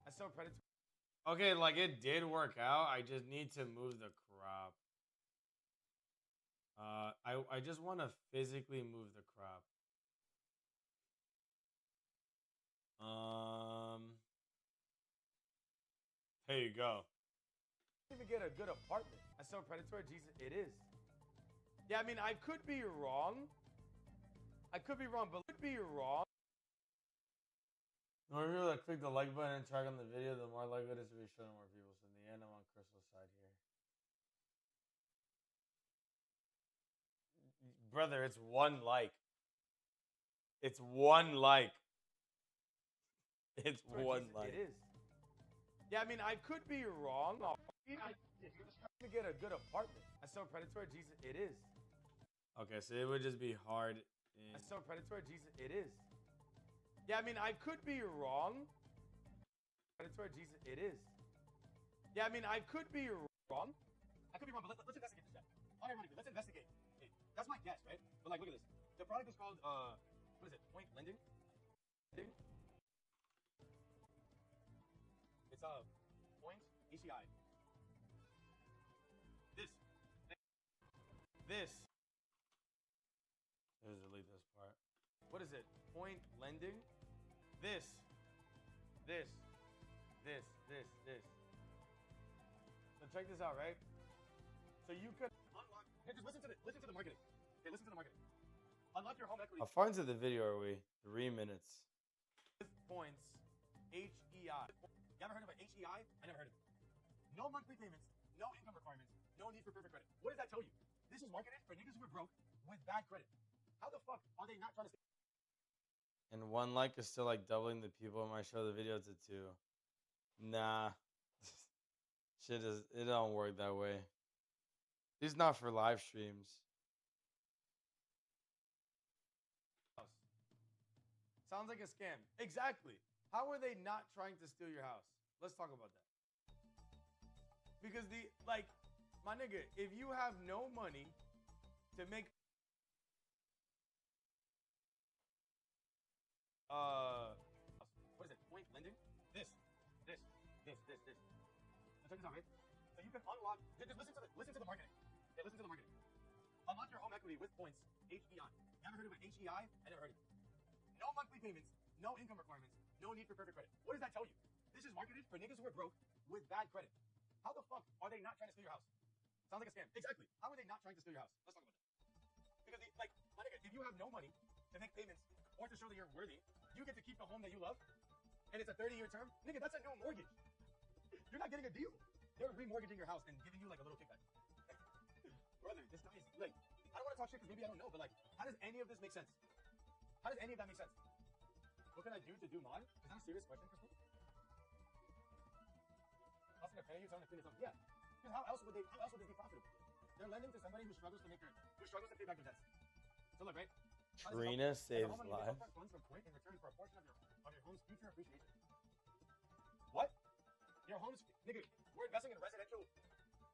That's so predatory. Okay, like it did work out. I just need to move the crop. I just want to physically move the crop. There you go. Even get a good apartment. That's so predatory. Jesus, it is. Yeah, I mean, I could be wrong. I could be wrong, but could be wrong. The more people that click the like button and tag on the video, the more likely it is to be shown to more people. So in the end, I'm on Crystal's side here. Brother, it's one like. It's one like. It's one like. It is. Yeah, I mean, I could be wrong. To get a good apartment. That's so predatory. Jesus, it is. Okay, so it would just be hard. That's so predatory. Jesus, it is. Yeah, I mean, I could be wrong. Predatory. Jesus, it is. Yeah, I mean, I could be wrong. I could be wrong, but let's investigate this, Jeff. Ironically, let's investigate. Hey, that's my guess, right? But like, look at this. The product is called what is it? Point lending. It's point ECI. This. Let's delete this part. What is it? Point lending. This. So check this out, right? So you could unlock. Hey, just listen to the marketing. Okay, listen to the marketing. Unlock your home equity. How far into the video are we? 3 minutes. Points. HEI. You ever heard of an HEI? I never heard of it. No monthly payments, no income requirements, no need for perfect credit. What does that tell you? This is marketed for niggas who are broke with bad credit. How the fuck are they not trying to? And 1 like is still like doubling the people in my show the video to 2. Nah. Shit is, it don't work that way. At least not for live streams. Sounds like a scam. Exactly. How are they not trying to steal your house? Let's talk about that. Because my nigga, if you have no money to make what is it? Point lending? This. Now check this out, right? So you can unlock. Just listen to the marketing. Okay, listen to the marketing. Unlock your home equity with points. HEI. You ever heard of an HEI? I never heard of it. No monthly payments, no income requirements, no need for perfect credit. What does that tell you? This is marketed for niggas who are broke with bad credit. How the fuck are they not trying to steal your house? Sounds like a scam. Exactly. How are they not trying to steal your house? Let's talk about that. Because my nigga, if you have no money to make payments or to show that you're worthy, you get to keep the home that you love, and it's a 30-year term. Nigga, that's a no mortgage. You're not getting a deal. They're remortgaging your house and giving you like a little kickback. Brother, this guy is like, I don't want to talk shit because maybe I don't know, but like, how does any of this make sense? How does any of that make sense? What can I do to do mine? Is that a serious question, Crystal? Costing a penny, you're telling to clean this up. Yeah. Because how else would they be profitable? They're lending to somebody who struggles to pay back their debts. So look, right? Trina saves lives. Funds from Point in return for a portion of your home's future appreciation. What? Your home's nigga, we're investing in residential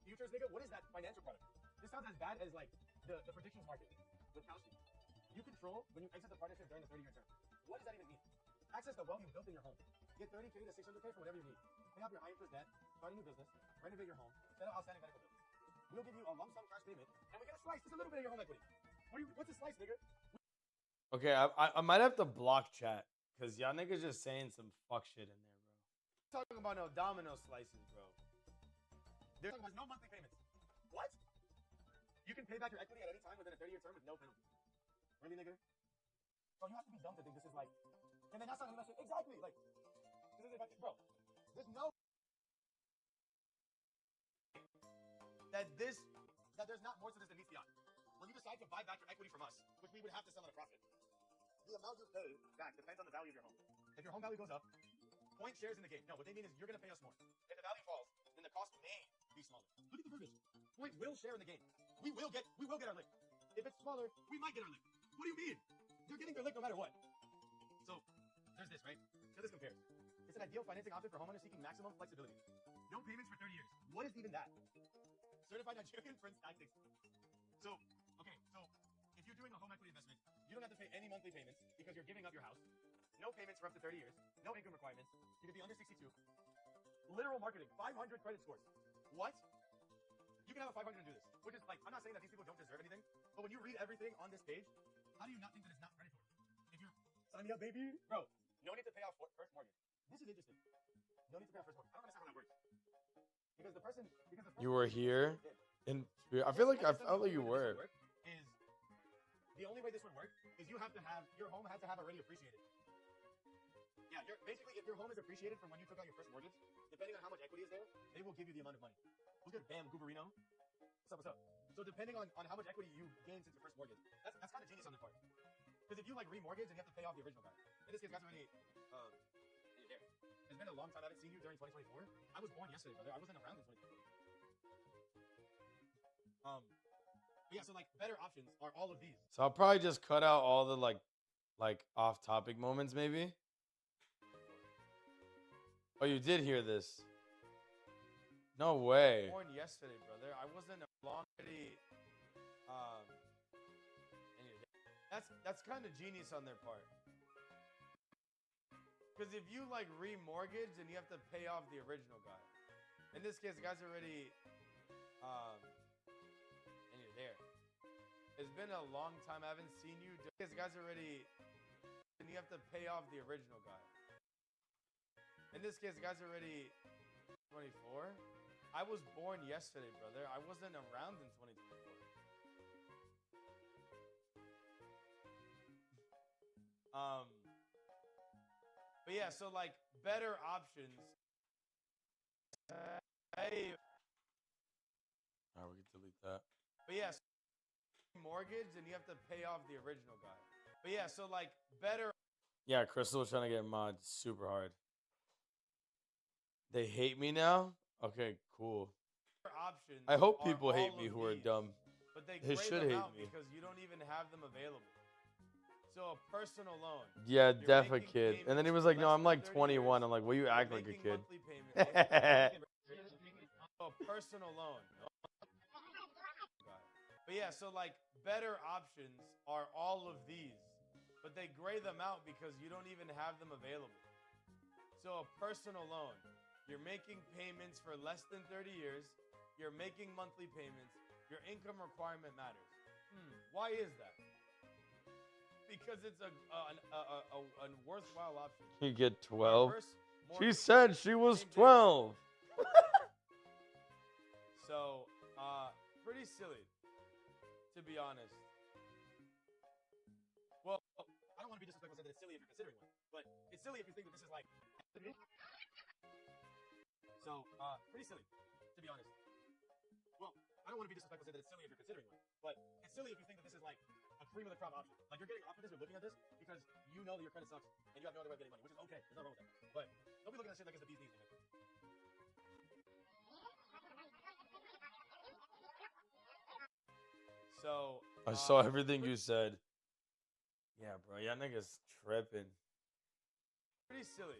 futures, nigga. What is that financial product? This sounds as bad as like the predictions market with Kalshi. You control when you exit the partnership during the 30-year term. What does that even mean? Access the wealth you built in your home. Get 30K to 600K for whatever you need. Pay off your high interest debt, start a new business, renovate your home, settle outstanding medical bills. We'll give you a lump sum cash payment, and we get a slice, just a little bit of your home equity. What's a slice, nigga? Okay, I might have to block chat because y'all niggas just saying some fuck shit in there, bro. Talking about no domino slices, bro. There's no monthly payments. What? You can pay back your equity at any time within a 30-year term with no penalty. Really, nigga? Bro, you have to be dumb to think this is like, and then that's not investment. Exactly. Like, this is bro. There's no that there's not more to this than meets the eye. When you decide to buy back your equity from us, which we would have to sell at a profit, the amount you pay back depends on the value of your home. If your home value goes up, point shares in the game. No, what they mean is you're going to pay us more. If the value falls, then the cost may be smaller. Look at the verbiage. Point will share in the game. We will get our lick. If it's smaller, we might get our lick. What do you mean? You're getting their lick no matter what. So there's this, right? So this compares. It's an ideal financing option for homeowners seeking maximum flexibility. No payments for 30 years. What is even that? Certified Nigerian Prince Tactics. So if you're doing a home equity investment, you don't have to pay any monthly payments because you're giving up your house. No payments for up to 30 years. No income requirements. You can be under 62. Literal marketing. 500 credit scores. What? You can have a 500 and do this. Which is like, I'm not saying that these people don't deserve anything, but when you read everything on this page, how do you not think that it's not predatory? If you're, sign me up, baby. Bro, no need to pay off first mortgage. This is interesting. No need to pay off first mortgage. I don't understand how that works. Because the person You were here? I feel like I felt like you were. The only way this would work is your home has to have already appreciated. Yeah, basically, if your home is appreciated from when you took out your first mortgage, depending on how much equity is there, they will give you the amount of money. Who's good? Bam, Gooberino. What's up? So depending on how much equity you gain since your first mortgage, that's kind of genius on their part. Because if you like remortgage and you have to pay off the original guy, in this case, guys already there. It's been a long time I haven't seen you during 2024. I was born yesterday, brother. I wasn't around in 2024. But yeah, so like better options are all of these. So I'll probably just cut out all the like off-topic moments, maybe. Oh, you did hear this? No way. Born yesterday, brother. I wasn't already. That's kind of genius on their part. Because if you like remortgage, then you have to pay off the original guy. In this case, the guy's already and you're there. It's been a long time. I haven't seen you. This guy's already, and you have to pay off the original guy. In this case, the guy's already 24. I was born yesterday, brother. I wasn't around in 2024. But yeah, so like better options. Hey. All right, we can delete that. But yeah, so mortgage, and you have to pay off the original guy. But yeah, so like better. Yeah, Crystal was trying to get mod super hard. They hate me now? Okay, cool. Options. I hope people hate me who are dumb. But they should them hate out me. Because you don't even have them available. So a personal loan. Yeah, def a kid. And then he was like, no, I'm like 21. I'm like, well, you act like a kid. A personal loan. But yeah, so like better options are all of these. But they gray them out because you don't even have them available. So a personal loan. You're making payments for less than 30 years. You're making monthly payments. Your income requirement matters. Why is that? Because it's a worthwhile option. You get 12. She Mortgage. said she was 12. So, pretty silly, to be honest. Well, I don't want to be disrespectful and say that it's silly if you're considering one, but it's silly if you think that this is like. So, pretty silly, to be honest. Well, I don't want to be disrespectful and say that it's silly if you're considering one, but it's silly if you think that this is like a cream of the crop option. Like you're getting offered this, you're looking at this because you know that your credit sucks and you have no other way of getting money, which is okay. There's nothing wrong with that. But don't be looking at shit like it's the bee's knees. So I saw everything you said. Yeah, bro. Y'all niggas tripping. Pretty silly.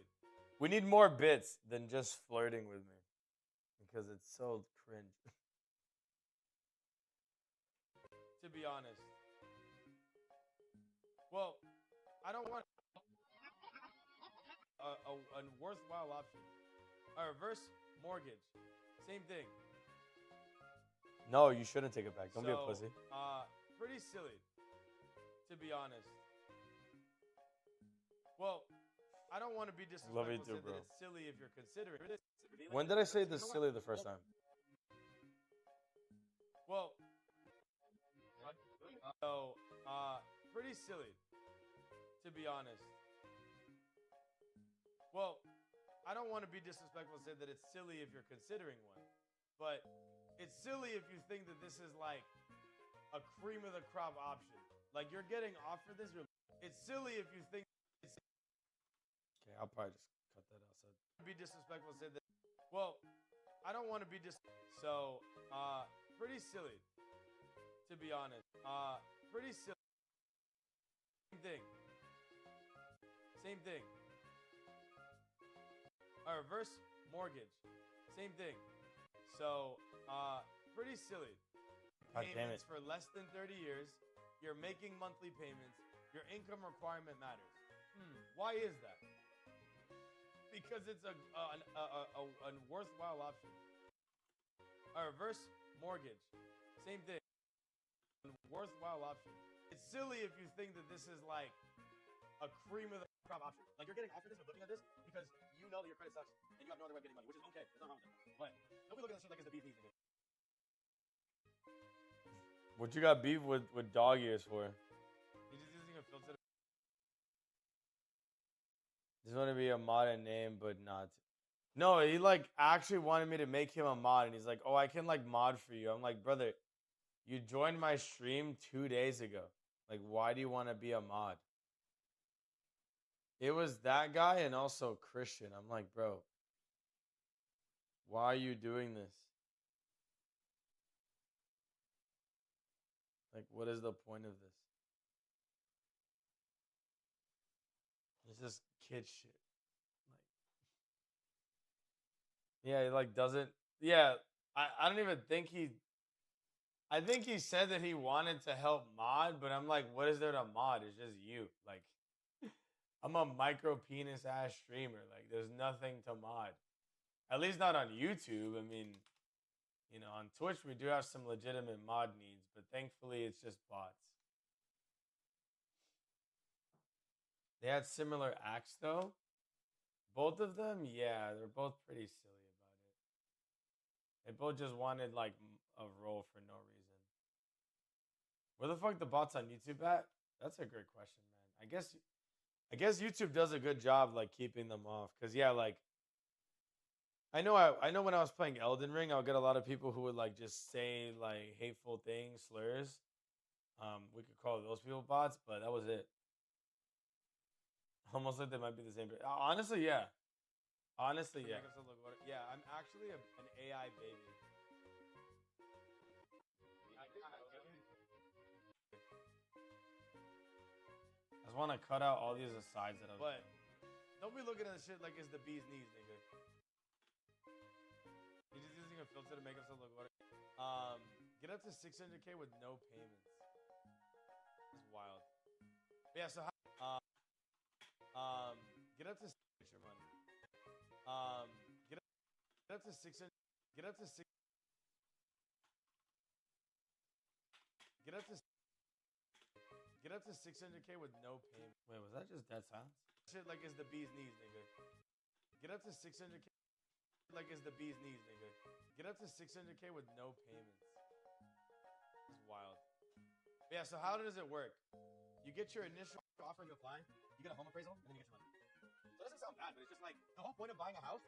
We need more bits than just flirting with me. Because it's so cringe. To be honest. Well, I don't want a worthwhile option. A reverse mortgage. Same thing. No, you shouldn't take it back. Don't be a pussy. Pretty silly, to be honest. Well, I don't want to be disrespectful Love you too, and say bro. that it's silly if you're considering it. When did I say this silly the first time? Well, pretty silly, to be honest. Well, I don't want to be disrespectful and say that it's silly if you're considering one, but It's silly if you think that this is like a cream of the crop option. Like you're getting offered this. It's silly if you think. Okay, I'll probably just cut that out. So be disrespectful. Say that. Well, I don't want to be so pretty silly, to be honest. Pretty silly. Same thing. Same thing. A reverse mortgage. Same thing. So, pretty silly. Payments for less than 30 years. You're making monthly payments. Your income requirement matters. Why is that? Because it's a worthwhile option. A reverse mortgage. Same thing. Worthwhile option. It's silly if you think that this is like a cream of the crop option. Like you're getting offered this or looking at this because you know that your credit sucks and you have no other way of getting money, which is okay. There's nothing wrong with it. But don't be looking at this shit like it's the beef eating. What you got beef with dog ears for? He's just using a filter. Just want to be a mod and name, but not. No, he like actually wanted me to make him a mod, and he's like, "Oh, I can like mod for you." I'm like, "Brother, you joined my stream 2 days ago. Like, why do you want to be a mod?" It was that guy and also Christian. I'm like, bro, why are you doing this? Like, what is the point of this? It's just kid shit. Like, yeah, he like doesn't. Yeah, I don't even think he. I think he said that he wanted to help mod, but I'm like, what is there to mod? It's just you. Like, I'm a micro penis ass streamer. Like, there's nothing to mod. At least not on YouTube. I mean, you know, on Twitch we do have some legitimate mod needs, but thankfully it's just bots. They had similar acts though. Both of them, yeah, they're both pretty silly about it. They both just wanted like a role for no reason. Where the fuck the bots on YouTube at? That's a great question, man. I guess YouTube does a good job like keeping them off. Cause yeah, like I know when I was playing Elden Ring, I'll get a lot of people who would like just say like hateful things, slurs. We could call those people bots, but that was it. Almost like they might be the same. Honestly, yeah. Honestly, yeah. Yeah, I'm actually an AI baby. I just want to cut out all these asides that I was. But don't be looking at this shit like it's the bee's knees, nigga. He's just using a filter to make himself look better. Get up to 600K with no payments. It's wild. But yeah, so how? Get up to your money. Get up to 600. Get up to 6. Get up to. Get up to 600K with no payment. Wait, was that just dead silence? Shit like it's the bee's knees, nigga. Get up to 600K. Like it's the bee's knees, nigga. Get up to 600K with no payments. It's wild. But yeah, so how does it work? You get your initial offer and you apply. You get a home appraisal, and then you get your money. So it doesn't sound bad, but it's just like the whole point of buying a house.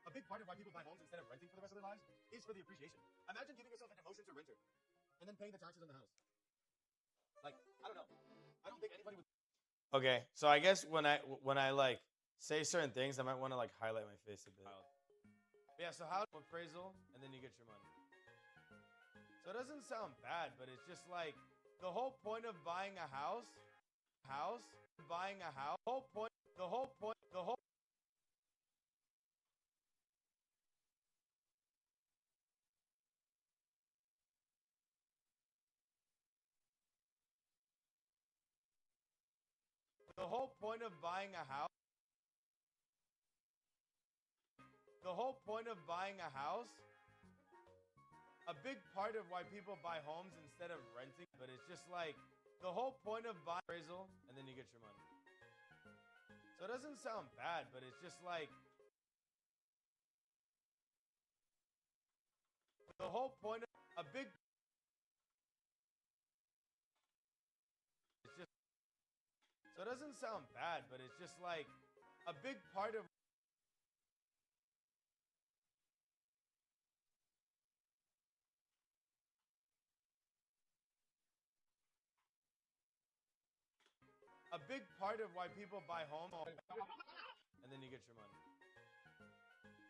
A big part of why people buy homes instead of renting for the rest of their lives is for the appreciation. Imagine giving yourself a demotion to renter, and then paying the taxes on the house. Like, I don't know. I don't think anybody would. Okay, so I guess when I like say certain things, I might want to like highlight my face a bit. Yeah, so how appraisal, and then you get your money. So it doesn't sound bad, but it's just like the whole point of buying a house, buying a house, the whole point. The whole point of buying a house. The whole point of buying a house. A big part of why people buy homes instead of renting, but it's just like the whole point of buying appraisal, and then you get your money. So it doesn't sound bad, but it's just like the whole point of a big. It's just. So it doesn't sound bad, but it's just like a big part of. a big part of why people buy homes, and then you get your money.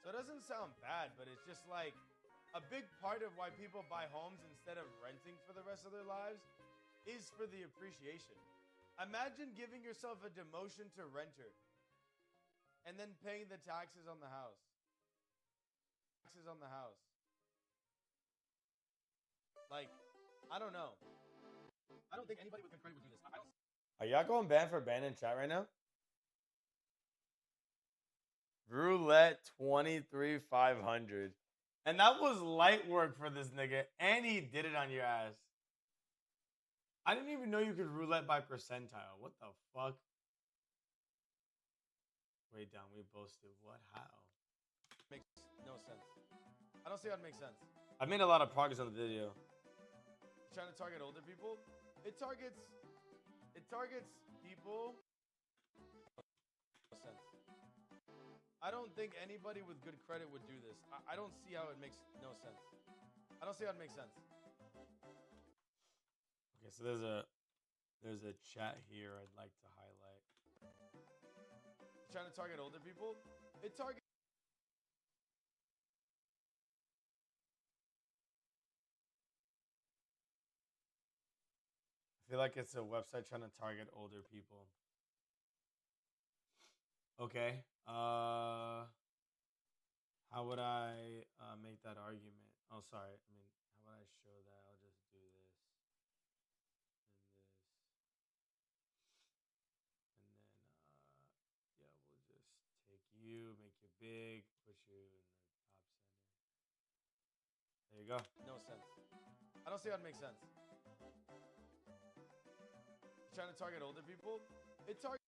So it doesn't sound bad, but it's just like a big part of why people buy homes instead of renting for the rest of their lives is for the appreciation. Imagine giving yourself a demotion to renter and then paying the taxes on the house. Taxes on the house. Like, I don't know. I don't think anybody with good credit would do this. I don't. Are y'all going ban for ban in chat right now? Roulette 23,500. And that was light work for this nigga. And he did it on your ass. I didn't even know you could roulette by percentile. What the fuck? Way down, we boasted. What? How? Makes no sense. I don't see how it makes sense. I made a lot of progress on the video. Trying to target older people? It targets people. No sense. I don't think anybody with good credit would do this. I don't see how it makes no sense. I don't see how it makes sense. Okay, so there's a chat here I'd like to highlight. Trying to target older people? It targets. I feel like it's a website trying to target older people. Okay. How would I make that argument? Oh, sorry. I mean, how would I show that? I'll just do this and this. And then, yeah, we'll just take you, make you big, put you in the top center. There you go. No sense. I don't see how it makes sense. Trying to target older people? It targets.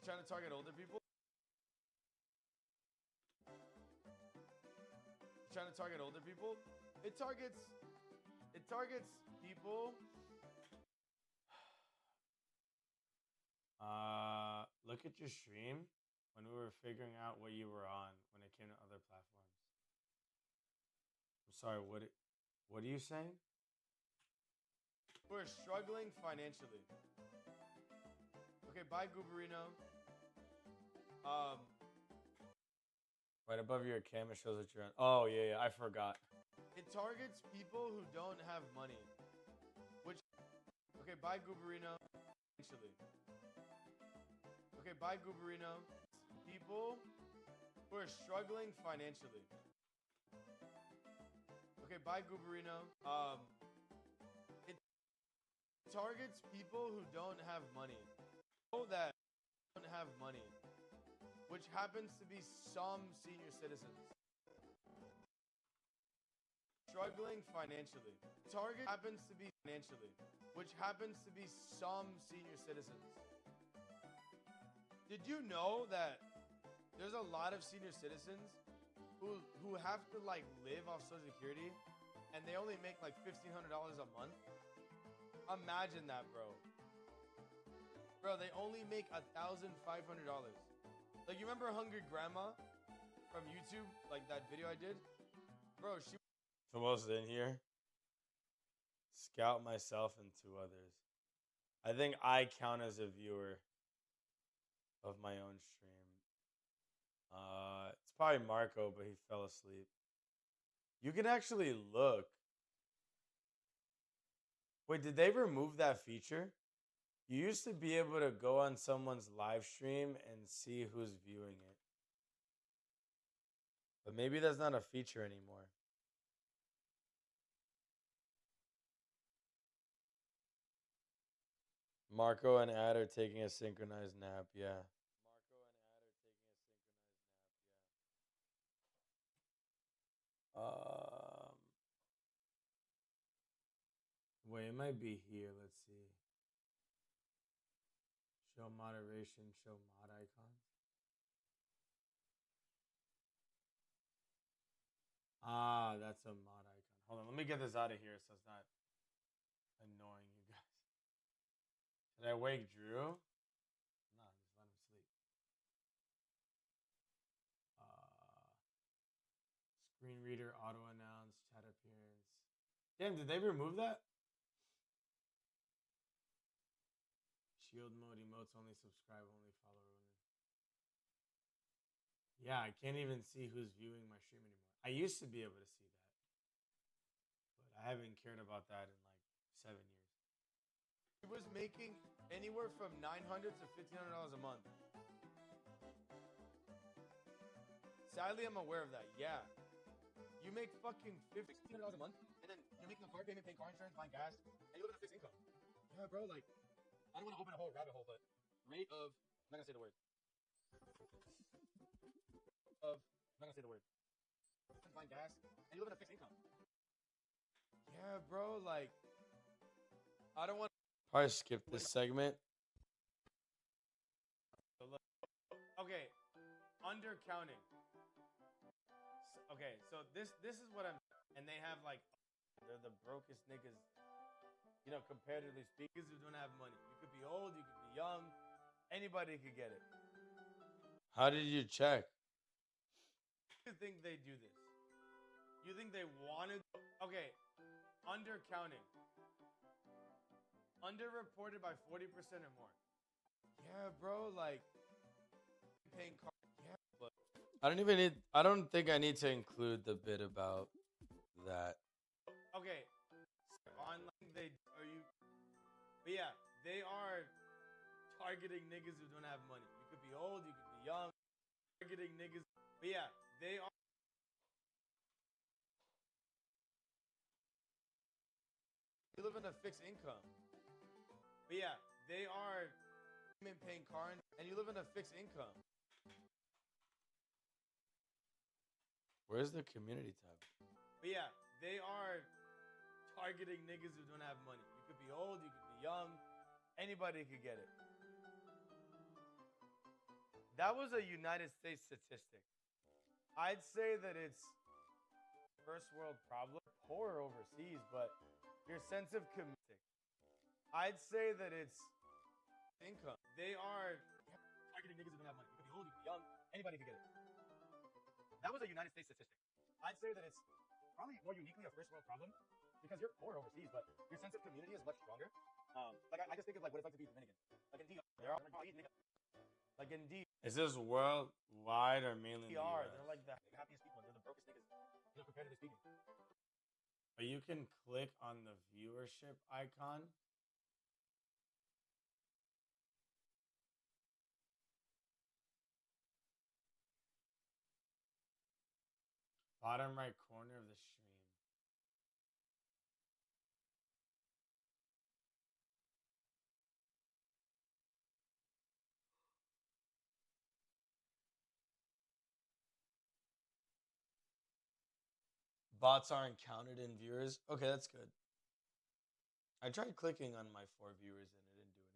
Trying to target older people? Trying to target older people? It targets people. Look at your stream when we were figuring out what you were on when it came to other platforms. I'm sorry, what are you saying? We're struggling financially. Okay, bye, Gooberino. Right above your cam, it shows that you're on. Oh, yeah, I forgot. It targets people who don't have money. Which, okay, bye, Gooberino. Financially. Okay, bye, Gooberino. People who are struggling financially. Okay, bye, Gooberino. It targets people who don't have money. Oh, that don't have money. Which happens to be some senior citizens. Struggling financially. Target happens to be financially. Which happens to be some senior citizens. Did you know that there's a lot of senior citizens who have to like live off Social Security and they only make like $1,500 a month? Imagine that, bro. Bro, they only make $1,500. Like, you remember Hungry Grandma from YouTube? Like that video I did? Bro, she... Almost in here. Scout myself and two others. I think I count as a viewer of my own stream. It's probably Marco, but he fell asleep. You can actually look. Wait, did they remove that feature? You used to be able to go on someone's live stream and see who's viewing it. But maybe that's not a feature anymore. Marco and Ad are taking a synchronized nap, yeah. Wait, it might be here. Let's see. Show moderation, show mod icons. Ah, that's a mod icon. Hold on, let me get this out of here so it's not annoying you guys. Did I wake Drew? No, just let him sleep. Screen reader, auto announce, chat appearance. Damn, did they remove that? Shield mode, emotes only, subscribe only, follower only. Yeah, I can't even see who's viewing my stream anymore. I used to be able to see that, but I haven't cared about that in like 7 years. He was making anywhere from $900 to $1,500 a month. Sadly, I'm aware of that. Yeah. You make fucking $1,500 a month, and then you're making a car payment, paying car insurance, buying gas, and you live in a fixed income. Yeah, bro, like, I don't want to open a whole rabbit hole, but rate of, I'm not going to say the word. I'm not going to say the word. Buying gas, and you live in a fixed income. Yeah, bro, like, I don't want to. Probably skip this segment. Okay, undercounting. Okay, so this is what I'm, and they have like, they're the brokest niggas, you know, comparatively speakers who don't have money. You could be old, you could be young, anybody could get it. How did you check? You think they do this? You think they wanted? Okay, undercounting. Underreported by 40% or more. Yeah, bro, like paying car. Yeah, but I don't think I need to include the bit about that. Okay, online they are you? But yeah, they are targeting niggas who don't have money. You could be old, you could be young. Targeting niggas. But yeah, they are. You live in a fixed income. But yeah, they are paying car and you live in a fixed income. Where's the community tab? But yeah, they are targeting niggas who don't have money. You could be old, you could be young, anybody could get it. That was a United States statistic. I'd say that it's first world problem, poor overseas, but your sense of community. I'd say that it's income. They are targeting niggas who don't have money. You could be old, you could be young, anybody could get it. That was a United States statistic. I'd say that it's probably more uniquely a first world problem because you're poor overseas, but your sense of community is much stronger. I just think of like what it's like to be Dominican. Like indeed, they're all like indeed. Is this worldwide or mainly in the US? They're like the happiest people. They're the brokest niggas, you know, comparatively speaking. But you can click on the viewership icon. Bottom right corner of the stream. Bots aren't counted in viewers. Okay, that's good. I tried clicking on my 4 viewers and it didn't do anything.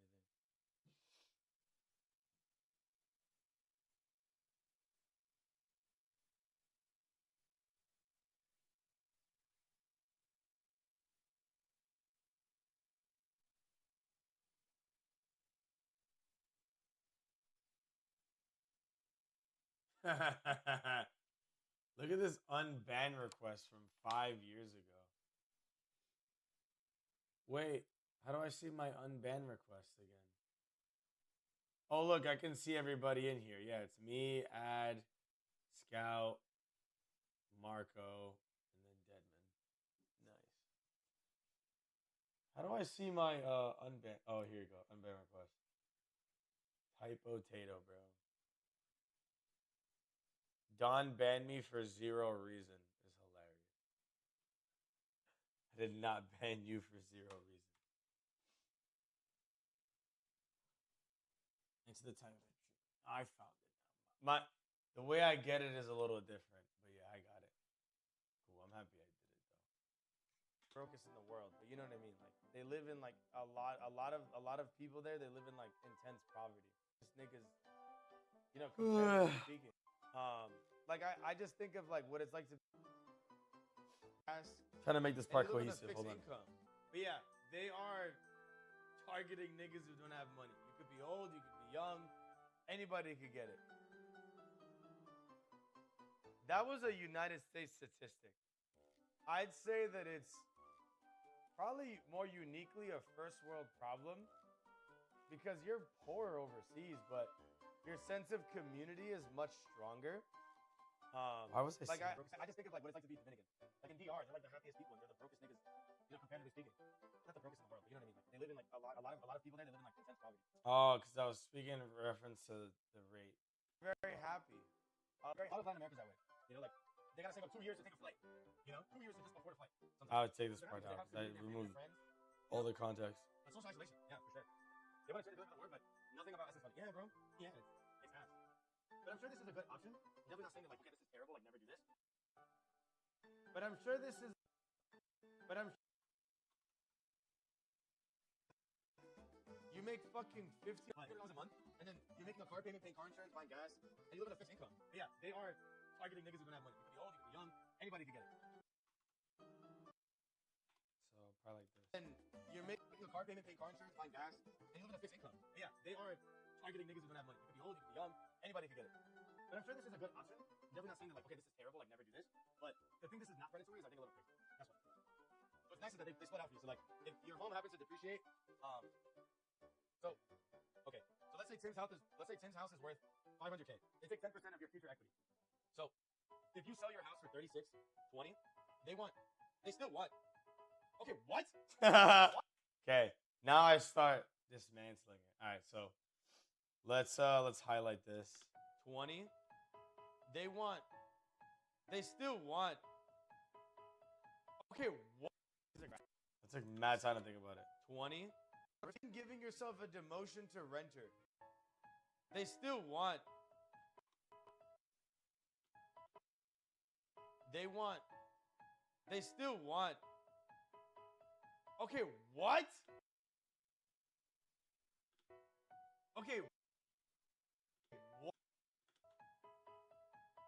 Look at this unban request from 5 years ago. Wait, how do I see my unban request again? Oh, look, I can see everybody in here. Yeah, it's me, Ad, Scout, Marco, and then Deadman. Nice. How do I see my unban? Oh, here you go. Unban request. Typo Tato, bro. Don banned me for 0 reason. Is hilarious. I did not ban you for 0 reason. It's the time of it. I found it now. The way I get it is a little different, but yeah, I got it. Cool. I'm happy I did it though. Brokest in the world, but you know what I mean. Like they live in like a lot of people there. They live in like intense poverty. Just niggas, you know, comparatively speaking. Like I just think of like what it's like to. Trying to make this part cohesive. Hold on. Income. But yeah, they are targeting niggas who don't have money. You could be old, you could be young, anybody could get it. That was a United States statistic. I'd say that it's probably more uniquely a first world problem because you're poor overseas, but your sense of community is much stronger. I was like, I just think of like what it's like to be Dominican. Like in DR, they're like the happiest people, and they're the brokest niggas, comparatively speaking. Not the brokest in the world, but you know what I mean. Like, they live in like a lot of people there. They live in like intense poverty. Oh, because I was speaking in reference to the rate. Very happy. A lot of Latin America's that way. You know, like they gotta save up 2 years to take a flight. You know, 2 years to just afford a flight. Sometimes. I would take this part out. I removed all the context. But social isolation, yeah, for sure. They want to try to the word, but nothing about us is funny. Yeah, bro. Yeah, it's ass. But I'm sure this is a good option. Definitely not saying that like, okay, this is terrible. Like, never do this. But I'm sure this is. But I'm. You make fucking $50 a month, and then you're making a car payment, paying car insurance, buying gas, and you live on a fixed income. But yeah, they are targeting niggas who don't have money. You can be old, you can be young, anybody can get it. So probably like this. And you're making a car payment, paying car insurance, buying gas, and you live on a fixed income. But yeah, they are targeting niggas who don't have money. You can be old, you can be young, anybody can get it. But I'm sure this is a good option. I'm definitely not saying that like, okay, this is terrible, like never do this. But to think this is not predatory is I think a little crazy. That's why. So it's nice that they split out for you. So like, if your home happens to depreciate, okay. So let's say Tim's house is worth 500K. They take 10% of your future equity. So if you sell your house for 36.20, they still want. Okay, what? Okay, now I start dismantling it. All right, so let's highlight this. 20. They still want. Okay, what? That's like mad time to think about it. 20. Giving yourself a demotion to renter. They still want. They still want. Okay, what? Okay.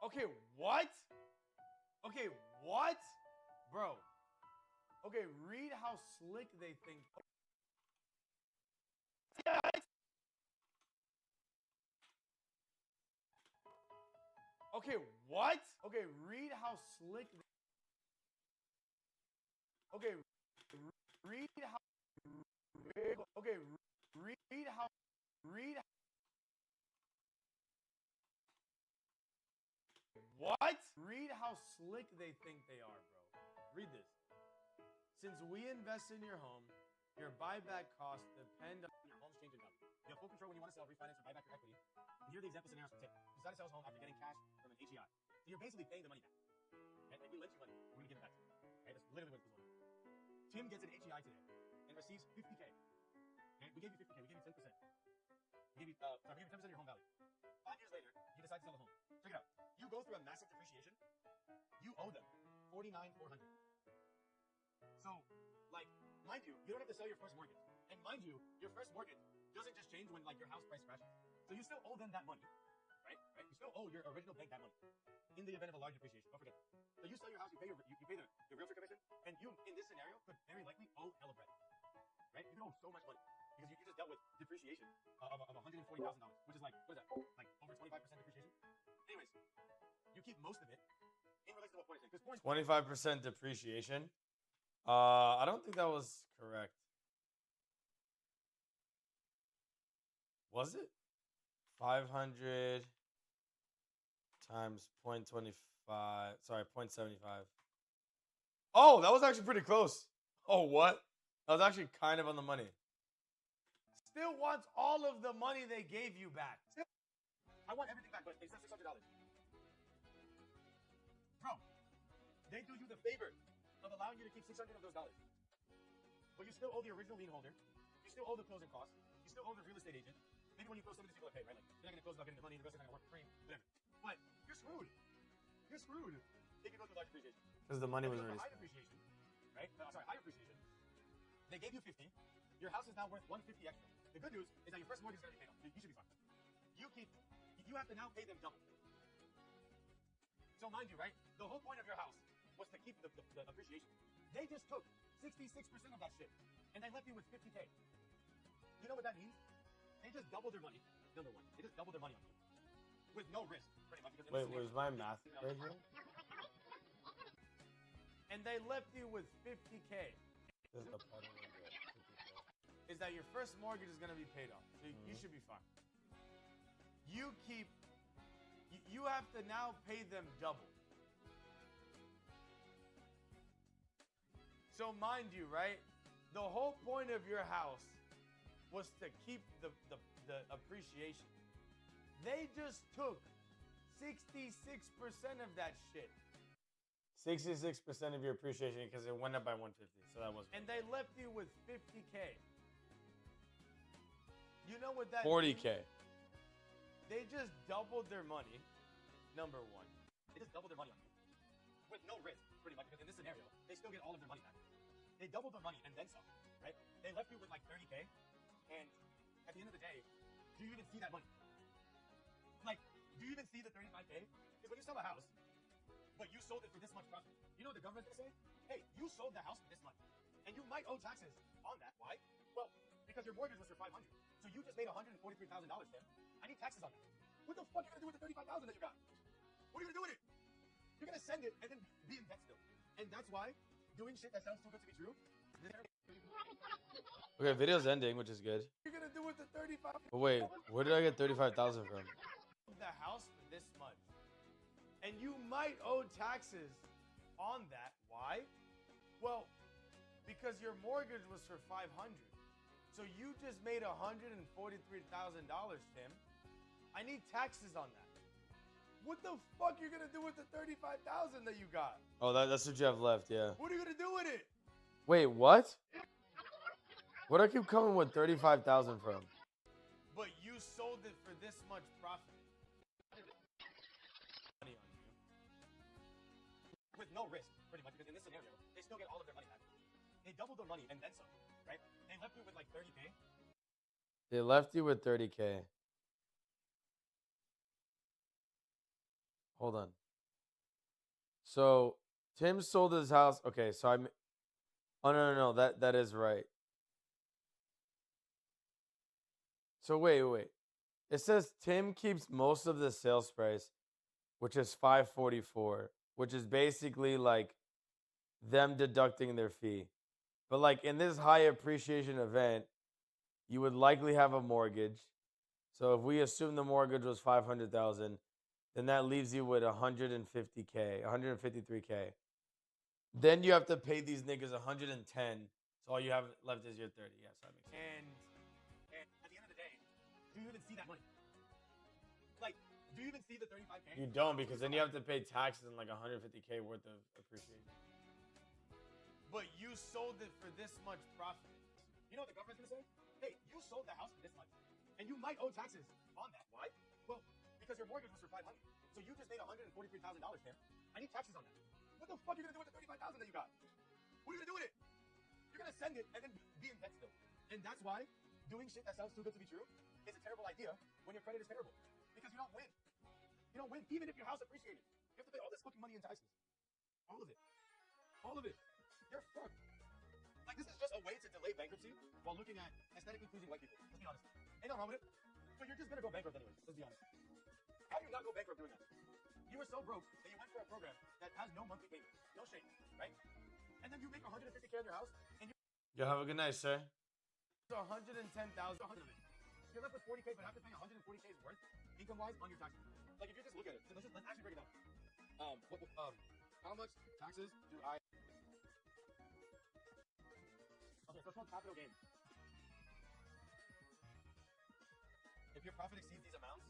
Okay, what? Okay, what? Bro. Okay, read how slick they think. Okay, what? Okay, read how slick. Okay, read how. Okay, read how. Read. What? Read how slick they think they are, bro. Read this. Since we invest in your home, your buyback costs depend on your home's changing value. You have full control when you want to sell, refinance, or buy back your equity. And here are the example scenarios for Tim. You decide to sell his home after getting cash from an HEI. So you're basically paying the money back. Okay? Like we lent you money, we're gonna give it back to you. Okay? That's literally what it's going. Tim gets an HEI today and receives 50K. Okay? We gave you 50K. We gave you 10%. We gave you 10% of your home value. 5 years later, you decide to sell the home. Check it out. You go through a massive depreciation. You owe them $49,400. So, like, mind you, you don't have to sell your first mortgage. And mind you, your first mortgage doesn't just change when like your house price crashes. So you still owe them that money, right? You still owe your original bank that money in the event of a large depreciation. Don't forget that. So you sell your house, you pay the realtor commission, and you, in this scenario, could very likely owe hella bread, right? You could owe so much money because you just dealt with depreciation of $140,000, which is like, what is that? Like over 25% depreciation. Anyways, you keep most of it in relation to what point is in. 25% depreciation. I don't think that was correct. Was it? 500 times 0.25. Sorry, 0.75. Oh, that was actually pretty close. Oh, what? That was actually kind of on the money. Still wants all of the money they gave you back. I want everything back, but they said $600. Bro, they do you the favor of allowing you to keep 600 of those dollars. But you still owe the original lien holder. You still owe the closing costs. You still owe the real estate agent. Maybe when you close, some of these people are paid, right? Like, you're not going to close without getting the money, the rest are going to work for free, whatever. But you're screwed. You're screwed if you go through large depreciation. Because the money was already already high depreciation, right? High depreciation. They gave you 50. Your house is now worth 150 extra. The good news is that your first mortgage is going to be paid off. You should be fine. You have to now pay them double. So mind you, right? The whole point of your house was to keep the appreciation. They just took 66% of that shit, and they left you with 50K. You know what that means? They just doubled their money. Number one, they just doubled their money on you with no risk, pretty much. Wait, was my math right here? And they left you with 50K. This is the part of it. is that your first mortgage is going to be paid off. So you should be fine. You have to now pay them double. So mind you, right? The whole point of your house was to keep the appreciation. They just took 66% of that shit. 66% of your appreciation because it went up by 150. So that was. And they left you with 50K. You know what that 40K. means? They just doubled their money. Number one. They just doubled their money on you. With no risk, pretty much, because in this scenario, they still get all of their money back. They doubled their money and then some, right? They left you with like 30K, and at the end of the day, do you even see that money? Like, do you even see the 35K? Because when you sell a house, but you sold it for this much profit, you know what the government's gonna say? Hey, you sold the house for this much, and you might owe taxes on that. Why? Well, because your mortgage was for $500, so you just made $143,000, Tim. I need taxes on that. What the fuck are you gonna do with the $35,000 that you got? What are you gonna do with it? You're gonna send it and then be in debt still, and that's why doing shit that sounds too good to be true. Okay, video's ending, which is good. You're gonna do with the 35. But wait, where did I get 35,000 from? The house for this much, and you might owe taxes on that. Why? Well, because your mortgage was for $500, so you just made $143,000, Tim. I need taxes on that. What the fuck you're gonna do with the 35,000 that you got? Oh, that's what you have left, yeah. What are you gonna do with it? Wait, what? Where do I keep coming with 35,000 from? But you sold it for this much profit. Money on you. With no risk, pretty much, because in this scenario, they still get all of their money back. They doubled their money and then some, right? They left you with like 30K. They left you with 30K. Hold on. So Tim sold his house. Okay, so I'm. Oh no. That is right. So wait. It says Tim keeps most of the sales price, which is $544, which is basically like them deducting their fee. But like in this high appreciation event, you would likely have a mortgage. So if we assume the mortgage was $500,000, then that leaves you with 150K, 153K. Then you have to pay these niggas 110. So all you have left is your 30. Yes, that makes sense. And at the end of the day, do you even see that money? Like, do you even see the 35K? You don't, because then you have to pay taxes and like 150K worth of appreciation. But you sold it for this much profit. You know what the government's gonna say? Hey, you sold the house for this much, and you might owe taxes on that. Why? Well, because your mortgage was for $500, so you just made $143,000, Tim. I need taxes on that. What the fuck are you gonna do with the $35,000 that you got? What are you gonna do with it? You're gonna send it and then be in debt still, and that's why doing shit that sounds too good to be true is a terrible idea when your credit is terrible, because you don't win. You don't win, even if your house appreciated. You have to pay all this fucking money in taxes. All of it. All of it. You're fucked. Like, this is just a way to delay bankruptcy while looking at aesthetically pleasing white people. Let's be honest. Ain't nothing wrong with it. But you're just gonna go bankrupt anyway. Let's be honest. How do you not go bankrupt doing that? You were so broke that you went for a program that has no monthly payment. No shame, right? And then you make 150K on your house, and Yo, have a good night, sir. It's 110,000. You're left with 40K, but after paying 140K's worth, income-wise, on your taxes. Like, if you just look at it, so let's actually break it down. How much taxes do I? Okay, so it's called capital gains. If your profit exceeds these amounts,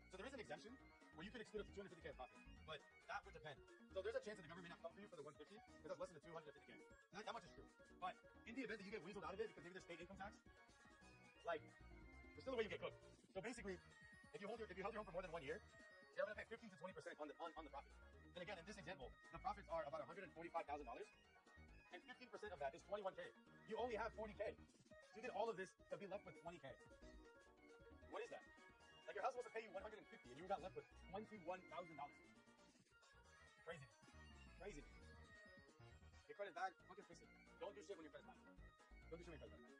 so there is an exemption where you could exclude up to 250K of profit, but that would depend. So there's a chance that the government may not cover you for the 150 because that's less than the 250K. That much is true. But in the event that you get weaseled out of it because maybe there's state income tax, like, there's still a way you get cooked. So basically, if you held your home for more than 1 year, you're going to pay 15 to 20% on the profit. And again, in this example, the profits are about $145,000, and 15% of that is 21K. You only have 40K. So you did all of this to be left with 20K. What is that? Like, your house was supposed to pay you 150, and you got left with $21,000. Crazy. Crazy. Your credit bad, fucking fix it. Don't do shit when your credit's bad. Don't do shit when your credit's bad.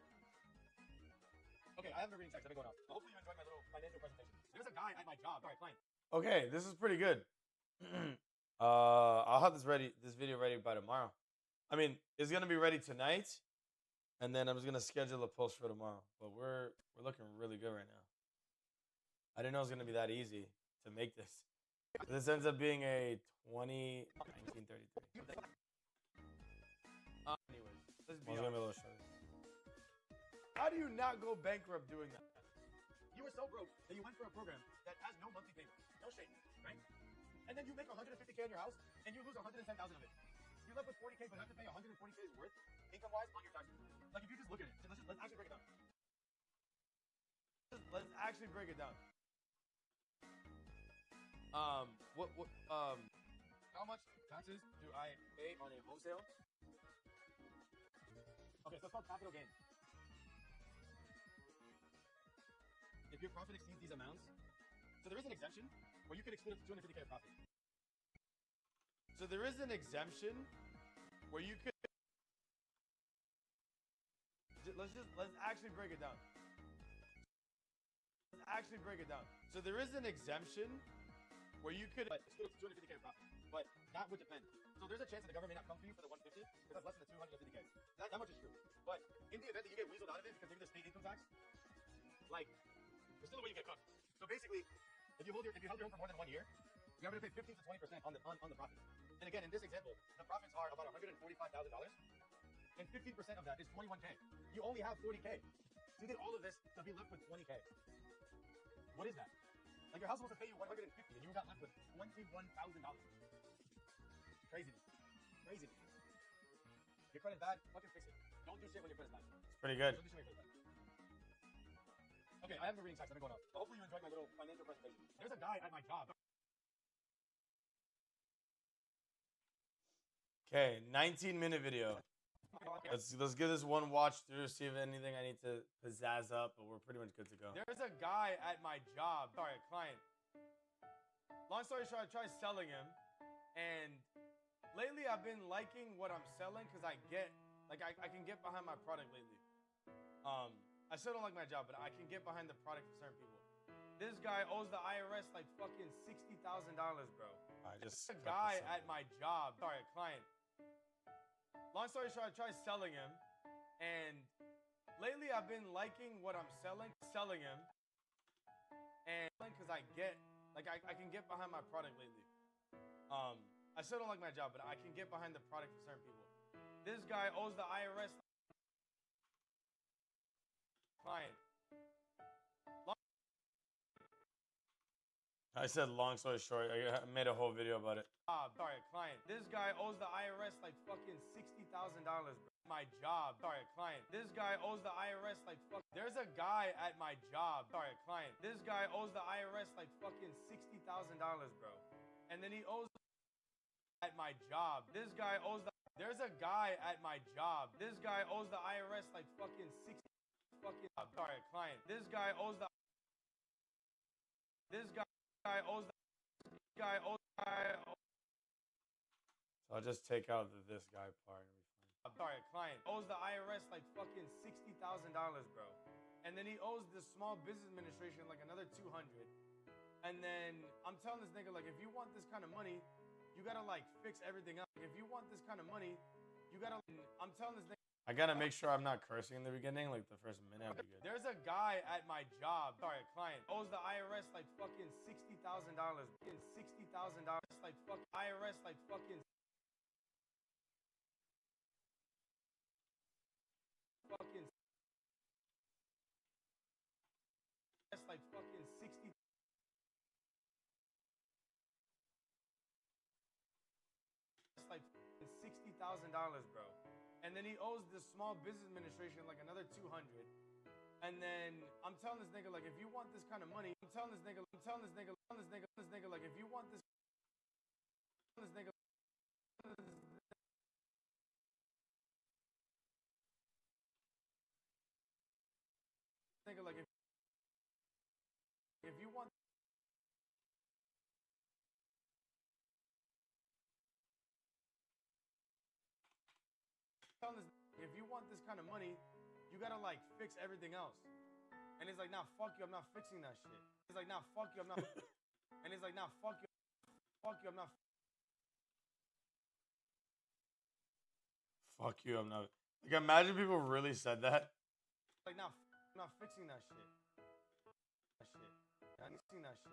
Okay, I haven't been reading text. I've been going off. Hopefully you enjoyed my little financial presentation. There's a guy at my job. All right, fine. Okay, this is pretty good. I'll have this video ready by tomorrow. I mean, it's gonna be ready tonight, And then I'm just gonna schedule a post for tomorrow. But we're looking really good right now. I didn't know it was gonna be that easy to make this. This ends up being a 1933. Anyways, let's be Well, it's gonna be a honest. little shorter. How do you not go bankrupt doing that? You were so broke that you went for a program that has no monthly payment, no shame, right? And then you make 150K in your house, and you lose 110,000 of it. You're left with 40K, but have to pay 140K's worth, income-wise, on your taxes. Like if you just look at it, let's actually break it down. Let's actually break it down. How much taxes do I pay on a wholesale? Okay, so it's called capital gain. If your profit exceeds these amounts, so there is an exemption where you can exclude up to 250K of profit. So there is an exemption where you could. Let's actually break it down. Let's actually break it down. So there is an exemption where you could exclude up to 250K of profit, but that would depend. So there's a chance that the government may not come for you for the 150 because that's less than the 250K. That much is true. But in the event that you get weaseled out of it because maybe the state income tax, like there's still a way you get cooked. So basically, if you held your home for more than 1 year, you're going to pay 15 to 20% on the profit. And again, in this example, the profits are about $145,000, and 15% of that is 21K. You only have 40K. So you did all of this to be left with 20K. What is that? Like your house was supposed to pay you 150, and you got left with $21,000. Craziness. Craziness. Your credit bad, fucking fix it. Don't do shit when your credit's bad. It's pretty good. Don't do shit when your credit's bad. Okay, I have the reading text. I've been going up. But hopefully you enjoyed my little financial presentation. There's a guy at my job. Okay, 19-minute video. Let's give this one watch through, see if anything I need to pizzazz up, but we're pretty much good to go. There's a guy at my job, sorry, a client. Long story short, I tried selling him, and lately I've been liking what I'm selling because I can get behind my product lately. I still don't like my job, but I can get behind the product for certain people. This guy owes the IRS like fucking $60,000, bro. I just There's a guy at my job, sorry, a client. Long story short, I tried selling him, and lately I've been liking what I'm selling him, and because I can get behind my product lately. I still don't like my job, but I can get behind the product for certain people. This guy owes the IRS client. I said long story short. I made a whole video about it. Sorry, a client. This guy owes the IRS like fucking $60,000, bro. My job. Sorry, a client. This guy owes the IRS like fuck. There's a guy at my job. Sorry, a client. This guy owes the IRS like fucking $60,000, bro. And then he owes at my job. This guy owes the. There's a guy at my job. This guy owes the IRS like fucking 60. Fucking. Sorry, a client. This guy owes the. This guy owes the. Guy owes. So I'll just take out this guy part and be fine. Sorry, a client owes the IRS like fucking $60,000, bro. And then he owes the Small Business Administration like another 200. And then I'm telling this nigga like, if you want this kind of money, you gotta like fix everything up. If you want this kind of money, you gotta. I'm telling this nigga. I gotta make sure I'm not cursing in the beginning, like the first minute. I'll be good. There's a guy at my job. Sorry, a client owes the IRS like fucking $60,000. Fucking $60,000. Like fuck IRS like fucking. Fucking. That's like fucking 60. It's like $60,000, bro. And then he owes the Small Business Administration like another 200. And then I'm telling this nigga like, if you want this kind of money, I'm telling this nigga like, if you want this nigga. Nigga like if you want. If you want this kind of money, you gotta like fix everything else. And he's like, nah, fuck you, I'm not fixing that shit. He's like, nah, fuck you, I'm not. And he's like, nah, fuck you, I'm not. Fuck you, I'm not. Like, imagine people really said that. Like, not fixing that shit. That shit. Not fixing that shit.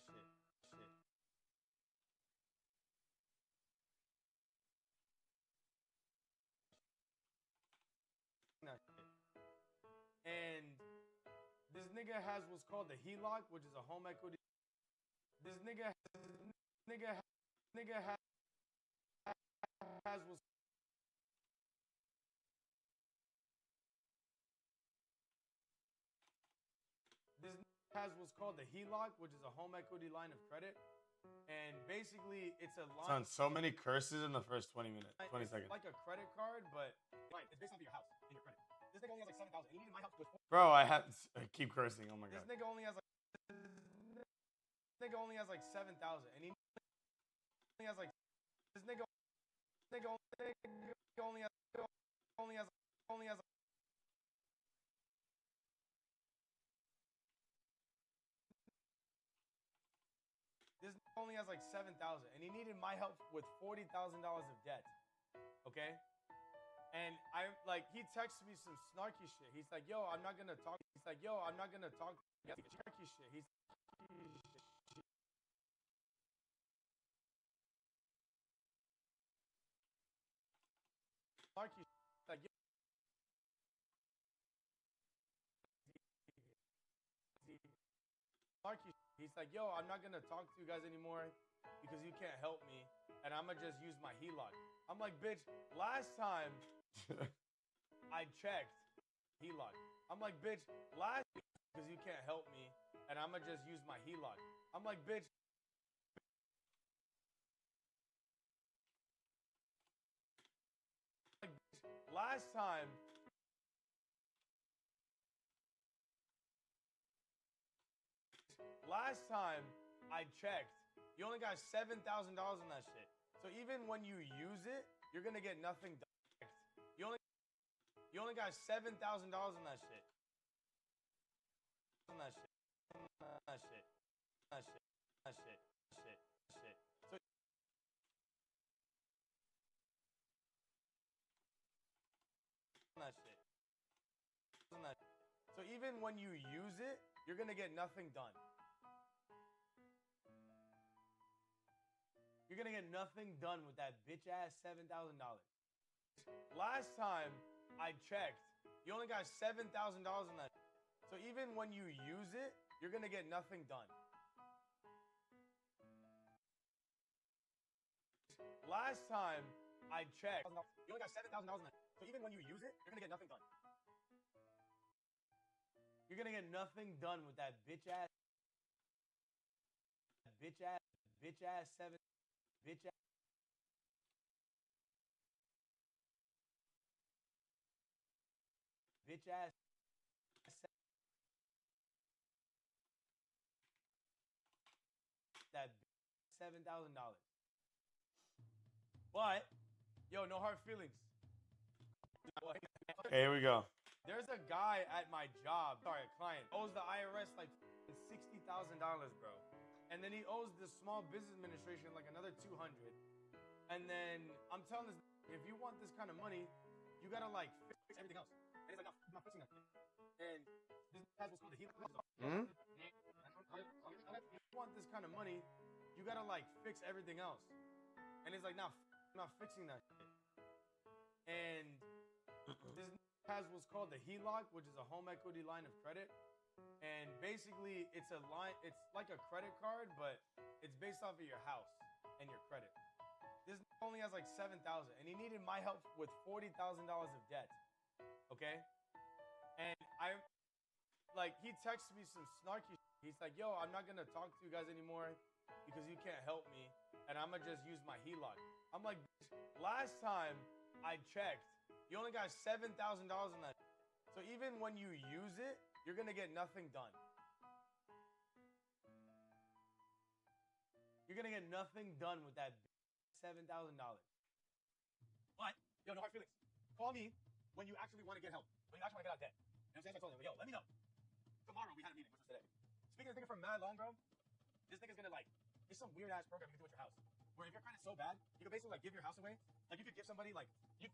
Shit. That shit. And this nigga has what's called the HELOC, which is a home equity. This nigga has what's this has what's called the HELOC, which is a home equity line of credit. And basically, it's a line. Son, so many curses in the first 20 minutes, 20 seconds. Like a credit card, but it's based off of your house and your credit. This nigga only has like 7,000. He needed my help with. Bro, I keep cursing. Oh my god. This nigga only has like 7,000, and he only has like this nigga only has this only has like 7,000, and he needed my help with $40,000 of debt. Okay. And he texted me some snarky shit. He's like, yo, I'm not gonna talk. Snarky shit. Snarky like, yo. Snarky. He's like, yo, I'm not gonna talk to you guys anymore because you can't help me, and I'ma just use my HELOC. I'm like, bitch, last time I checked HELOC. I'm like, bitch, last because you can't help me, and I'ma just use my HELOC. I'm like, bitch. Last time I checked, you only got $7,000 on that shit. So even when you use it, you're gonna get nothing done. You only got $7,000 on that shit. On that shit. That shit. That shit. That shit. Shit. Shit. So that shit. On that. So even when you use it, you're gonna get nothing done. You're gonna get nothing done with that bitch ass $7,000. Last time I checked, you only got $7,000 on that. So even when you use it, you're gonna get nothing done. Last time I checked, you only got $7,000 on that. So even when you use it, you're gonna get nothing done. You're gonna get nothing done with that bitch ass seven. Bitch ass. Bitch ass. That $7,000. But, yo, no hard feelings. Hey, here we go. There's a guy at my job, sorry, a client, owes the IRS like $60,000, bro. And then he owes the Small Business Administration like another $200. And then I'm telling this, if you want this kind of money, you gotta like fix everything else. And he's like, no, I'm not fixing that. And this has what's called the HELOC. If you want this kind of money, you gotta like fix everything else. And he's like, no, I'm not fixing that shit. And this has what's called the HELOC, which is a home equity line of credit. And basically, it's a line. It's like a credit card, but it's based off of your house and your credit. This only has like 7,000, and he needed my help with $40,000 of debt. Okay, and he texted me some snarky. He's like, "Yo, I'm not gonna talk to you guys anymore because you can't help me, and I'ma just use my HELOC." I'm like, last time I checked, you only got $7,000 on that. So even when you use it, you're gonna get nothing done. You're gonna get nothing done with that $7,000. But, yo, no hard feelings. Call me when you actually want to get help. When you actually want to get out of debt. You know what I'm saying? So I told him, yo, let me know. Tomorrow we had a meeting, which was today. Speaking of this nigga from mad long, bro, this nigga's gonna there's some weird ass program you can do at your house. where if your credit's so bad, you could basically like give your house away. Like you could give somebody like you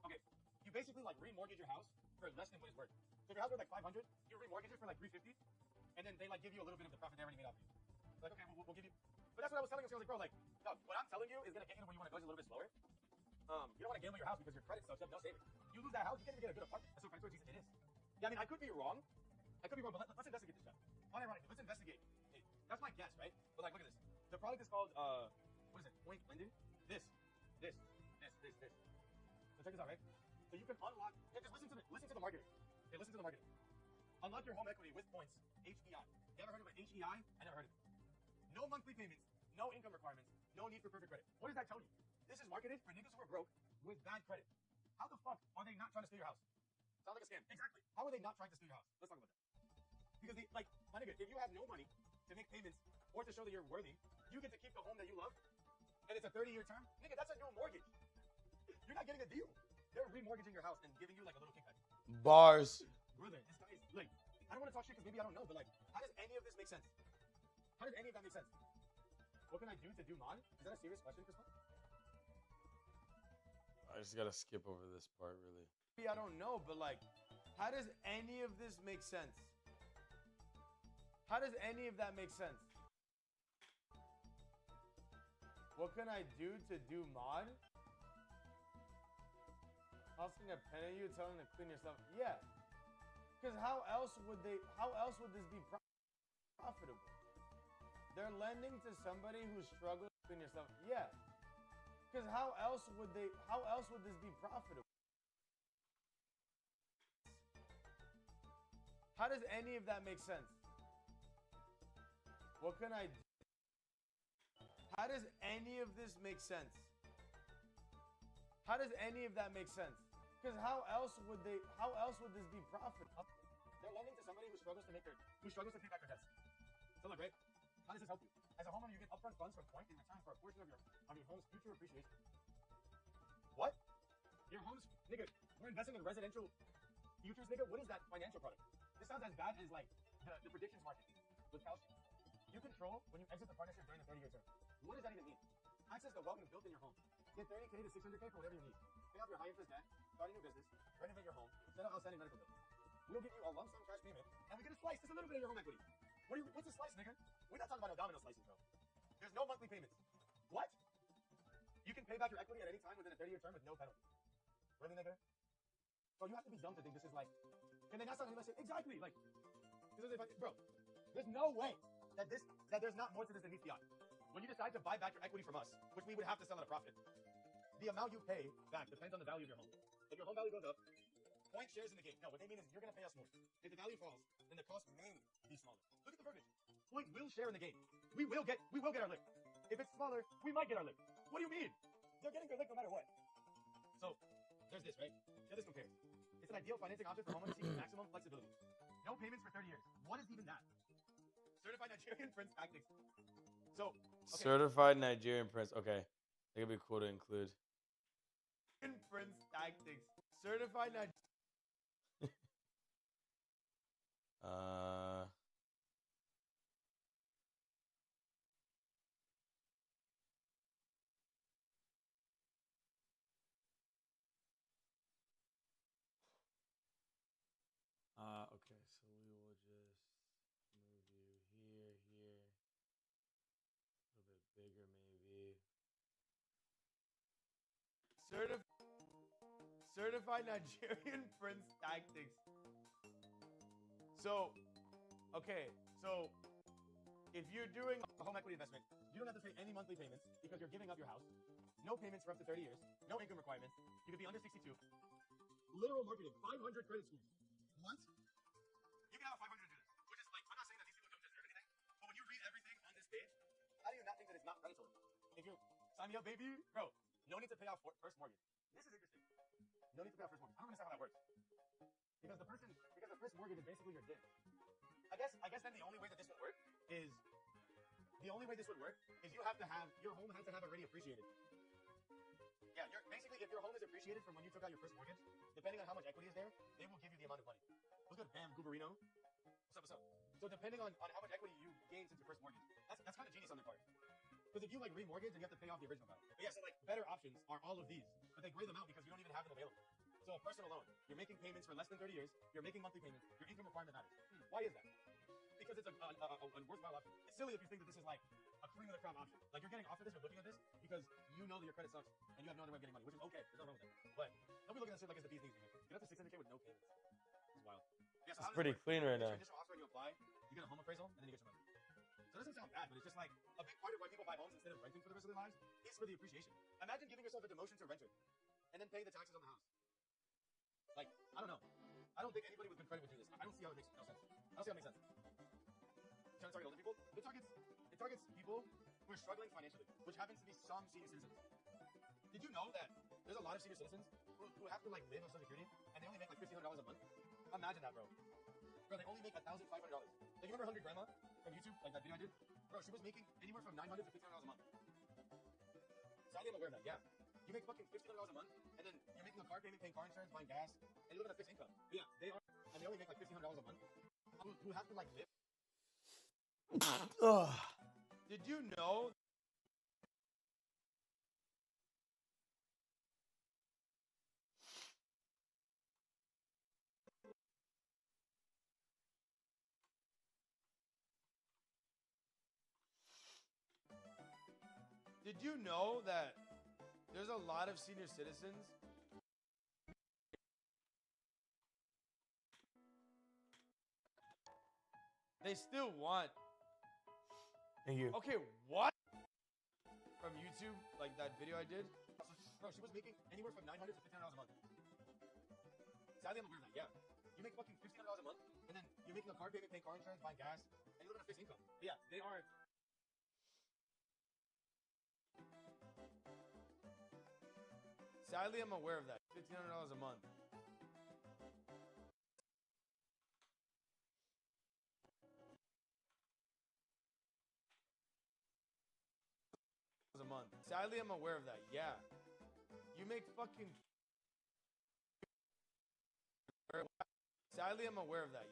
basically like remortgage your house for less than what it's worth. So if your house worth like 500, you remortgage it for like 350, and then they like give you a little bit of the profit they already made off you. Like okay, we'll give you. But that's what I was telling you. So I was like, bro, like, no, what I'm telling you is gonna get you to where you want to go just a little bit slower. You don't want to gamble your house because your credit sucks. You have no savings. You lose that house, you can't even get a good apartment. That's so crazy. It is. Yeah, I mean, I could be wrong. But let's investigate this stuff. Unironically, let's investigate. Hey, that's my guess, right? But like, look at this. The product is called what is it? Point lending. This. So check this out, right? So you can unlock. Yeah, just listen to the marketing. Okay, listen to the marketing. Unlock your home equity with points. HEI. You ever heard of an HEI? I never heard of it. No monthly payments, no income requirements, no need for perfect credit. What does that tell you? This is marketed for niggas who are broke with bad credit. How the fuck are they not trying to steal your house? Sounds like a scam. Exactly. How are they not trying to steal your house? Let's talk about that. Because my nigga, if you have no money to make payments or to show that you're worthy, you get to keep the home that you love, and it's a 30-year term. Nigga, that's a new mortgage. You're not getting a deal. They're remortgaging your house and giving you like a little kickback. Bars. Brother, this guy is like, I don't want to talk shit because maybe I don't know, but like, how does any of this make sense? How does any of that make sense? What can I do to do mod? Is that a serious question, Chris? I just gotta skip over this part, really. I don't know, but like, how does any of this make sense? How does any of that make sense? What can I do to do mod? Tossing a pen at you, telling them to clean yourself. Yeah. Because how else would this be profitable? They're lending to somebody who's struggling to clean yourself. Yeah. Because how else would this be profitable? How does any of that make sense? What can I do? How does any of this make sense? How does any of that make sense? Because how else would this be profitable? They're lending to somebody who struggles to pay back their debts. So look, right? How does this help you? As a homeowner, you get upfront funds from Point in return for a portion of your home's future appreciation. What? Your home's nigga, we're investing in residential futures, nigga. What is that financial product? This sounds as bad as like the predictions market with Kalshi. You control when you exit the partnership during the 30-year term. What does that even mean? Access the wealth built in your home. Get 30K to 600K for whatever you need. Pay off your high interest debt, start a new business, renovate your home, settle outstanding medical bills. We'll give you a lump sum cash payment, and we get a slice, just a little bit of your home equity. What's a slice, nigga? We're not talking about no domino slices, bro. There's no monthly payments. What? You can pay back your equity at any time within a 30-year term with no penalty. Really, nigga? Bro, you have to be dumb to think this is like... Can they not sound like say, exactly, like... Bro, there's no way that there's not more to this than meets the eye. When you decide to buy back your equity from us, which we would have to sell at a profit, the amount you pay back depends on the value of your home. If your home value goes up, Point shares in the game. No, what they mean is you're going to pay us more. If the value falls, then the cost may be smaller. Look at the verbiage. Point will share in the game. We will get our lick. If it's smaller, we might get our lick. What do you mean? They're getting their lick no matter what. So, there's this, right? How this compares. It's an ideal financing option for homeowners seeking maximum flexibility. No payments for 30 years. What is even that? Certified Nigerian Prince tactics. So, okay. Certified Nigerian Prince. Okay. That could be cool to include. Prince tactics. Certified Nigerian. Okay, so we will just move you here, a little bit bigger maybe. Certified Nigerian Prince tactics. So, okay, so if you're doing a home equity investment, you don't have to pay any monthly payments because you're giving up your house. No payments for up to 30 years. No income requirements. You could be under 62. Literal marketing. 500 credit scores. What? You can have a 500 do this. Which is like, I'm not saying that these people don't deserve anything, but when you read everything on this page, how do you not think that it's not predatory? If you sign me up, baby, bro, no need to pay off first mortgage. This is interesting. No need to pay off first mortgage. I don't understand how that works. Because the first mortgage is basically your debt. I guess then the only way that this would work is you have to have your home has to have already appreciated. Yeah, basically if your home is appreciated from when you took out your first mortgage, depending on how much equity is there, they will give you the amount of money. What's good, Bam Gooberino? What's up? So depending on how much equity you gain since your first mortgage, that's kind of genius on their part. Because if you like remortgage, then you have to pay off the original value. But yeah, so like better options are all of these, but they gray them out because you don't even have them available. So a personal loan, you're making payments for less than 30 years, you're making monthly payments, your income requirement matters. Why is that? Because it's a worthwhile option. It's silly if you think that this is like a cream of the crop option. Like you're getting offered this or looking at this because you know that your credit sucks and you have no other way of getting money, which is okay. There's no wrong with that. But don't be looking at this shit like it's the bee's knees. Get up to 600K with no payments. It's wild. Yeah, so it's pretty clean right now. You get your initial offer and you apply, you get a home appraisal, and then you get your money. So it doesn't sound bad, but it's just like a big part of why people buy homes instead of renting for the rest of their lives is for the appreciation. Imagine giving yourself a demotion to renter and then paying the taxes on the house. Like, I don't know. I don't think anybody with good credit would do this. I don't see how it makes no sense. I don't see how it makes sense. Trying to target older people? It targets people who are struggling financially, which happens to be some senior citizens. Did you know that there's a lot of senior citizens who have to like live on Social Security and they only make like $1,500 a month? Imagine that, bro. Bro, they only make $1,500. Like, you remember Hungry Grandma from YouTube? Like that video I did? Bro, she was making anywhere from $900 to $1,500 a month. Sadly, I'm aware of that, yeah. You make fucking $1,500 a month, and then you're making a car payment, paying car insurance, buying gas, and you live on a fixed income. But yeah, they are, and they only make like $1,500 a month. Who have to like live. Did you know? Did you know that there's a lot of senior citizens they still want. Thank you. Okay, what? From YouTube, like that video I did? Bro, she was making anywhere from $900 to $1,500 a month. Sadly, I'm aware of that, yeah. You make fucking $1,500 a month, and then you're making a car payment, paying car insurance, buying gas, and you live on a fixed income. But yeah, they are. Sadly, I'm aware of that. $1,500 a month. A month. Sadly, I'm aware of that. Yeah. You make fucking. Sadly, I'm aware of that.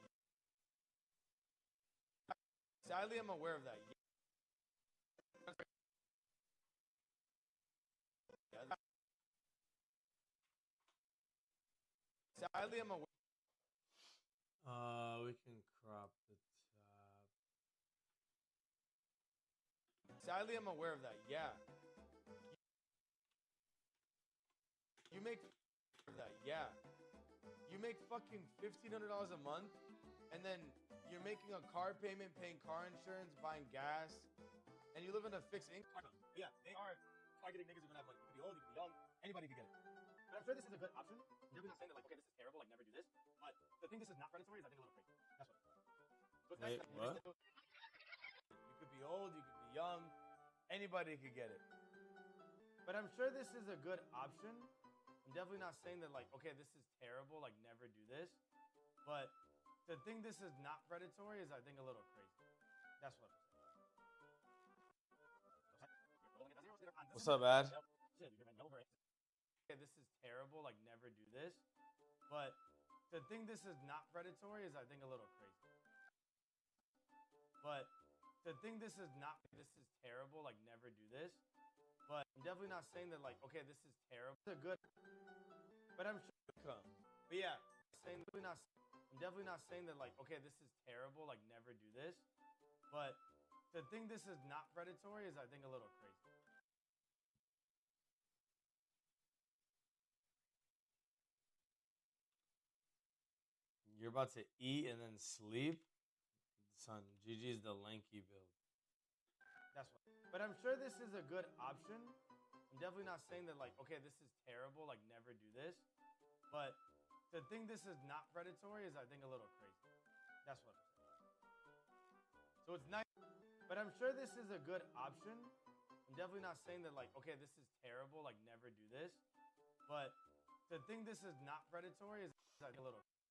Sadly, I'm aware of that. Sadly, I'm aware. We can crop the top. Sadly, I'm aware of that. Yeah. You make that. Yeah. You make fucking $1,500 a month, and then you're making a car payment, paying car insurance, buying gas, and you live in a fixed income. Yeah, they are targeting niggas who don't have money. You could be old, you could be young, anybody could get it. But I'm sure this is a good option. I'm definitely not saying that like, okay, this is terrible, like never do this. But the thing this is not predatory is I think a little crazy. That's what. So it's Wait, nice what? You could be old, you could be young, anybody could get it. But I'm sure this is a good option. I'm definitely not saying that like, okay, this is terrible, like never do this. But to think this is not predatory is I think a little crazy. That's what I'm saying. What's up, Ad? Okay, this is terrible, like never do this. But to think this is not predatory is I think a little crazy. But to think this is terrible, like never do this. But I'm definitely not saying that like, okay, this is terrible. It's a good, but I'm sure it'll come. But yeah, I'm definitely not saying that like, okay, this is terrible, like never do this. But to think this is not predatory is I think a little crazy. You're about to eat and then sleep? Son, GG's the lanky build. That's what. But I'm sure this is a good option. I'm definitely not saying that like, okay, this is terrible, like never do this. But to think this is not predatory is I think a little crazy. That's what I'm saying. So it's nice. But I'm sure this is a good option. I'm definitely not saying that like, okay, this is terrible, like never do this. But to think this is not predatory is I think a little crazy.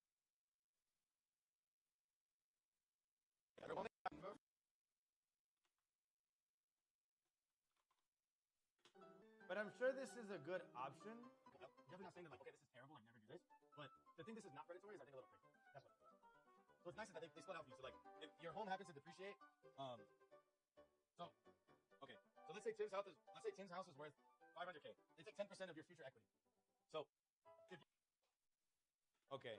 But I'm sure this is a good option. I'm definitely not saying that like, okay, this is terrible, like never do this. But to think this is not predatory is I think a little crazy. That's what. So it's nice that they split out for you. So like, if your home happens to depreciate, so okay, so let's say Tim's house is worth 500K. They take 10% of your future equity. So, if you, Okay.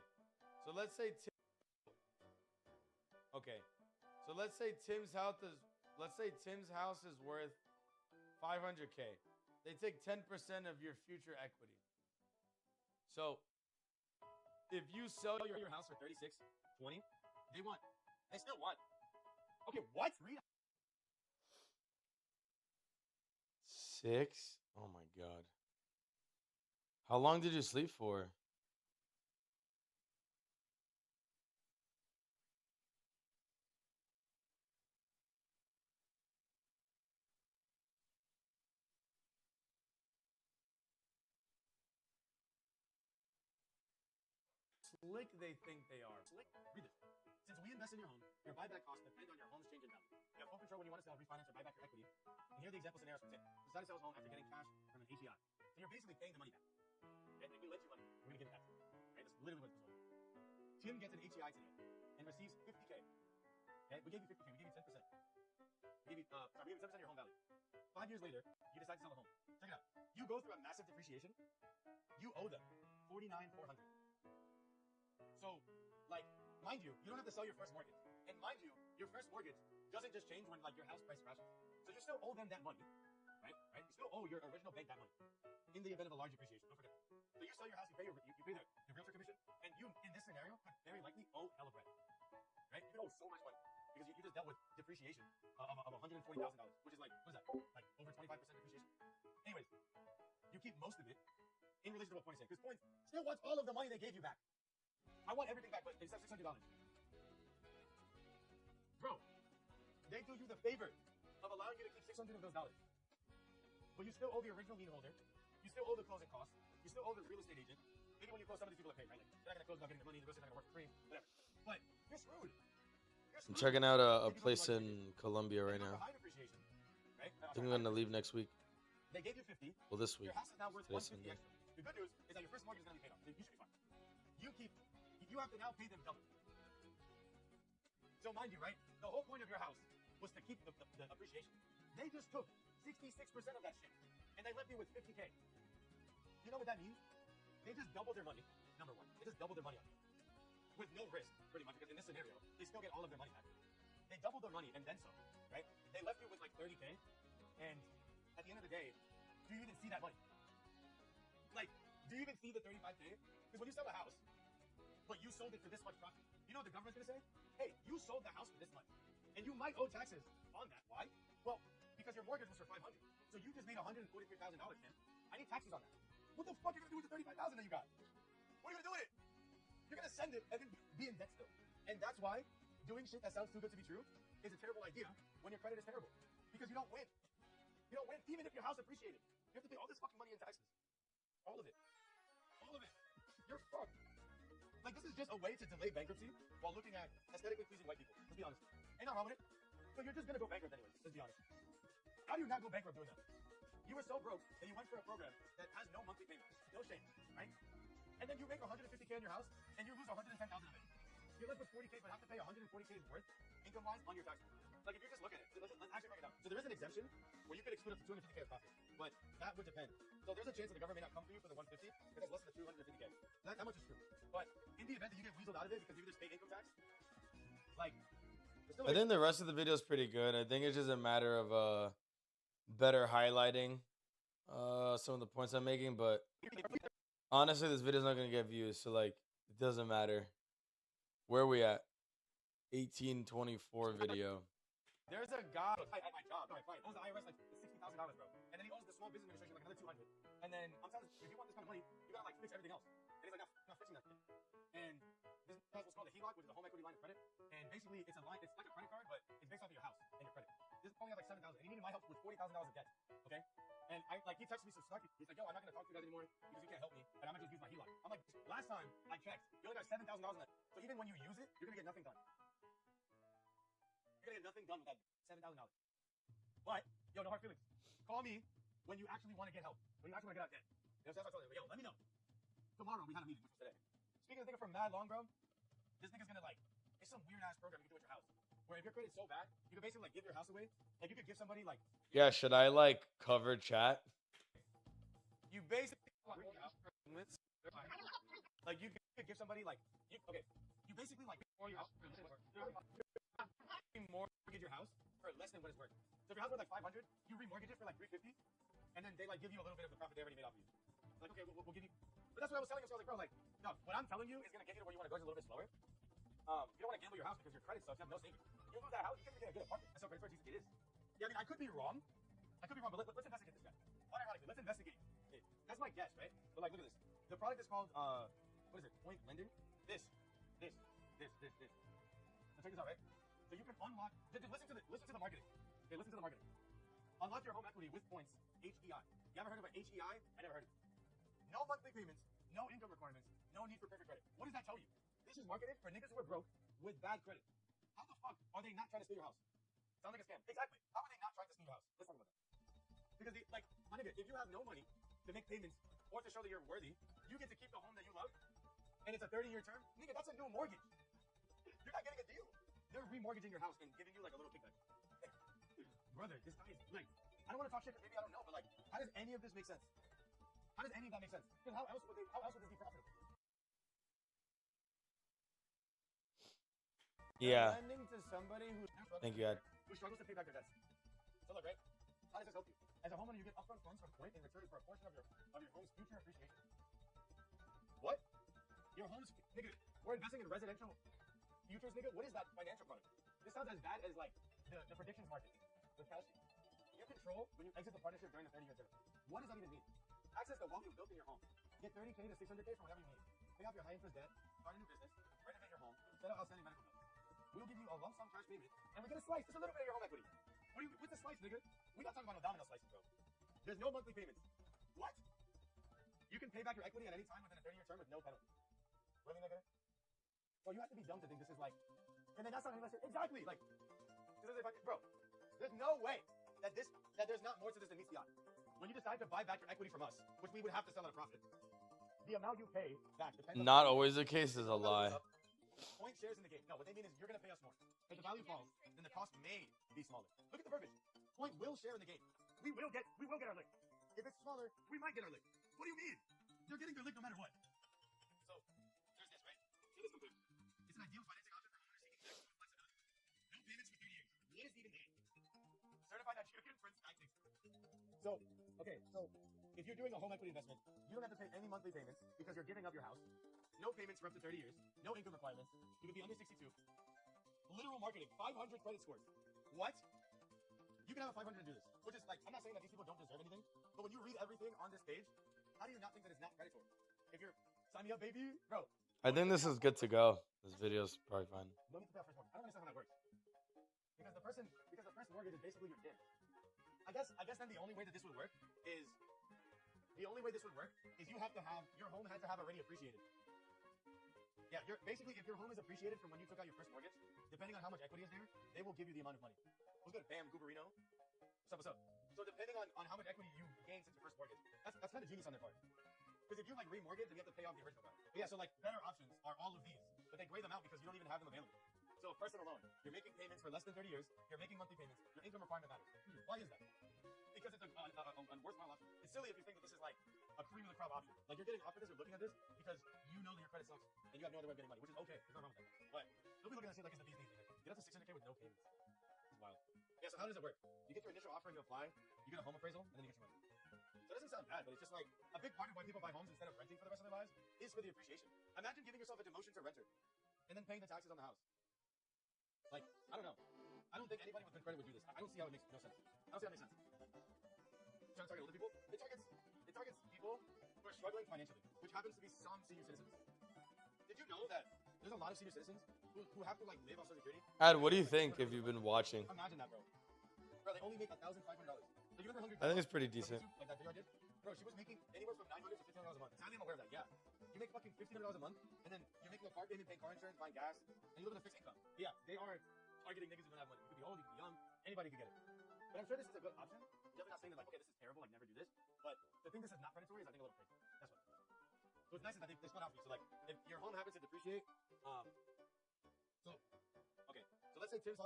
So let's say Tim's house is worth 500K. They take 10% of your future equity. So if you sell your house for 36.20, they still want. Okay, what? 6? Oh my God. How long did you sleep for? Slick they think they are. Slick? Read this. Since we invest in your home, your buyback costs depend on your home's change in value. You have full control when you want to sell, refinance, or buy back your equity. And here are the example scenarios from Tim. Decided to sell his home after getting cash from an HEI. So you're basically paying the money back. And we lent you money. We're going to give it back. Right? That's literally what it's for. Tim gets an HEI today and receives 50K. Okay? We gave you 50K. We gave you 10%. We gave you 10% of your home value. 5 years later, you decide to sell the home. Check it out. You go through a massive depreciation. You owe them $49,400. So, like, mind you, you don't have to sell your first mortgage. And mind you, your first mortgage doesn't just change when, like, your house price crashes. So you still owe them that money, right? You still owe your original bank that money in the event of a large depreciation. Don't forget. So you sell your house, you pay the realtor commission, and you, in this scenario, could very likely owe hella bread, right? You could owe so much money because you just dealt with depreciation of $140,000, which is like, what is that? Like over 25% depreciation. Anyways, you keep most of it in relation to what Point's saying, because Point still wants all of the money they gave you back. I want everything back, but except $600. Bro, they do you the favor of allowing you to keep 600 of those dollars. But you still owe the original lien holder. You still owe the closing costs. You still owe the real estate agent. Maybe when you close, some of these people are paid, right? Like, they're not going to close without getting the money. The real estate's not going to work for free, whatever. But you're screwed. I'm checking out a place in Colombia right now. Right? I think I'm going to leave next week. They gave you 50. Well, this week. Your house is now worth 150 extra. The good news is that your first mortgage is going to be paid off. So you should be fine. You have to now pay them double. So mind you, right? The whole point of your house was to keep the appreciation. They just took 66% of that shit, and they left you with 50K. You know what that means? They just doubled their money, number one. They just doubled their money on you. With no risk, pretty much, because in this scenario, they still get all of their money back. They doubled their money and then some, right? They left you with like 30K, and at the end of the day, do you even see that money? Like, do you even see the 35K? Because when you sell a house, but you sold it for this much profit, you know what the government's gonna say? Hey, you sold the house for this much, and you might owe taxes on that. Why? Well, because your mortgage was for $500, so you just made $143,000, Tim. I need taxes on that. What the fuck are you gonna do with the $35,000 that you got? What are you gonna do with it? You're gonna send it and then be in debt still. And that's why doing shit that sounds too good to be true is a terrible idea when your credit is terrible, because you don't win. You don't win, even if your house appreciated. You have to pay all this fucking money in taxes, all of it, all of it. You're fucked. Like, this is just a way to delay bankruptcy while looking at aesthetically pleasing white people. Let's be honest. Ain't nothing wrong with it. But you're just gonna go bankrupt anyways. Let's be honest. How do you not go bankrupt doing that? You were so broke that you went for a program that has no monthly payments, no shame, right? And then you make 150K in your house, and you lose 110,000 of it. You're left with 40K, but have to pay 140K's worth income-wise on your taxes. Like, if you just look at it, let's actually break it down. So there is an exemption where you could exclude up to 250K of profit, but that would depend. So there's a chance that the government may not come for you for the 150 because it's less than the 250K. That much is true. But in the event that you get weaseled out of it because you either pay income tax, like, I think the rest of the video is pretty good. I think it's just a matter of better highlighting some of the points I'm making, but honestly, this video's not gonna get views, so like it doesn't matter. Where are we at? 1824 video. There's a guy at my job. All right, fine. Owes the IRS like $60,000, bro, and then he owes the Small Business Administration like another 200. And then I'm telling you, if you want this kind of money, you gotta like fix everything else. And he's like, not fixing that shit. And this has what's called a HELOC, which is a home equity line of credit. And basically, it's a line. It's like a credit card, but it's based off of your house and your credit. This only has like $7,000, and he needed my help with $40,000 of debt. Okay. And he texted me some stuff. He's like, yo, I'm not gonna talk to you guys anymore because you can't help me, and I'm gonna just use my HELOC. I'm like, last time I checked, you only got $7,000 in that. So even when you use it, you're gonna get nothing done. You're gonna get nothing done with that $7,000. But yo, no hard feelings. Call me when you actually want to get help. When you actually want to get out of debt. You know, that's what I told him. Yo, let me know. Tomorrow we had a meeting, which was today. Speaking of thinking for mad long, bro, this nigga's gonna like, it's some weird ass program you can do at your house. Where if your credit's so bad, you can basically like give your house away. Like you could give somebody like Yeah, should I like cover chat? you basically like you could give somebody like you basically like mortgage your house for less than what it's worth. So if your house worth like 500, you remortgage it for like 350, and then they like give you a little bit of the profit they already made off of you. Like okay, we'll give you. But that's what I was telling you. So I was like, bro, like, no, what I'm telling you is gonna get you to where you want to go just a little bit slower. You don't want to gamble your house because your credit sucks. You have no savings. You lose that house, you can't even get a good apartment. That's how credit score it is. Yeah, I mean, I could be wrong. But let's investigate this guy. Unironically, let's investigate. Okay, that's my guess, right? But like, look at this. The product is called what is it? Point lending. This. Now check this out, right? So you can unlock. Just listen to the marketing. Okay, listen to the marketing. Unlock your home equity with points. HEI. You ever heard of an HEI? I never heard of it. No monthly payments, no income requirements, no need for perfect credit. What does that tell you? This is marketed for niggas who are broke with bad credit. How the fuck are they not trying to steal your house? Sounds like a scam. Exactly. How are they not trying to steal your house? Let's talk about that. Because my nigga, if you have no money to make payments or to show that you're worthy, you get to keep the home that you love, and it's a 30-year term. Nigga, that's a new mortgage. You're not getting a deal. They're remortgaging your house and giving you like a little kickback. Brother, this guy is like, I don't want to talk shit because maybe I don't know, but like, how does any of this make sense? How does any of that make sense? Because how else would this be profitable? Yeah. Lending to somebody who Thank you, Ed. Who struggles to pay back their debts. So look, right? How does this help you? As a homeowner, you get upfront funds from Point in return for a portion of your home's future appreciation. What? Your home's nigga, we're investing in residential futures, nigga. What is that financial product? This sounds as bad as like the predictions market with Kalshi. You control when you exit the partnership during the 30-year term. What does that even mean? Access the wealth you built in your home. Get 30K to 600K for whatever you need. Pay off your high interest debt, start a new business, renovate your home, set up outstanding medical bills. We'll give you a lump sum cash payment, and we get a slice, just a little bit of your home equity. What's a slice, nigga? We not talking about no domino slices, bro. There's no monthly payments. What? You can pay back your equity at any time within a 30-year term with no penalty. Really, nigga? Well, you have to be dumb to think this is like, and then that's not unless exactly like, this is bro. There's no way that there's not more to this than meets the eye. When you decide to buy back your equity from us, which we would have to sell at a profit, the amount you pay back depends. Not always the case is a lie. Point shares in the game. No, what they mean is you're gonna pay us more. If the value falls, then the cost may be smaller. Look at the verbiage. Point will share in the game. We will get our lick. If it's smaller, we might get our lick. What do you mean? They're getting their lick no matter what. So there's this, right? So this concludes. It's an ideal financing option for owners seeking maximum flexibility. No payments for 30 years. What is even that? Certified Nigerian Prince Acting. So, okay, so if you're doing a home equity investment, you don't have to pay any monthly payments because you're giving up your house. No payments for up to 30 years. No income requirements. You can be under 62. Literal marketing. 500 credit scores. What? You can have a 500 and do this. Which is like, I'm not saying that these people don't deserve anything, but when you read everything on this page, how do you not think that it's not predatory? If you're, sign me up, baby, bro. I think this is good to go. This video's probably fine. No need to pay off first mortgage. I don't understand how that works. Because the first mortgage is basically your debt. I guess then the only way that this would work is you have to have your home has to have already appreciated. Yeah, you're basically if your home is appreciated from when you took out your first mortgage, depending on how much equity is there, they will give you the amount of money. What's good? Bam, Gooberino. What's up? So depending on how much equity you gain since your first mortgage, that's kind of genius on their part. Because if you like remortgage, then you have to pay off the original guy. But yeah, so like better options are all of these, but they grade them out because you don't even have them available. So personal loan, you're making payments for less than 30 years, you're making monthly payments, your income requirement matters. Why is that? Because it's a worthwhile option. It's silly if you think that this is like a cream of the crop option. Like you're getting offered this or looking at this because you know that your credit sucks and you have no other way of getting money, which is okay. There's nothing wrong with that. But don't be looking at shit like it's the bee's knees. Get up to 600K with no payments. It's wild. Yeah, so how does it work? You get your initial offer and you apply, you get a home appraisal, and then you get your money. So it doesn't sound bad, but it's just like a big part of why people buy homes instead of renting for the rest of their lives is for the appreciation. Imagine giving yourself a demotion to renter and then paying the taxes on the house. Like, I don't know. I don't think anybody with good credit would do this. I don't see how it makes no sense. I don't see how it makes sense. Trying to target older people? It targets people who are struggling financially, which happens to be some senior citizens. Did you know that there's a lot of senior citizens who have to like live off Social Security? Ad, what do you think if you've been watching? Imagine that, bro. Bro, they only make $1,500. Like, you remember I think it's pretty decent. Like that VR did? Bro, she was making anywhere from $900 to $1,500 a month. Sadly, I'm aware of that. Yeah. You make fucking $1,500 a month, and then you're making a car payment, paying car insurance, buying gas, and you live in a fixed income. Yeah, they are targeting niggas who don't have money. You could be old, you could be young, anybody could get it. But I'm sure this is a good option. I'm definitely not saying that like, okay, this is terrible, like never do this. But the thing this is not predatory is I think a little crazy. That's what. So it's nice that they split out for you. So like, if your home happens to depreciate, so Tim's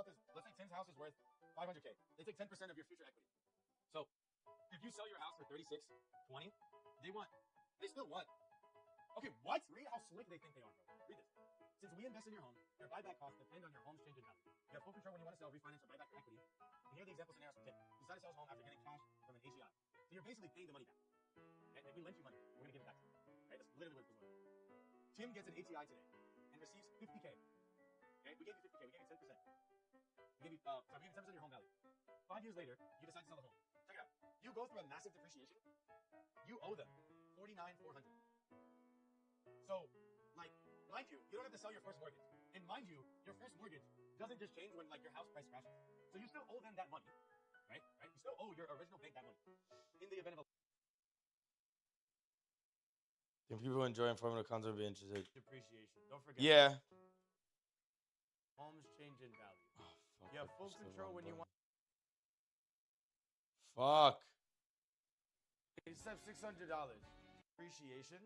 house is worth 500K. They take 10% of your future equity. So if you sell your house for 36, 20, they still want. Okay, what? Read how slick they think they are, bro. Read this. Since we invest in your home, your buyback costs depend on your home's change in value. You have full control when you want to sell, refinance, or buy back your equity. And here are the example scenarios from Tim. He decided to sell his home after getting cash from an AGI. So you're basically paying the money back. And if we lend you money, we're going to give it back to you. Right? That's literally what it's going on. Tim gets an AGI today and receives 50K. Okay? We gave you 50K. We gave you 10%. We gave you 10% of your home value. 5 years later, you decide to sell the home. Check it out. You go through a massive depreciation. You owe them $49,400. So, like, mind you, you don't have to sell your first mortgage. And mind you, your first mortgage doesn't just change when, like, your house price crashes. So you still owe them that money, right? You still owe your original bank that money. In the event of a If people enjoy informative content, will be interested. Depreciation. Don't forget. Yeah. Homes change in value. Oh, fuck. You have full control when you want. Fuck. You just have $600 depreciation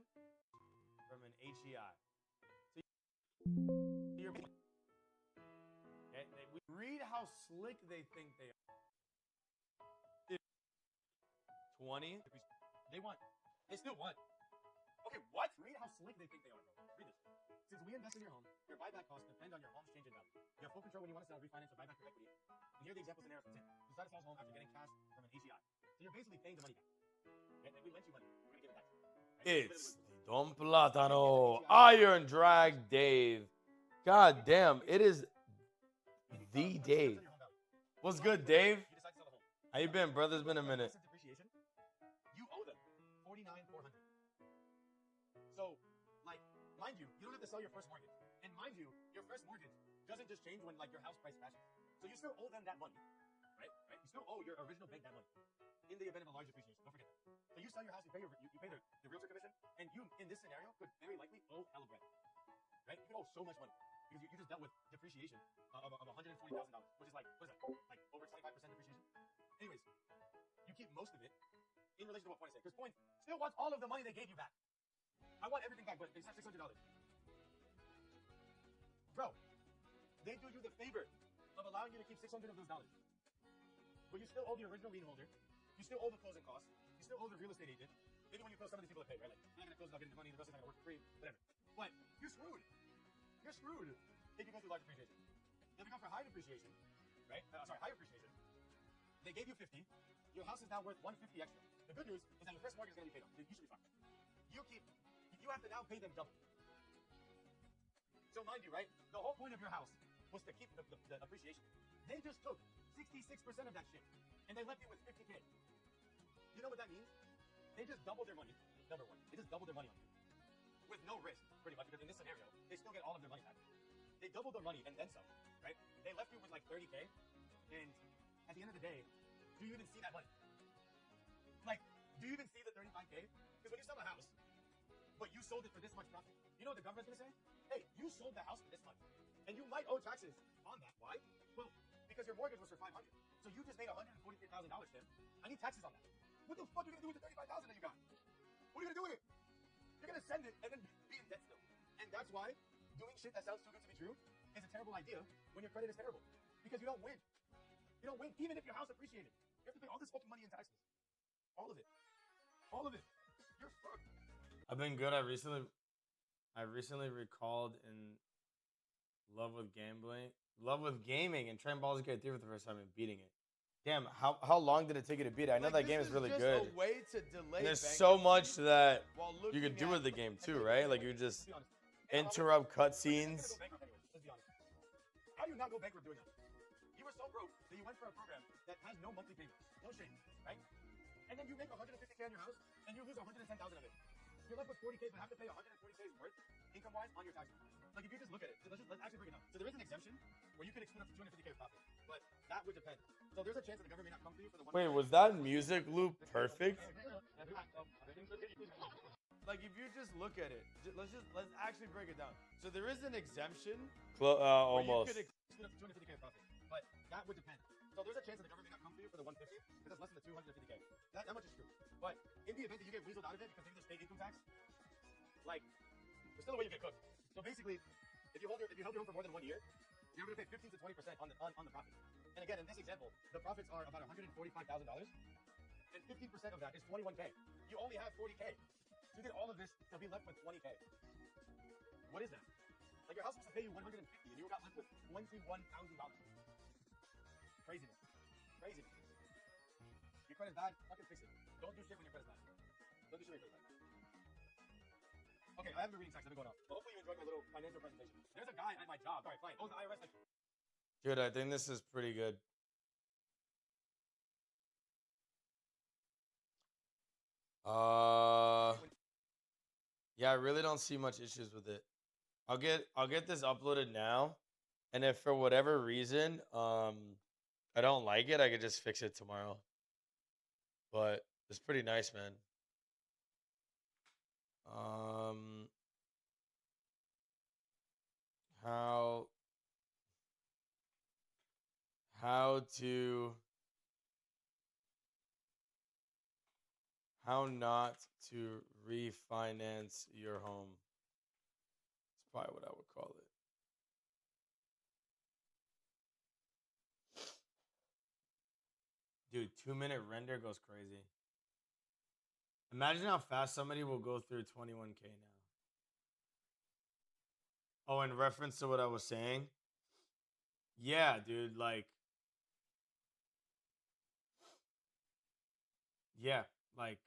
from an HEI. So you're okay, read how slick they think they are. 20. They still want. Okay, what? Read how slick they think they are, bro. Read this. Since we invest in your home, your buyback costs depend on your home's change in value. You have full control when you want to sell, refinance, or buy back your equity. And here are the example scenarios from Tim. He decided to sell his home after getting cash from an AGI. So you're basically paying the money back. Okay? And if we lend you money, we're going to give it back to you. Right? It's Don Platano, Iron Drag Dave. God damn, it is the Dave. What's good, Dave? How you been, brother? It's been a minute. You owe them $49,400. So, like, mind you, you don't have to sell your first mortgage. And mind you, your first mortgage doesn't just change when, like, your house price crashes. So you still owe them that money, right? You still owe your original bank that money in the event of a large depreciation. Don't forget that. So you sell your house, you pay the realtor commission, and you, in this scenario, could very likely owe hella bread, right? You could owe so much money because you just dealt with depreciation of $140,000, which is like, what is that? Like over 25% depreciation. Anyways, you keep most of it in relation to what Point is saying, because Point still wants all of the money they gave you back. I want everything back, but except $600. Bro, they do you the favor of allowing you to keep 600 of those dollars. But you still owe the original lien holder. You still owe the closing costs. You still owe the real estate agent. Maybe when you close, some of these people that pay, right? Like, I'm not going to close without getting the money, the rest is not going to work for free, whatever. But you're screwed. You're screwed if you go through large depreciation. If you go for high depreciation, right? High appreciation. They gave you 50. Your house is now worth 150 extra. The good news is that your first mortgage is going to be paid off. You should be fine. You have to now pay them double. So mind you, right? The whole point of your house was to keep the appreciation. They just took 66% of that shit, and they left you with 50K. You know what that means? They just doubled their money. Number one, they just doubled their money on you with no risk, pretty much, because in this scenario, they still get all of their money back. They doubled their money and then some, right? They left you with like 30K, and at the end of the day, do you even see that money? Like, do you even see the 35K? Because when you sell a house, but you sold it for this much profit, you know what the government's gonna say? Hey, you sold the house for this much, and you might owe taxes on that. Why? Well, because your mortgage was for $500, so you just made $143,000, Tim. I need taxes on that. What the fuck are you gonna do with the $35,000 that you got? What are you gonna do with it? You're gonna send it and then be in debt still. And that's why doing shit that sounds too good to be true is a terrible idea when your credit is terrible, because you don't win. You don't win even if your house appreciated. You have to pay all this fucking money in taxes. All of it. All of it. You're fucked. I've been good. I recently recalled in Love with Gaming and trying Baldur's Gate 3 for the first time and beating it. Damn, how long did it take you to beat it? I know that game is really good. A way to delay and there's so much that you could do with the game too, right? Like you just interrupt cutscenes. Let's be honest. How do you not go bankrupt doing that? You were so broke that you went for a program that has no monthly payment, no shame, right? And then you make 150K on your house and you lose 110,000 of it. You're left with 40K, but have to pay 140K's worth income-wise on your taxes. Like if you just look at it, let's actually break it down. So there is an exemption where you can exclude up to 250K of profit, but that would depend. So there's a chance that the government may not come for you for the one. Wait, was that music loop perfect? Like if you just look at it, let's actually break it down. So there is an exemption. Almost. You could exclude up to 250K of profit, but that would depend. So there's a chance that the government may not come for you for the 150 because it's less than the 250K. That much is true. But in the event that you get weaseled out of it because they just state income tax, like there's still a way you get cooked. So basically, if you held your home for more than 1 year, you're going to pay 15 to 20% on profits are about $145,000, and 15% of that is 21K. You only have 40K. So you did all of this to be left with 20K. What is that? Like your house was to pay you 150, and you got left with $21,000. Craziness. Craziness. Your credit's bad. Fucking fix it. Don't do shit when your credit's bad. Don't do shit when your credit's bad. Okay, I haven't been reading text. I've been going up. But hopefully you enjoyed my little financial presentation. There's a guy at my job. All right, fine. Oh, the IRS. Dude, I think this is pretty good. Yeah, I really don't see much issues with it. I'll get this uploaded now, and if for whatever reason I don't like it, I could just fix it tomorrow. But it's pretty nice, man. How not to refinance your home. That's probably what I would call it. Dude, 2-minute render goes crazy. Imagine how fast somebody will go through 21K now. Oh, in reference to what I was saying? Yeah, dude, like... Yeah, like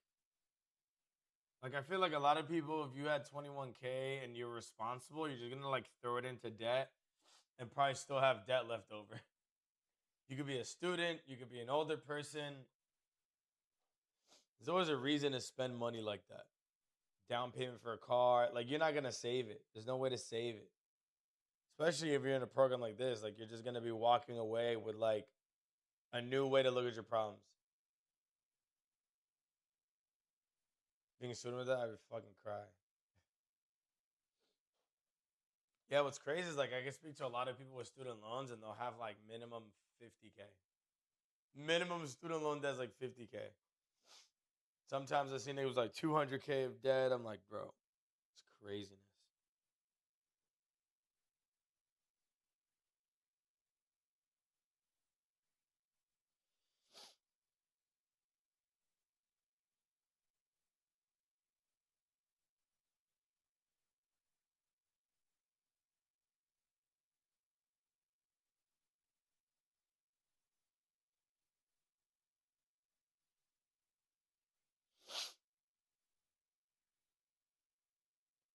I feel like a lot of people, if you had 21K and you're responsible, you're just gonna like throw it into debt and probably still have debt left over. You could be a student, you could be an older person. There's always a reason to spend money like that. Down payment for a car, like you're not gonna save it. There's no way to save it. Especially if you're in a program like this, like you're just gonna be walking away with like a new way to look at your problems. Being a student with that, I would fucking cry. Yeah, what's crazy is like I can speak to a lot of people with student loans and they'll have like minimum 50K. Minimum student loan debt's like 50K. Sometimes I seen it was like 200K of debt. I'm like, bro, it's craziness.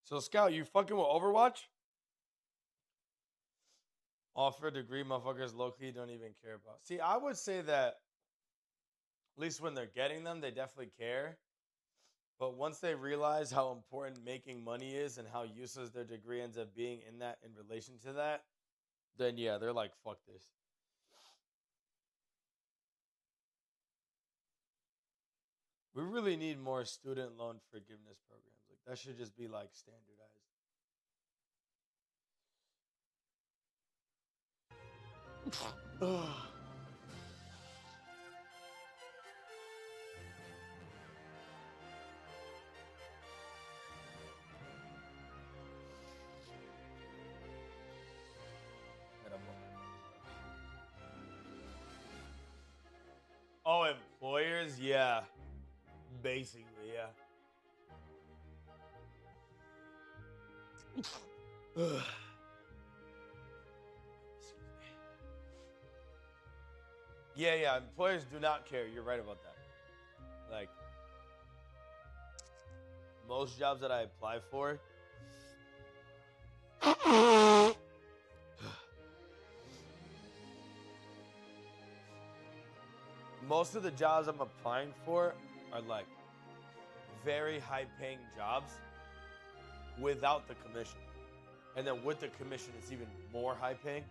So Scout, you fucking with Overwatch? Offer a degree, motherfuckers low-key don't even care about. See, I would say that at least when they're getting them, they definitely care. But once they realize how important making money is and how useless their degree ends up being in relation to that, then yeah, they're like, fuck this. We really need more student loan forgiveness programs. Like that should just be like standardized. Oh, employers? Yeah. Basically, yeah. Yeah, employers do not care. You're right about that. Like, most jobs that I apply for, most of the jobs I'm applying for are like very high paying jobs without the commission. And then with the commission, it's even more high paying.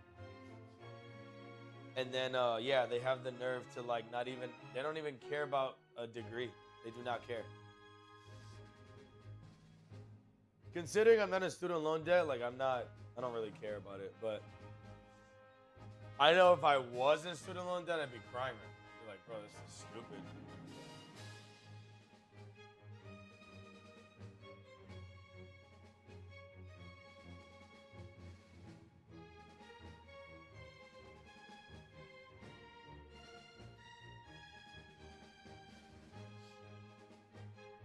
And then, yeah, they have the nerve to like they don't even care about a degree. They do not care. Considering I'm not in student loan debt, like I don't really care about it. But I know if I was in student loan debt, I'd be crying. I'd be like, bro, this is stupid.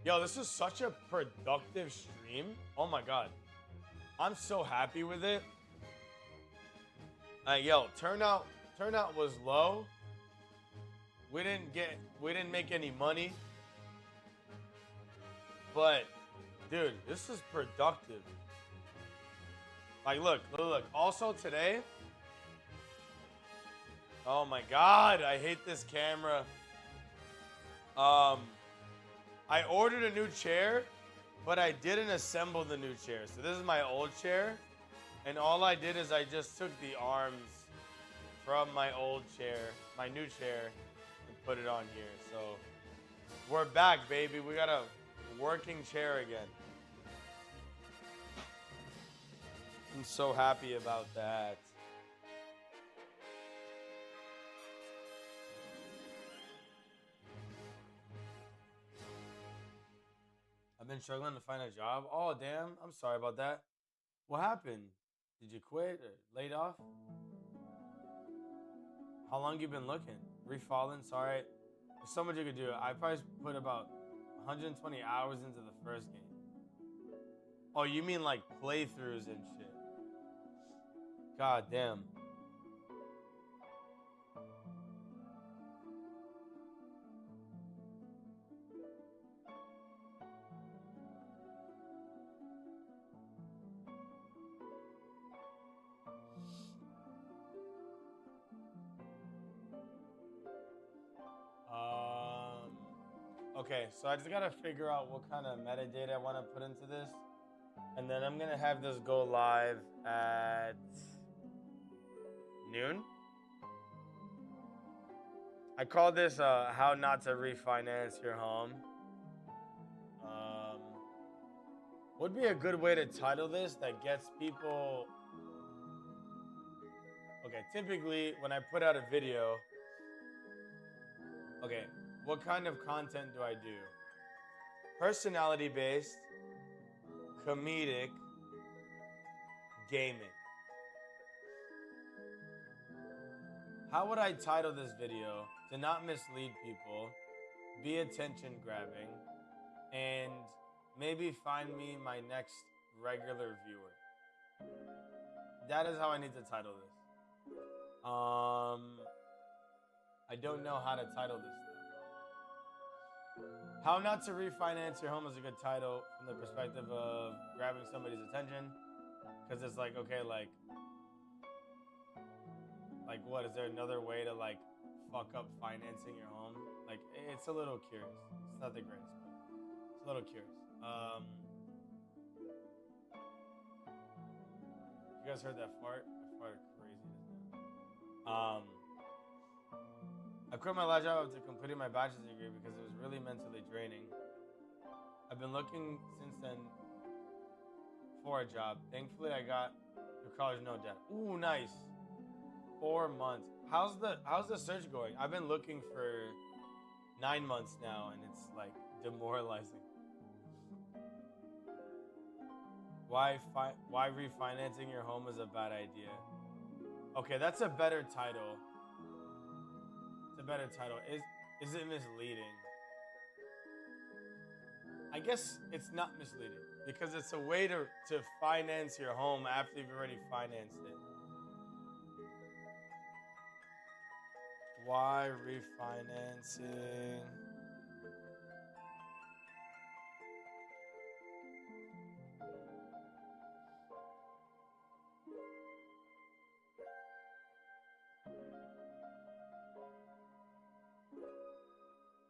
Yo, this is such a productive stream. Oh my god. I'm so happy with it. Yo, turnout was low. We didn't make any money. But dude, this is productive. Like look. Also today, oh my god, I hate this camera. I ordered a new chair, but I didn't assemble the new chair. So this is my old chair, and all I did is I just took the arms from my old chair, my new chair, and put it on here. So we're back, baby. We got a working chair again. I'm so happy about that. I've been struggling to find a job. Oh, damn. I'm sorry about that. What happened? Did you quit or laid off? How long you been looking? Refalling? Sorry. There's so much you could do. I probably put about 120 hours into the first game. Oh, you mean like playthroughs and shit. God damn. Okay, so I just gotta figure out what kind of metadata I want to put into this. And then I'm gonna have this go live at noon. I call this how not to refinance your home. Would be a good way to title this that gets people. Okay, typically when I put out a video, okay, what kind of content do I do? Personality based, comedic, gaming. How would I title this video to not mislead people, be attention grabbing, and maybe find me my next regular viewer? That is how I need to title this. I don't know how to title this though. How not to refinance your home is a good title from the perspective of grabbing somebody's attention. Because it's like, okay, like what? Is there another way to like fuck up financing your home? Like, it's a little curious. It's not the greatest, but it's a little curious. You guys heard that fart? I farted crazy just now. I quit my last job after completing my bachelor's degree because it was really mentally draining. I've been looking since then for a job. Thankfully, I got through college no debt. Ooh, nice. 4 months. How's the search going? I've been looking for 9 months now, and it's like demoralizing. Why refinancing your home is a bad idea? Okay, that's a better title. It's a better title. Is it misleading? I guess it's not misleading because it's a way to finance your home after you've already financed it. Why refinancing?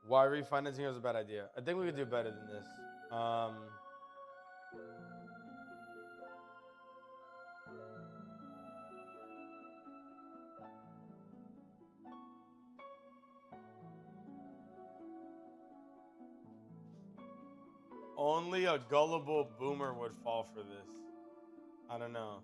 Why refinancing was a bad idea? I think we could do better than this. Only a gullible boomer would fall for this. I don't know.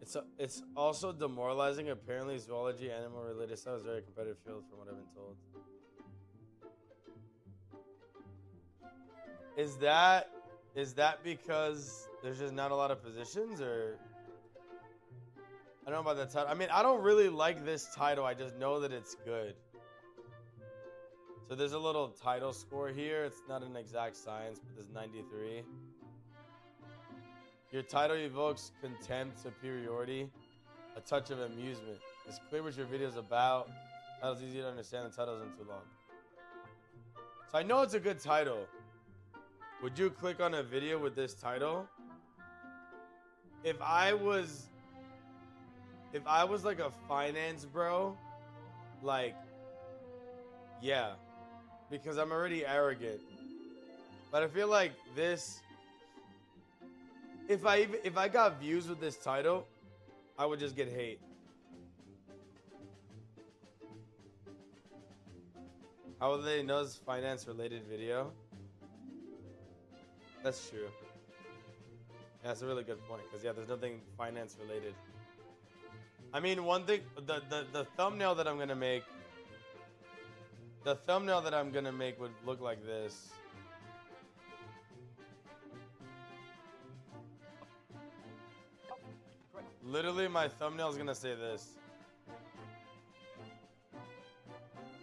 It's also demoralizing. Apparently, zoology, animal related stuff is a very competitive field, from what I've been told. Is that because there's just not a lot of positions, or I don't know about that title. I mean, I don't really like this title. I just know that it's good. So there's a little title score here. It's not an exact science, but there's 93. Your title evokes contempt, superiority, a touch of amusement. It's clear what your video is about. Title's easy to understand. The title isn't too long. So I know it's a good title. Would you click on a video with this title? If I was like a finance bro, like, yeah, because I'm already arrogant. But I feel like this, if I got views with this title, I would just get hate. How will they know it's finance related video? That's true. Yeah, that's a really good point. Because yeah, there's nothing finance related. I mean, one thing, the thumbnail that I'm gonna make, would look like this. Literally, my thumbnail is gonna say this.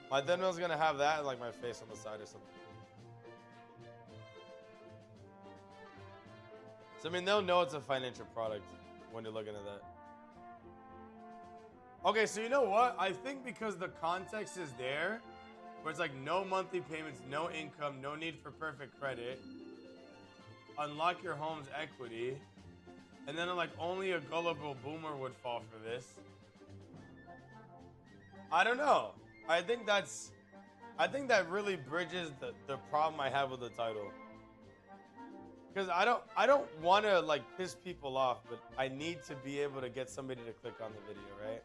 My thumbnail is gonna have that and like my face on the side or something. So I mean, they'll know it's a financial product when you're looking at that. Okay, so you know what? I think because the context is there, where it's like no monthly payments, no income, no need for perfect credit, unlock your home's equity, and then like only a gullible boomer would fall for this. I don't know. I think that really bridges the problem I have with the title. Because I don't want to like piss people off, but I need to be able to get somebody to click on the video, right?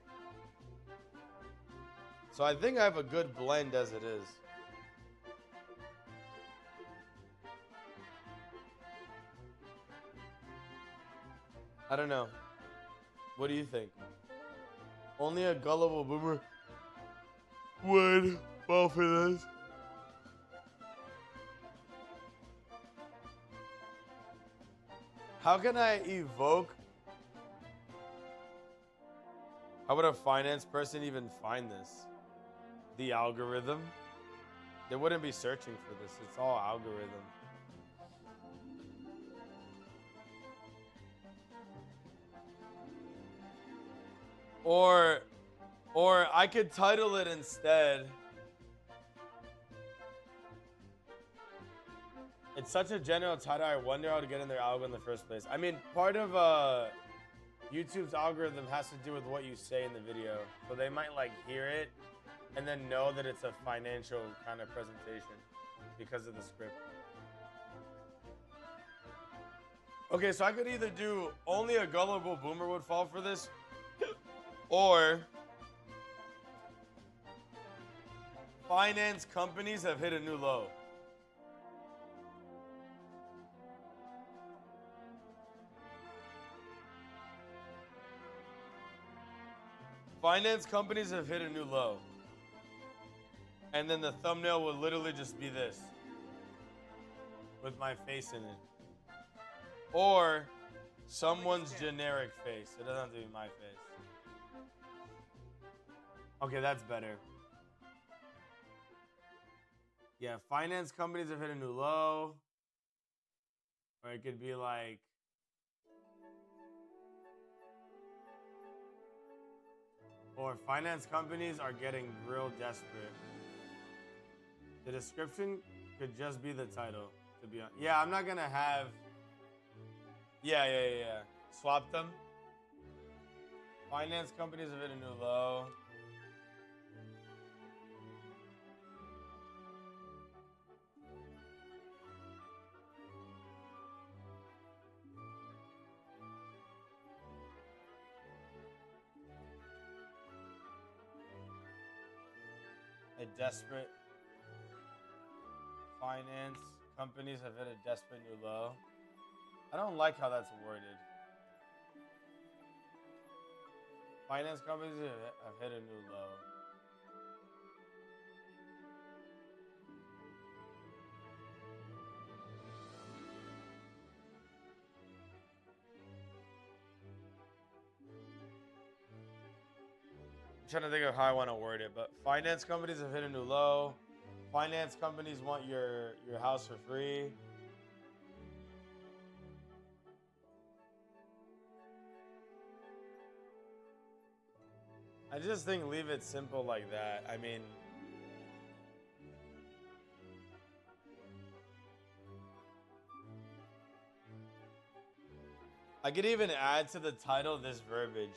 So I think I have a good blend as it is. I don't know. What do you think? Only a gullible boomer would fall for this. How can I evoke? How would a finance person even find this? The algorithm? They wouldn't be searching for this. It's all algorithm. Or I could title it instead. It's such a general title, I wonder how to get in their algorithm in the first place. I mean, part of YouTube's algorithm has to do with what you say in the video. So they might like hear it and then know that it's a financial kind of presentation because of the script. Okay, so I could either do only a gullible boomer would fall for this, or finance companies have hit a new low. Finance companies have hit a new low. And then the thumbnail will literally just be this. With my face in it. Or someone's generic face. It doesn't have to be my face. Okay, that's better. Yeah, finance companies have hit a new low. Or it could be like, or finance companies are getting real desperate. The description could just be the title, to be honest. Yeah, I'm not gonna have. Yeah. Swap them. Finance companies have hit a new low. A desperate. Finance companies have hit a desperate new low. I don't like how that's worded. Finance companies have hit a new low. I'm trying to think of how I want to word it, but finance companies have hit a new low. Finance companies want your house for free. I just think leave it simple like that. I mean, I could even add to the title this verbiage.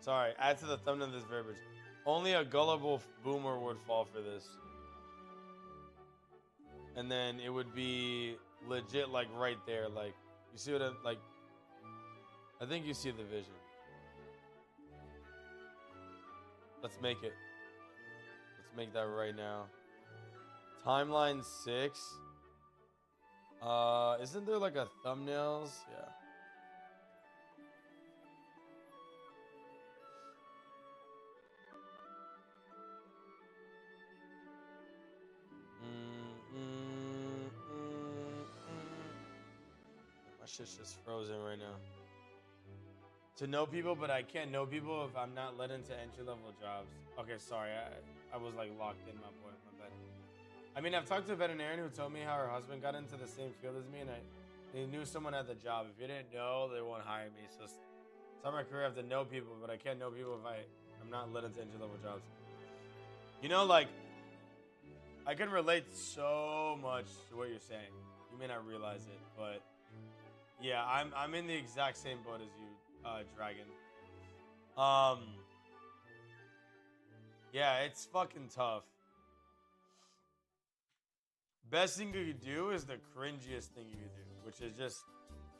Sorry, add to the thumbnail this verbiage. Only a gullible boomer would fall for this. And then it would be legit, like right there. Like, you see what I think you see the vision. Let's make it. Let's make that right now. Timeline 6. Isn't there like a thumbnails? Yeah. My shit's just frozen right now. To know people, but I can't know people if I'm not let into entry-level jobs. Okay, sorry. I was like locked in, my boy. My bad. I mean, I've talked to a veterinarian who told me how her husband got into the same field as me, and they knew someone at the job. If you didn't know, they won't hire me. So start my career, I have to know people, but I can't know people if I'm not let into entry-level jobs. You know, like, I can relate so much to what you're saying. You may not realize it, but yeah, I'm in the exact same boat as you. Dragon. Yeah, it's fucking tough. Best thing you could do is the cringiest thing you could do, which is just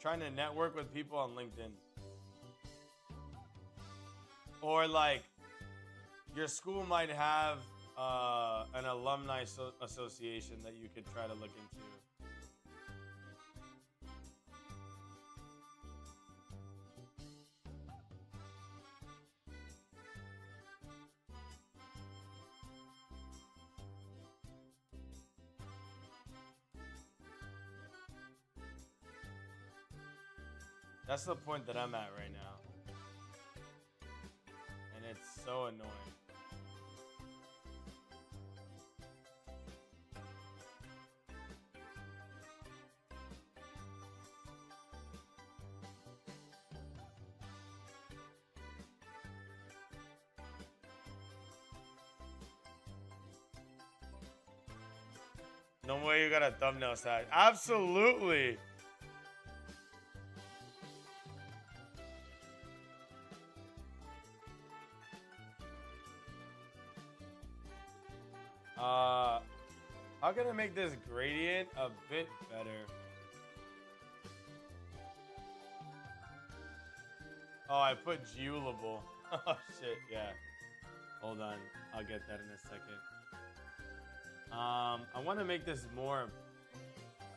trying to network with people on LinkedIn. Or like, your school might have an alumni association that you could try to look into. That's the point that I'm at right now. And it's so annoying. No way you got a thumbnail side. Absolutely. How can I make this gradient a bit better? Oh, I put Julable. Oh shit, yeah. Hold on, I'll get that in a second. I want to make this more,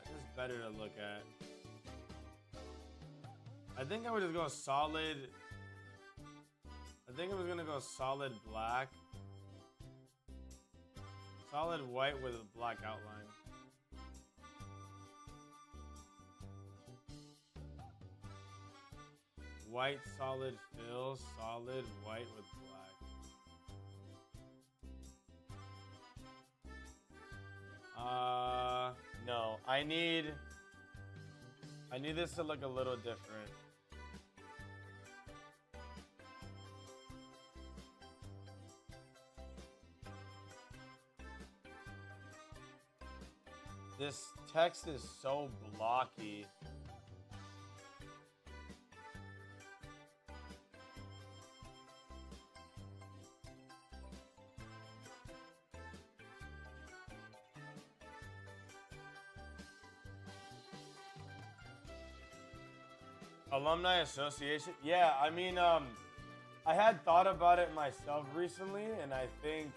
just better to look at. I think I would just go solid. I think I was gonna go solid black. Solid white with a black outline. White solid fill, solid white with black. No, I need this to look a little different. This text is so blocky. Alumni Association? Yeah, I mean, I had thought about it myself recently, and I think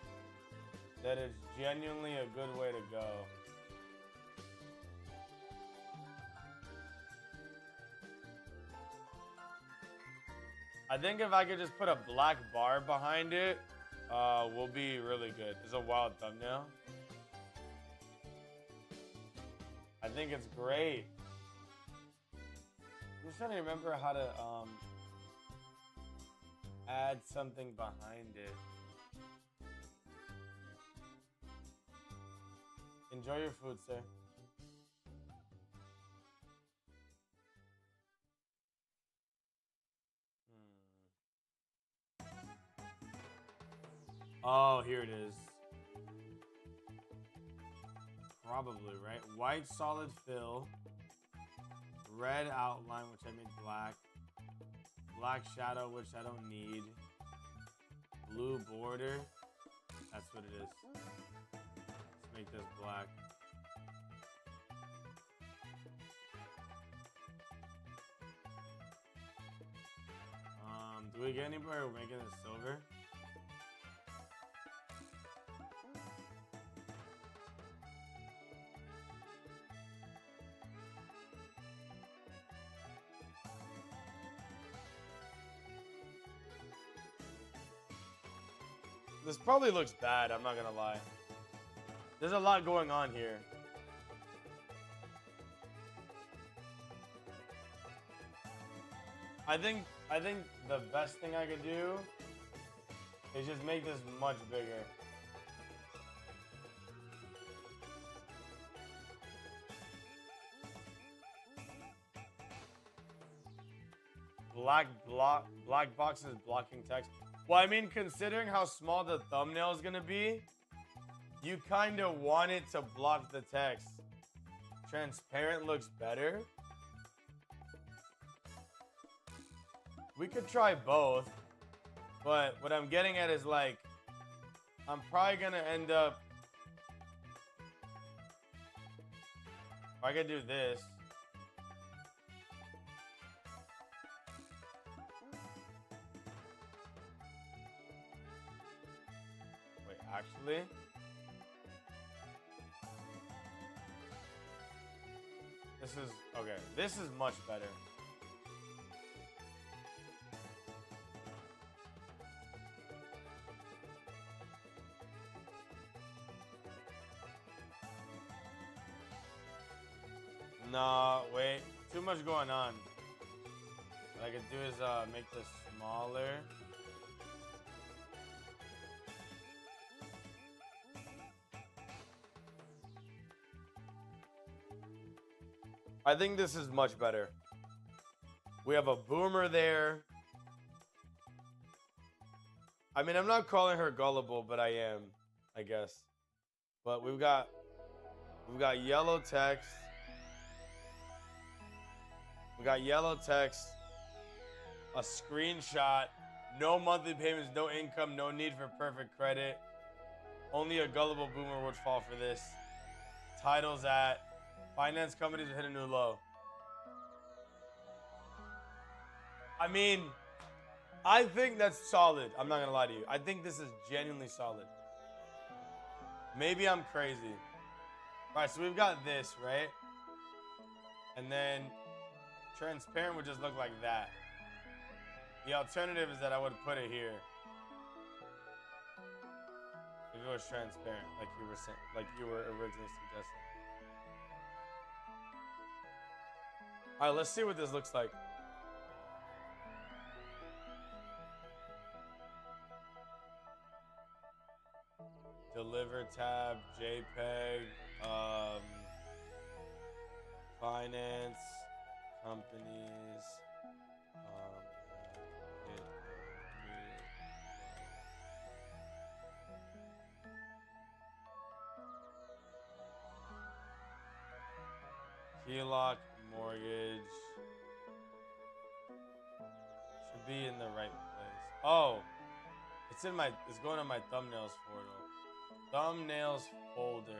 that it's genuinely a good way to go. I think if I could just put a black bar behind it, we'll be really good. It's a wild thumbnail. I think it's great. I'm just trying to remember how to add something behind it. Enjoy your food, sir. Oh, here it is. Probably, right? White solid fill. Red outline, which I made black. Black shadow, which I don't need. Blue border. That's what it is. Let's make this black. Do we get anywhere with making this silver? This probably looks bad, I'm not gonna lie. There's a lot going on here. I think the best thing I could do is just make this much bigger. Black boxes blocking text. Well, I mean, considering how small the thumbnail is gonna be, you kind of want it to block the text. Transparent looks better. We could try both, but what I'm getting at is like, I'm probably gonna end up, I could do this. Wait, actually? This is, okay, this is much better. No, wait. Too much going on. What I could do is make this smaller. I think this is much better. We have a boomer there. I mean, I'm not calling her gullible, but I am, I guess. But we've got yellow text. We got yellow text, a screenshot, no monthly payments, no income, no need for perfect credit. Only a gullible boomer would fall for this. Titles at finance companies have hit a new low. I mean, I think that's solid. I'm not gonna lie to you. I think this is genuinely solid. Maybe I'm crazy. All right, so we've got this, right? And then transparent would just look like that. The alternative is that I would put it here. If it was transparent, like you were originally suggesting. All right, let's see what this looks like. Deliver tab, JPEG, finance, companies, HELOC, mortgage. Should be in the right place. Oh, it's going on my thumbnails folder. Thumbnails folder.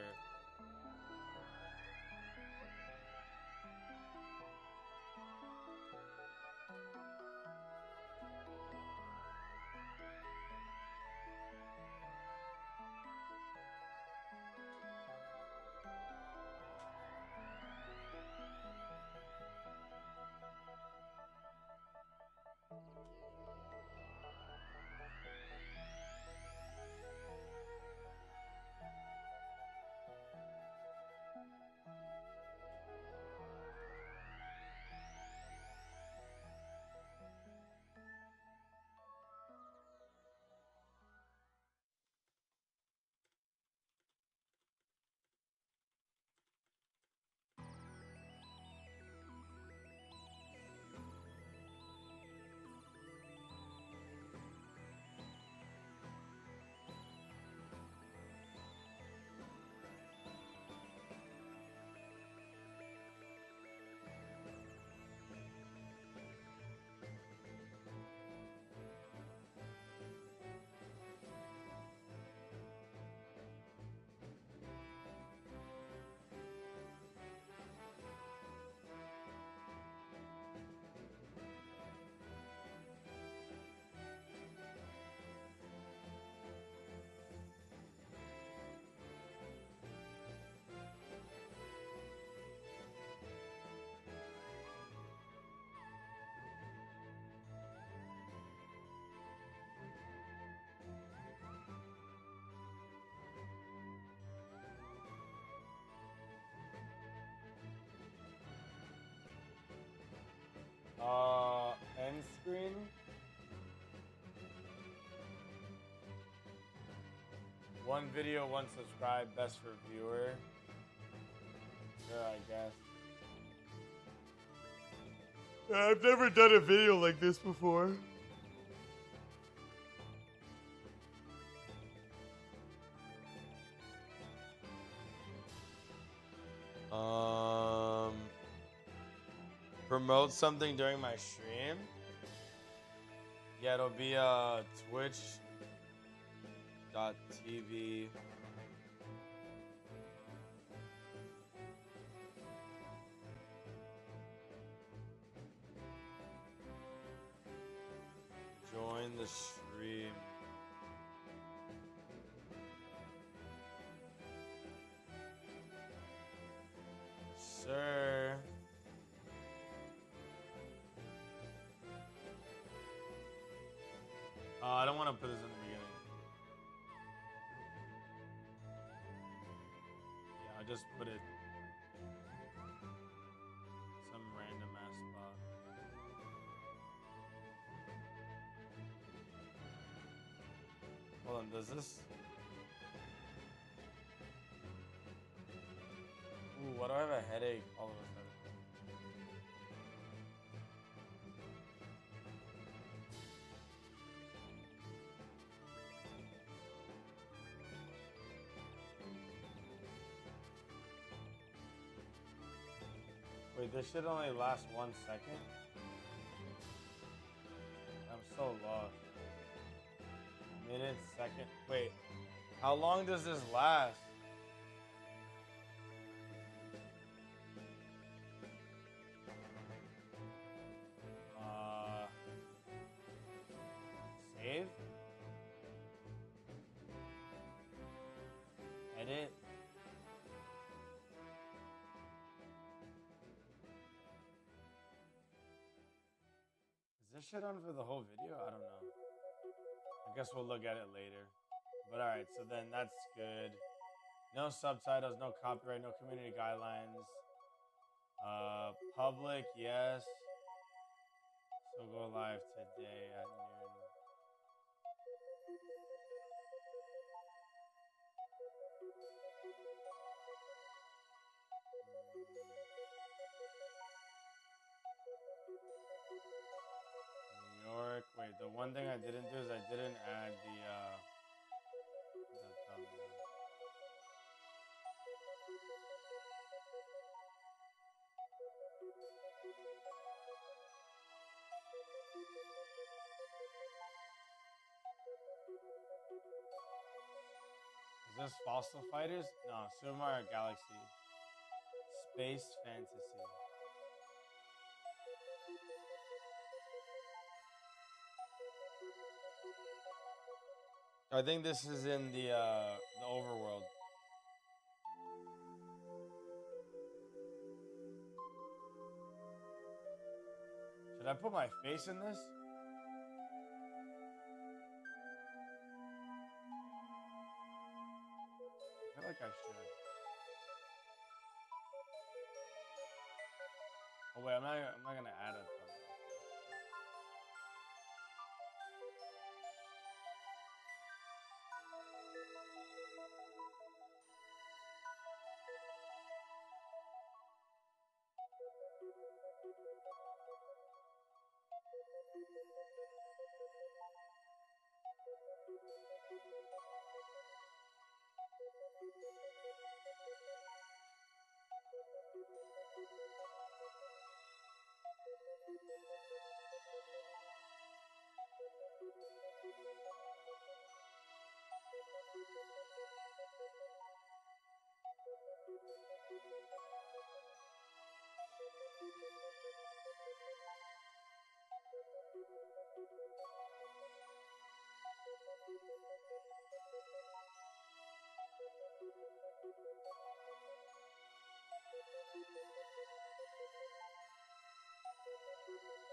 screen. One video, one subscribe, best for viewer. Sure, I guess. I've never done a video like this before. Promote something during my stream. Yeah, it'll be twitch.tv. Join the stream. Sir. I don't want to put this in the beginning. Yeah, I'll just put it some random ass spot. Hold on, does this? Ooh, why do I have a headache all of a sudden? Wait, this should only last 1 second? I'm so lost. Minute, second. Wait, how long does this last? Save? Edit? Is this shit on for the whole video? I don't know. I guess we'll look at it later. But alright, so then that's good. No subtitles, no copyright, no community guidelines. Public, yes. So go live today at noon. New York. Wait, the one thing I didn't do is I didn't add the thumbnail. Is this Fossil Fighters? No, Super Mario Galaxy. Space Fantasy. I think this is in the overworld. Should I put my face in this? I feel like I should. Oh wait, I'm not gonna add it though.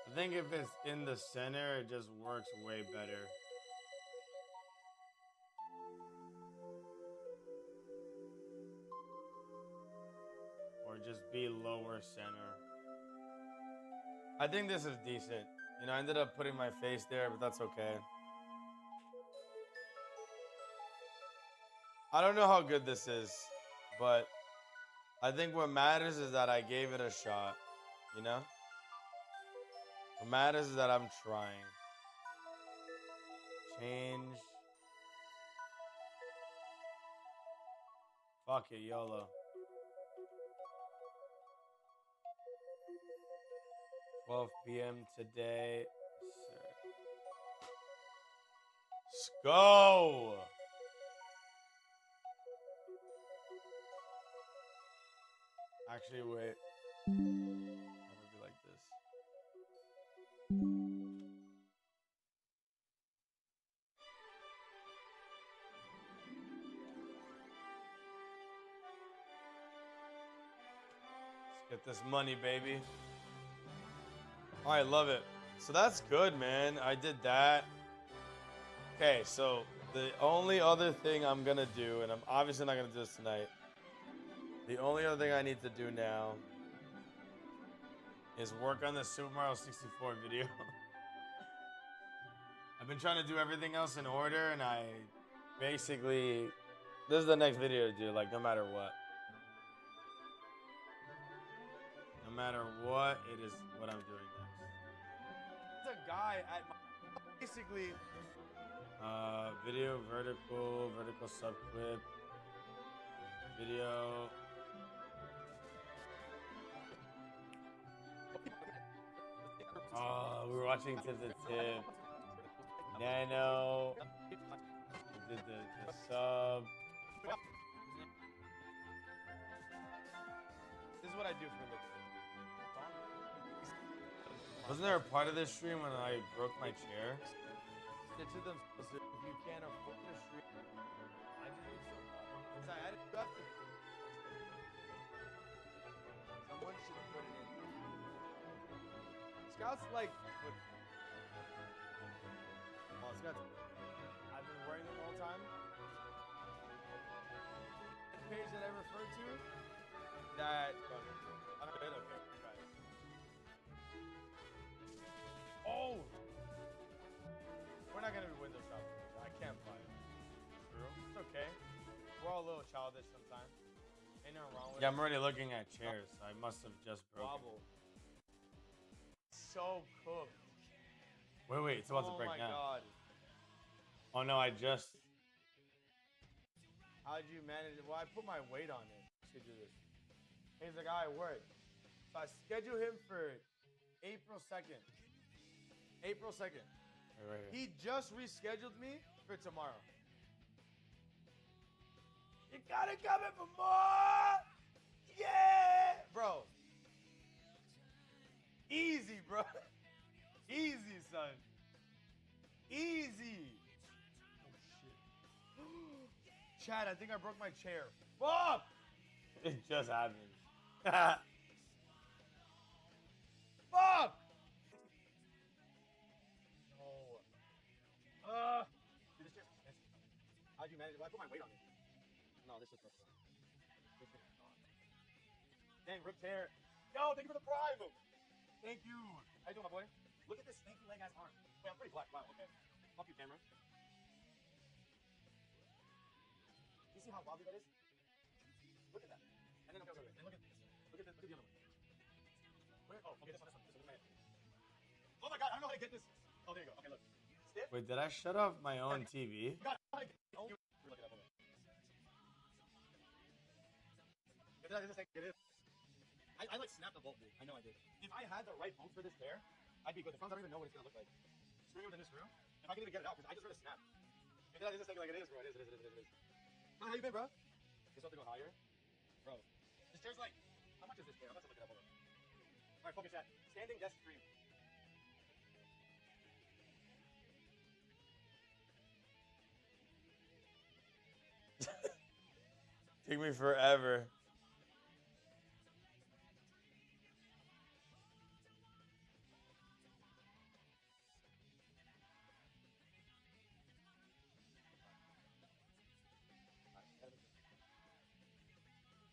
I think if it's in the center, it just works way better. Or just be lower center. I think this is decent. You know, I ended up putting my face there, but that's okay. I don't know how good this is, but I think what matters is that I gave it a shot, you know? What matters is that I'm trying. Change. Fuck it, YOLO. 12 p.m. today. Let's go! Actually, wait. Never be like this. Let's get this money, baby. All right, love it. So that's good, man. I did that. Okay, so the only other thing I'm gonna do, and I'm obviously not gonna do this tonight. The only other thing I need to do now is work on the Super Mario 64 video. I've been trying to do everything else in order, and I basically, this is the next video to do, like, no matter what. No matter what, it is what I'm doing next. There's a guy at my, basically, video, vertical subclip, video. Oh, we were watching Tip the Tip. Nano. Did the sub. This is what I do for a living. Wasn't there a part of this stream when I broke my chair? Stitches them if you can't afford the stream. I just need some. I didn't have to. Someone should put it in. Scouts like. Oh, Scouts. I've been wearing them all the time. The page that I referred to. That. I'm good. Okay. Right. Oh! We're not gonna be window shopping. I can't buy it. True. It's okay. We're all a little childish sometimes. Ain't nothing wrong with it. Yeah, I'm already looking at chairs. So I must have just broken. So cooked. Wait, it's about to break now. Oh my god. Oh no, I just. How'd you manage it? Well, I put my weight on it to do this. He's like, all right, work. So I schedule him for April 2nd. April 2nd. Right here. He just rescheduled me for tomorrow. You gotta come in for more! Yeah! Bro. Easy, bro. Easy, son. Easy. Oh, shit. Chad, I think I broke my chair. Fuck! It just happened. Fuck! How'd you manage it? Well, I put my weight on it. No, this is rough. Dang, ripped hair. Yo, thank you for the prime. Thank you. How you doing, my boy? Look at this stinky leg ass arm. Wait, I'm pretty black. Wow, okay. Fuck you, camera. You see how wobbly that is? Look at that. And then okay. And look at this. Look at the other one. Where? Oh, okay, this one. Oh my god, I don't know how to get this. Oh, there you go. Okay, look. Stiff. Wait, did I shut off my own TV? God, look at that. I like snapped the bolt, dude. I know I did. If I had the right bolt for this pair, I'd be good. The front, I don't even know what it's gonna look like. Screw within this screw. If I can even get it out, because I just heard a snap. If I just take it like it is, bro. It is. How you been, bro? Is something go higher? Bro. This chair's like, how much is this chair? I'm about to look it up. Alright, focus chat. Standing desk stream. Take me forever.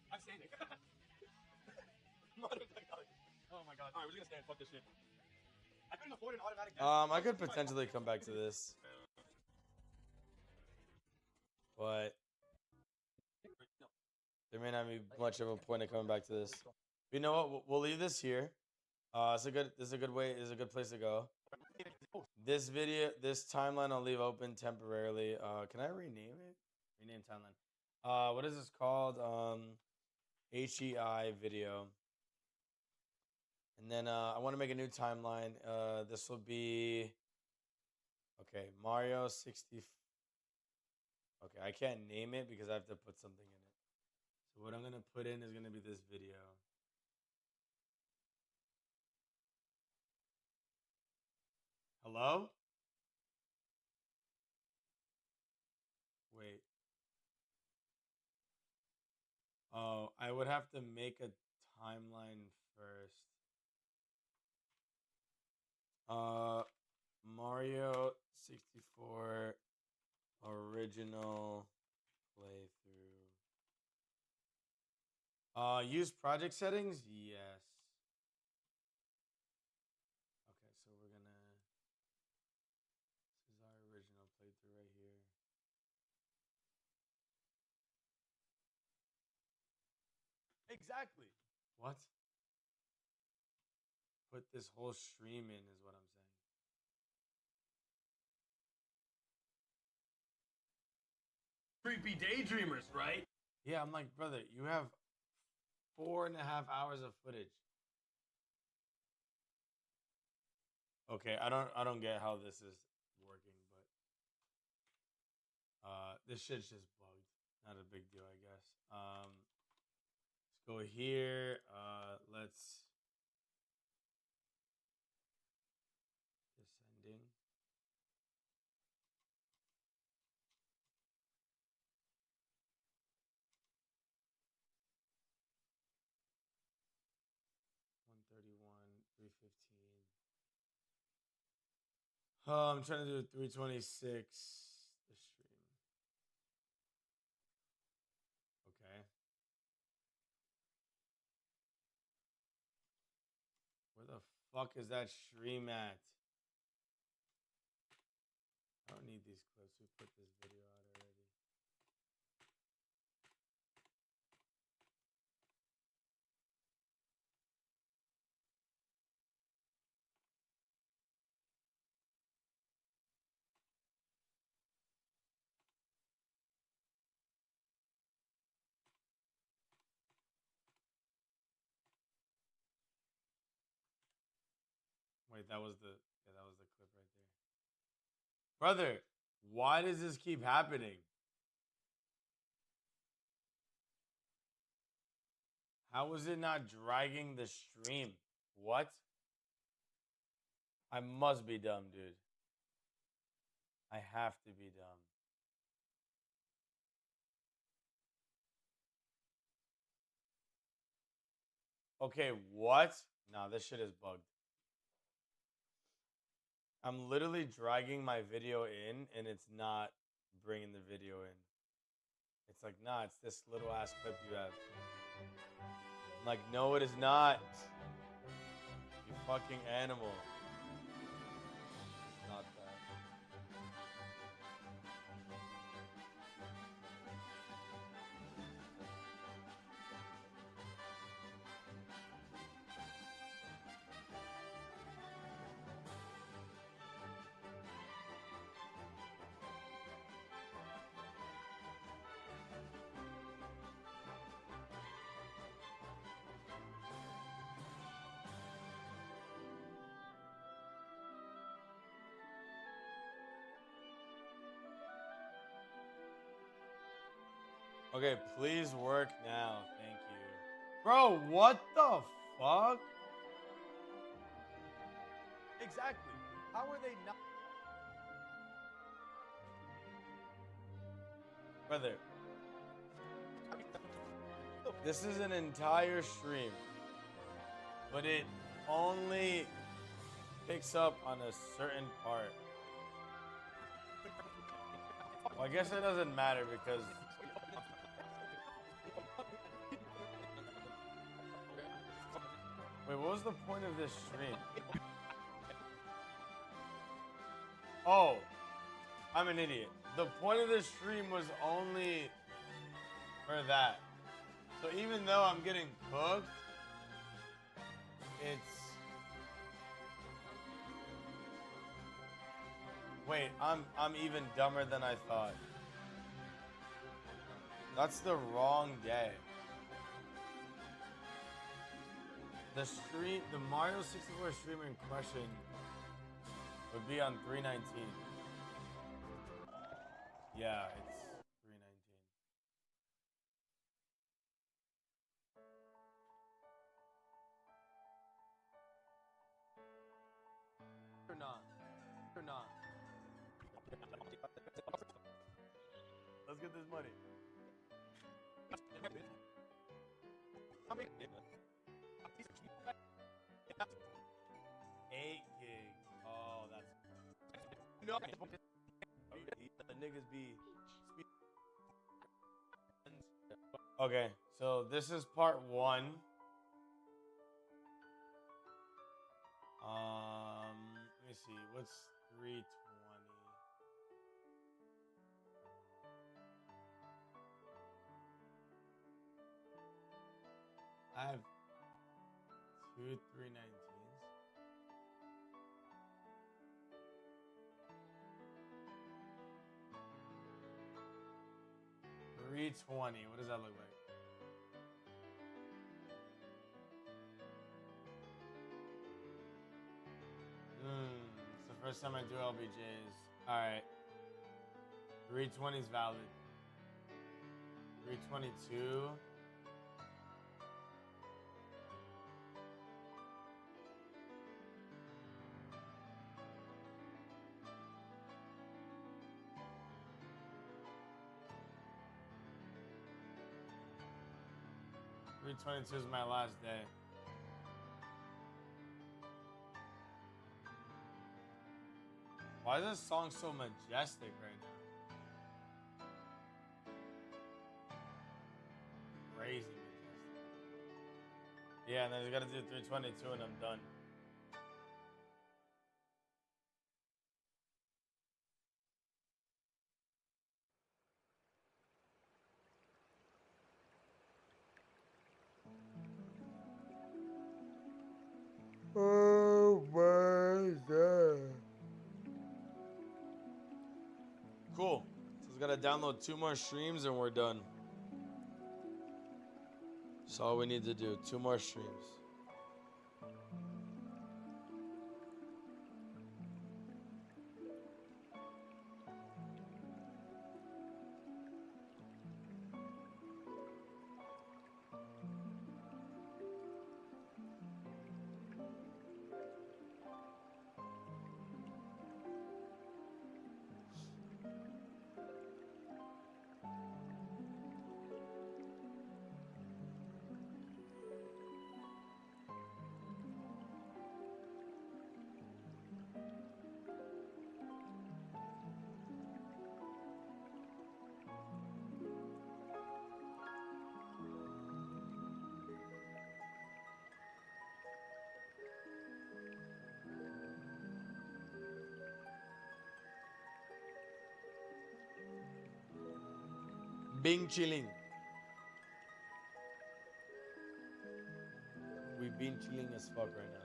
I'm standing. Oh my god. Alright, we're just gonna stand. Fuck this shit. I couldn't afford an automatic. I could potentially come back to this, but there may not be much of a point of coming back to this. You know what? We'll leave this here. It's a good. This is a good way. Is a good place to go. This video, this timeline, I'll leave open temporarily. Can I rename it? Rename timeline. What is this called? HEI video. And then I want to make a new timeline. This will be okay. Mario 60. Okay, I can't name it because I have to put something in it. So what I'm gonna put in is gonna be this video. Hello? Wait. Oh, I would have to make a timeline first. Mario 64 original playthrough. Use project settings? Yes. Okay, so we're gonna. This is our original playthrough right here. Exactly. What? Put this whole stream in is what I'm saying. Creepy daydreamers, right? Yeah, I'm like, brother, you have 4.5 hours of footage. Okay, I don't get how this is working, but this shit's just bugged. Not a big deal, I guess. Let's go here. Let's descending. I'm trying to do 326 the stream. Okay. Where the fuck is that stream at? I don't need these clips. We put this video out already. Wait, that was the clip right there. Brother, why does this keep happening? How is it not dragging the stream? What? I must be dumb, dude. I have to be dumb. Okay, what? Nah, this shit is bugged. I'm literally dragging my video in and it's not bringing the video in. It's like, nah, it's this little ass clip you have. I'm like, no, it is not. You fucking animal. It's not that. Okay, please work now. Thank you. Bro, what the fuck? Exactly. How are they not? Brother, this is an entire stream, but it only picks up on a certain part. Well, I guess it doesn't matter because wait, what was the point of this stream? Oh, I'm an idiot. The point of this stream was only for that. So even though I'm getting cooked, it's... Wait, I'm even dumber than I thought. That's the wrong day. The Mario 64 stream in question would be on 3/19. Yeah, it's 3/19. Or not. Or not. Let's get this money. 8 gig. Oh, that's no. The niggas be. Okay, so this is part 1. Let me see. What's 320? I have 2 319s. $320. What does that look like? It's the first time I do LBJs. Alright. 320 is valid. 322. $322 is my last day. Why is this song so majestic right now? Crazy majestic. Yeah, and then we gotta do 322 and I'm done. Oh my god. Cool. So we gotta download 2 more streams and we're done. That's all we need to do. 2 more streams. Bing chilling. We been chilling as fuck right now.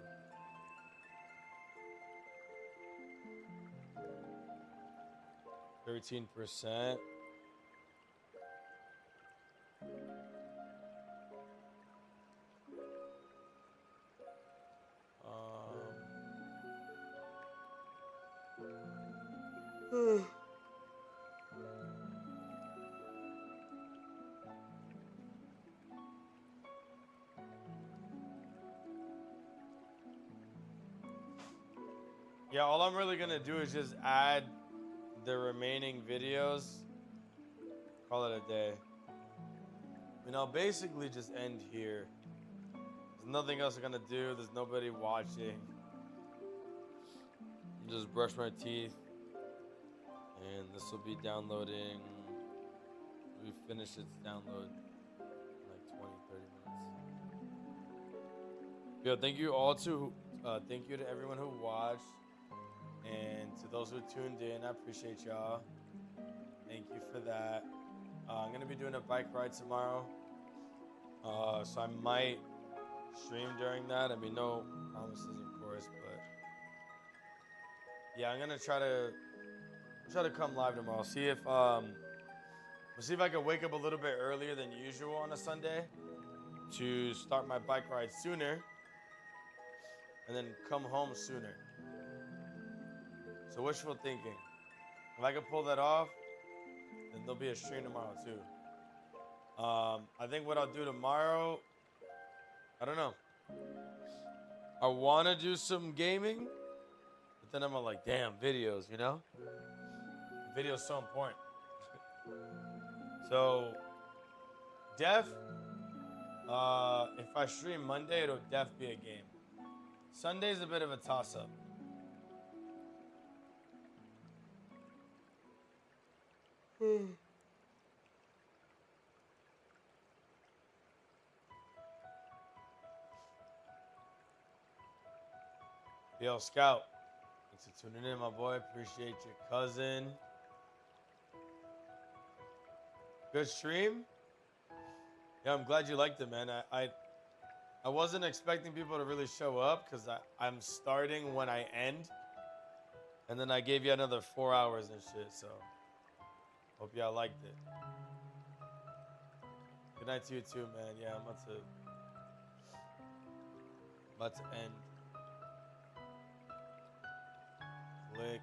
13%. Yeah, all I'm really gonna do is just add the remaining videos. Call it a day. And I'll basically just end here. There's nothing else I'm gonna do. There's nobody watching. Just brush my teeth. And this will be downloading. We finish its download in like 20, 30 minutes. Yo, thank you all to thank you to everyone who watched. And to those who tuned in, I appreciate y'all. Thank you for that. I'm gonna be doing a bike ride tomorrow, so I might stream during that. I mean, no promises, of course, but yeah, I'm gonna try to come live tomorrow. See if we'll see if I can wake up a little bit earlier than usual on a Sunday to start my bike ride sooner, and then come home sooner. So wishful thinking. If I can pull that off, then there'll be a stream tomorrow too. I think what I'll do tomorrow, I don't know. I want to do some gaming, but then I'm like, damn, videos, you know? Video's so important. So, def, if I stream Monday, it'll def be a game. Sunday's a bit of a toss-up. Yo, Scout, thanks for tuning in, my boy. Appreciate your cousin. Good stream? Yeah, I'm glad you liked it, man. I wasn't expecting people to really show up because I'm starting when I end. And then I gave you another 4 hours and shit, so hope y'all liked it. Good night to you too, man. Yeah, I'm about to end. Click.